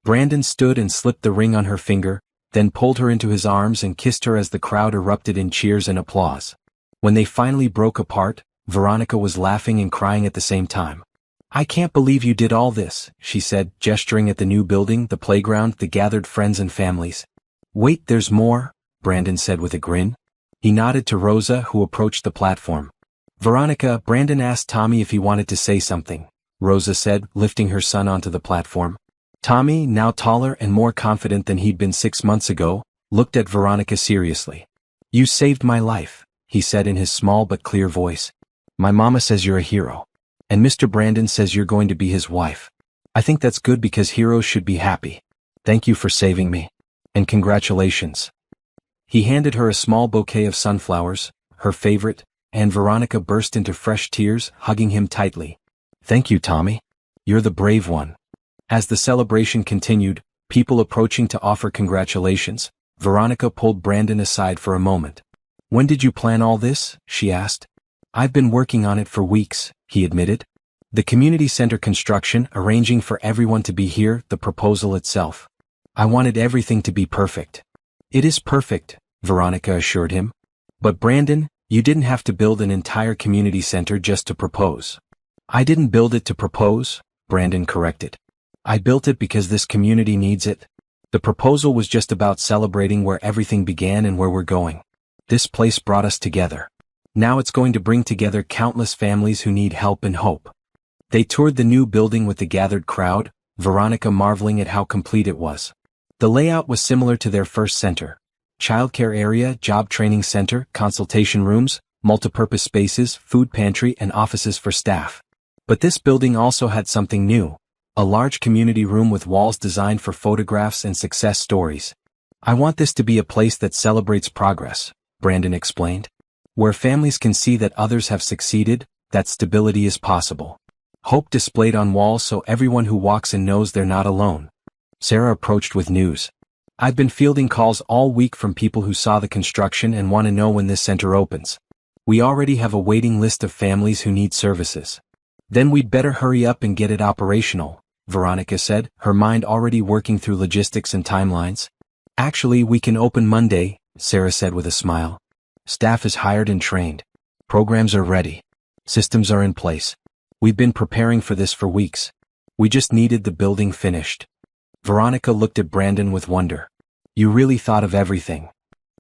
Brandon stood and slipped the ring on her finger, then pulled her into his arms and kissed her as the crowd erupted in cheers and applause. When they finally broke apart, Veronica was laughing and crying at the same time. I can't believe you did all this, she said, gesturing at the new building, the playground, the gathered friends and families. Wait, there's more, Brandon said with a grin. He nodded to Rosa, who approached the platform. Veronica, Brandon asked Tommy if he wanted to say something, Rosa said, lifting her son onto the platform. Tommy, now taller and more confident than he'd been 6 months ago, looked at Veronica seriously. You saved my life, he said in his small but clear voice. My mama says you're a hero. And Mr. Brandon says you're going to be his wife. I think that's good because heroes should be happy. Thank you for saving me. And congratulations. He handed her a small bouquet of sunflowers, her favorite, and Veronica burst into fresh tears, hugging him tightly. Thank you, Tommy. You're the brave one. As the celebration continued, people approaching to offer congratulations, Veronica pulled Brandon aside for a moment. When did you plan all this? She asked. I've been working on it for weeks, he admitted. The community center construction, arranging for everyone to be here, the proposal itself. I wanted everything to be perfect. It is perfect, Veronica assured him. But Brandon, you didn't have to build an entire community center just to propose. I didn't build it to propose, Brandon corrected. I built it because this community needs it. The proposal was just about celebrating where everything began and where we're going. This place brought us together. Now it's going to bring together countless families who need help and hope. They toured the new building with the gathered crowd, Veronica marveling at how complete it was. The layout was similar to their first center. Childcare area, job training center, consultation rooms, multipurpose spaces, food pantry and offices for staff. But this building also had something new. A large community room with walls designed for photographs and success stories. I want this to be a place that celebrates progress, Brandon explained. Where families can see that others have succeeded, that stability is possible. Hope displayed on walls so everyone who walks in knows they're not alone. Sarah approached with news. I've been fielding calls all week from people who saw the construction and want to know when this center opens. We already have a waiting list of families who need services. Then we'd better hurry up and get it operational, Veronica said, her mind already working through logistics and timelines. Actually, we can open Monday, Sarah said with a smile. Staff is hired and trained. Programs are ready. Systems are in place. We've been preparing for this for weeks. We just needed the building finished. Veronica looked at Brandon with wonder. You really thought of everything.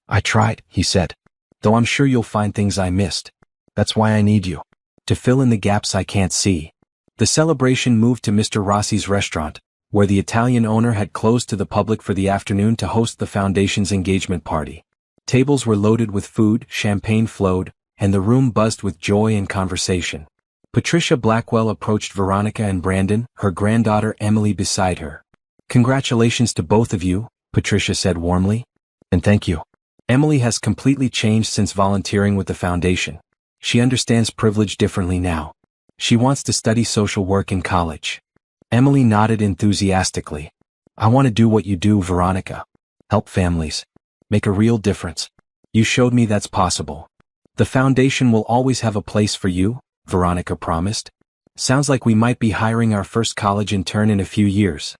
I tried, he said. Though I'm sure you'll find things I missed. That's why I need you. To fill in the gaps I can't see. The celebration moved to Mr. Rossi's restaurant, where the Italian owner had closed to the public for the afternoon to host the foundation's engagement party. Tables were loaded with food, champagne flowed, and the room buzzed with joy and conversation. Patricia Blackwell approached Veronica and Brandon, her granddaughter Emily beside her. Congratulations to both of you, Patricia said warmly. And thank you. Emily has completely changed since volunteering with the foundation. She understands privilege differently now. She wants to study social work in college. Emily nodded enthusiastically. I want to do what you do, Veronica. Help families. Make a real difference. You showed me that's possible. The foundation will always have a place for you, Veronica promised. Sounds like we might be hiring our first college intern in a few years.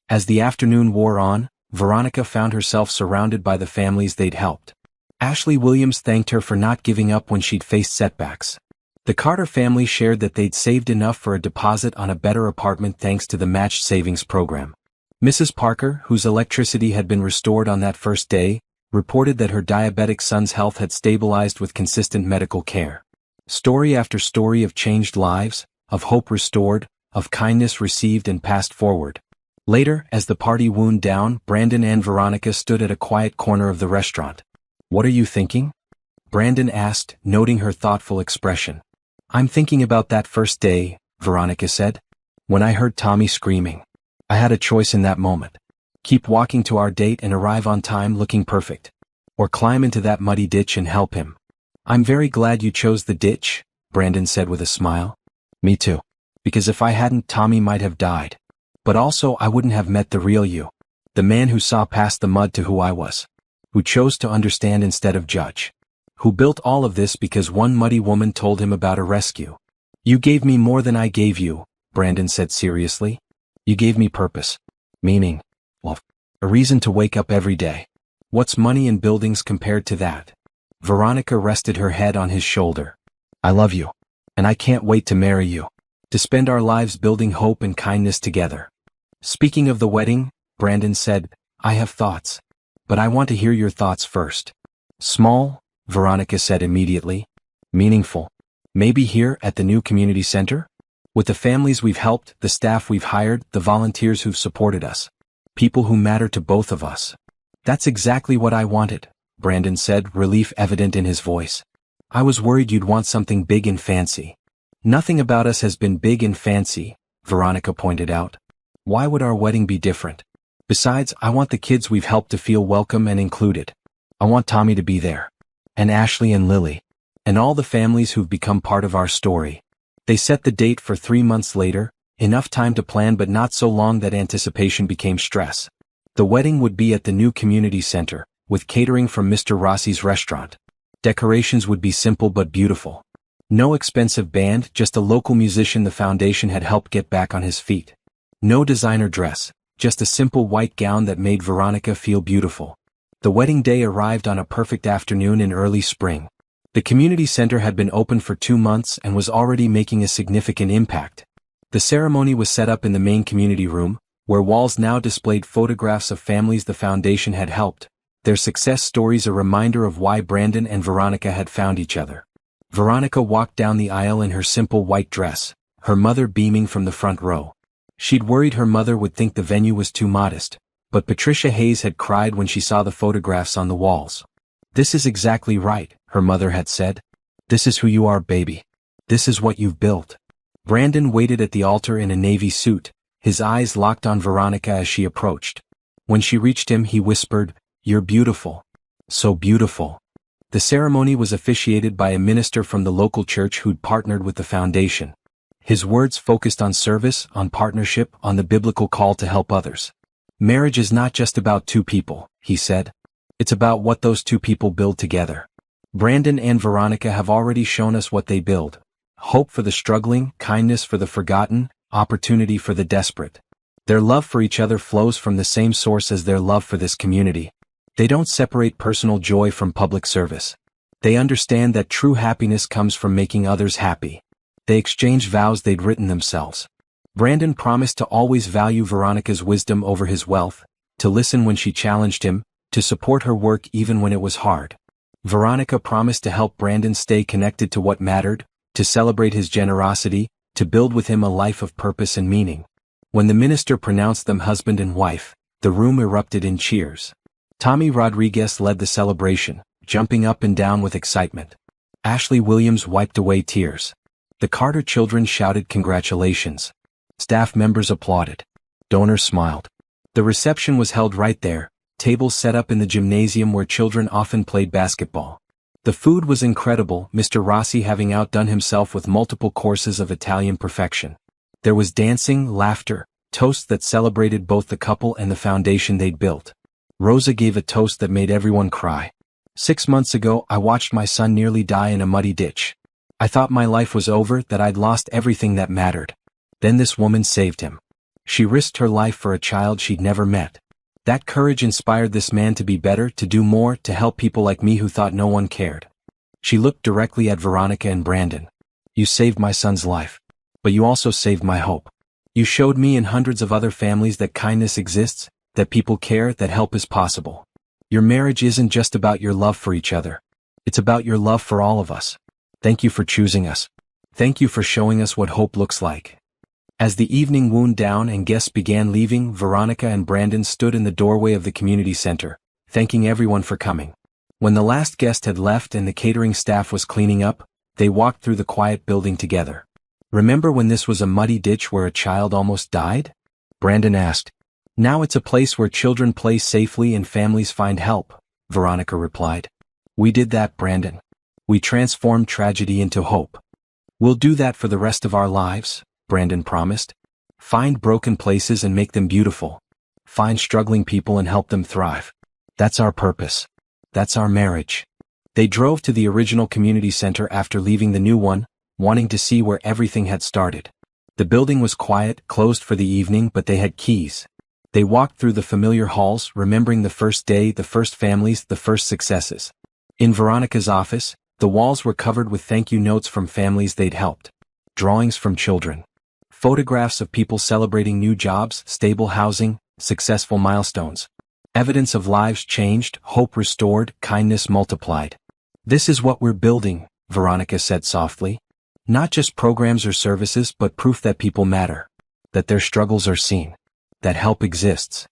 As the afternoon wore on, Veronica found herself surrounded by the families they'd helped. Ashley Williams thanked her for not giving up when she'd faced setbacks. The Carter family shared that they'd saved enough for a deposit on a better apartment thanks to the matched savings program. Mrs. Parker, whose electricity had been restored on that first day, reported that her diabetic son's health had stabilized with consistent medical care. Story after story of changed lives, of hope restored, of kindness received and passed forward. Later, as the party wound down, Brandon and Veronica stood at a quiet corner of the restaurant. What are you thinking? Brandon asked, noting her thoughtful expression. I'm thinking about that first day, Veronica said. When I heard Tommy screaming. I had a choice in that moment. Keep walking to our date and arrive on time looking perfect. Or climb into that muddy ditch and help him. I'm very glad you chose the ditch, Brandon said with a smile. Me too. Because if I hadn't, Tommy might have died. But also I wouldn't have met the real you. The man who saw past the mud to who I was. Who chose to understand instead of judge. Who built all of this because one muddy woman told him about a rescue. You gave me more than I gave you, Brandon said seriously. You gave me purpose. Meaning. Well, a reason to wake up every day. What's money and buildings compared to that? Veronica rested her head on his shoulder. I love you. And I can't wait to marry you. To spend our lives building hope and kindness together. Speaking of the wedding, Brandon said, I have thoughts. But I want to hear your thoughts first. Small, Veronica said immediately. Meaningful. Maybe here at the new community center? With the families we've helped, the staff we've hired, the volunteers who've supported us. People who matter to both of us. That's exactly what I wanted, Brandon said, relief evident in his voice. I was worried you'd want something big and fancy. Nothing about us has been big and fancy, Veronica pointed out. Why would our wedding be different? Besides, I want the kids we've helped to feel welcome and included. I want Tommy to be there. And Ashley and Lily. And all the families who've become part of our story. They set the date for 3 months later, enough time to plan but not so long that anticipation became stress. The wedding would be at the new community center, with catering from Mr. Rossi's restaurant. Decorations would be simple but beautiful. No expensive band, just a local musician the foundation had helped get back on his feet. No designer dress, just a simple white gown that made Veronica feel beautiful. The wedding day arrived on a perfect afternoon in early spring. The community center had been open for 2 months and was already making a significant impact. The ceremony was set up in the main community room, where walls now displayed photographs of families the foundation had helped, their success stories a reminder of why Brandon and Veronica had found each other. Veronica walked down the aisle in her simple white dress, her mother beaming from the front row. She'd worried her mother would think the venue was too modest, but Patricia Hayes had cried when she saw the photographs on the walls. This is exactly right, her mother had said. This is who you are, baby. This is what you've built. Brandon waited at the altar in a navy suit, his eyes locked on Veronica as she approached. When she reached him, he whispered, You're beautiful. So beautiful. The ceremony was officiated by a minister from the local church who'd partnered with the foundation. His words focused on service, on partnership, on the biblical call to help others. Marriage is not just about 2 people, he said. It's about what those 2 people build together. Brandon and Veronica have already shown us what they build. Hope for the struggling, kindness for the forgotten, opportunity for the desperate. Their love for each other flows from the same source as their love for this community. They don't separate personal joy from public service. They understand that true happiness comes from making others happy. They exchanged vows they'd written themselves. Brandon promised to always value Veronica's wisdom over his wealth, to listen when she challenged him, to support her work even when it was hard. Veronica promised to help Brandon stay connected to what mattered, to celebrate his generosity, to build with him a life of purpose and meaning. When the minister pronounced them husband and wife, the room erupted in cheers. Tommy Rodriguez led the celebration, jumping up and down with excitement. Ashley Williams wiped away tears. The Carter children shouted congratulations. Staff members applauded. Donors smiled. The reception was held right there, tables set up in the gymnasium where children often played basketball. The food was incredible, Mr. Rossi having outdone himself with multiple courses of Italian perfection. There was dancing, laughter, toasts that celebrated both the couple and the foundation they'd built. Rosa gave a toast that made everyone cry. 6 months ago, I watched my son nearly die in a muddy ditch. I thought my life was over, that I'd lost everything that mattered. Then this woman saved him. She risked her life for a child she'd never met. That courage inspired this man to be better, to do more, to help people like me who thought no one cared. She looked directly at Veronica and Brandon. You saved my son's life. But you also saved my hope. You showed me and hundreds of other families that kindness exists, that people care, that help is possible. Your marriage isn't just about your love for each other. It's about your love for all of us. Thank you for choosing us. Thank you for showing us what hope looks like. As the evening wound down and guests began leaving, Veronica and Brandon stood in the doorway of the community center, thanking everyone for coming. When the last guest had left and the catering staff was cleaning up, they walked through the quiet building together. "Remember when this was a muddy ditch where a child almost died?" Brandon asked. "Now it's a place where children play safely and families find help," Veronica replied. "We did that, Brandon. We transformed tragedy into hope." "We'll do that for the rest of our lives," Brandon promised. "Find broken places and make them beautiful. Find struggling people and help them thrive. That's our purpose. That's our marriage." They drove to the original community center after leaving the new one, wanting to see where everything had started. The building was quiet, closed for the evening, but they had keys. They walked through the familiar halls, remembering the first day, the first families, the first successes. In Veronica's office, the walls were covered with thank you notes from families they'd helped. Drawings from children. Photographs of people celebrating new jobs, stable housing, successful milestones. Evidence of lives changed, hope restored, kindness multiplied. "This is what we're building," Veronica said softly. "Not just programs or services, but proof that people matter. That their struggles are seen. That help exists."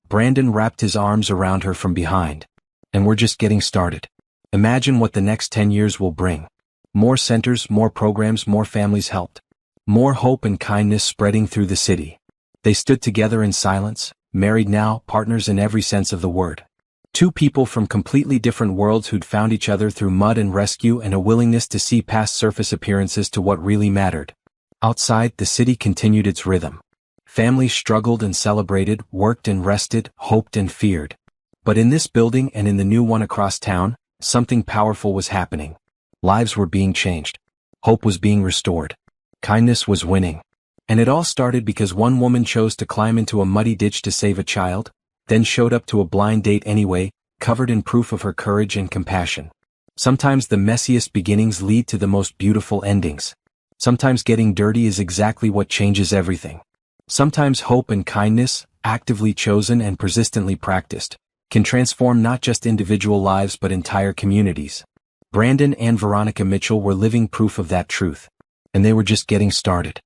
Brandon wrapped his arms around her from behind. "And we're just getting started. Imagine what the next 10 years will bring. More centers, more programs, more families helped. More hope and kindness spreading through the city." They stood together in silence, married now, partners in every sense of the word. Two people from completely different worlds who'd found each other through mud and rescue and a willingness to see past surface appearances to what really mattered. Outside, the city continued its rhythm. Families struggled and celebrated, worked and rested, hoped and feared. But in this building and in the new one across town, something powerful was happening. Lives were being changed. Hope was being restored. Kindness was winning. And it all started because one woman chose to climb into a muddy ditch to save a child, then showed up to a blind date anyway, covered in proof of her courage and compassion. Sometimes the messiest beginnings lead to the most beautiful endings. Sometimes getting dirty is exactly what changes everything. Sometimes hope and kindness, actively chosen and persistently practiced, can transform not just individual lives but entire communities. Brandon and Veronica Mitchell were living proof of that truth. And they were just getting started.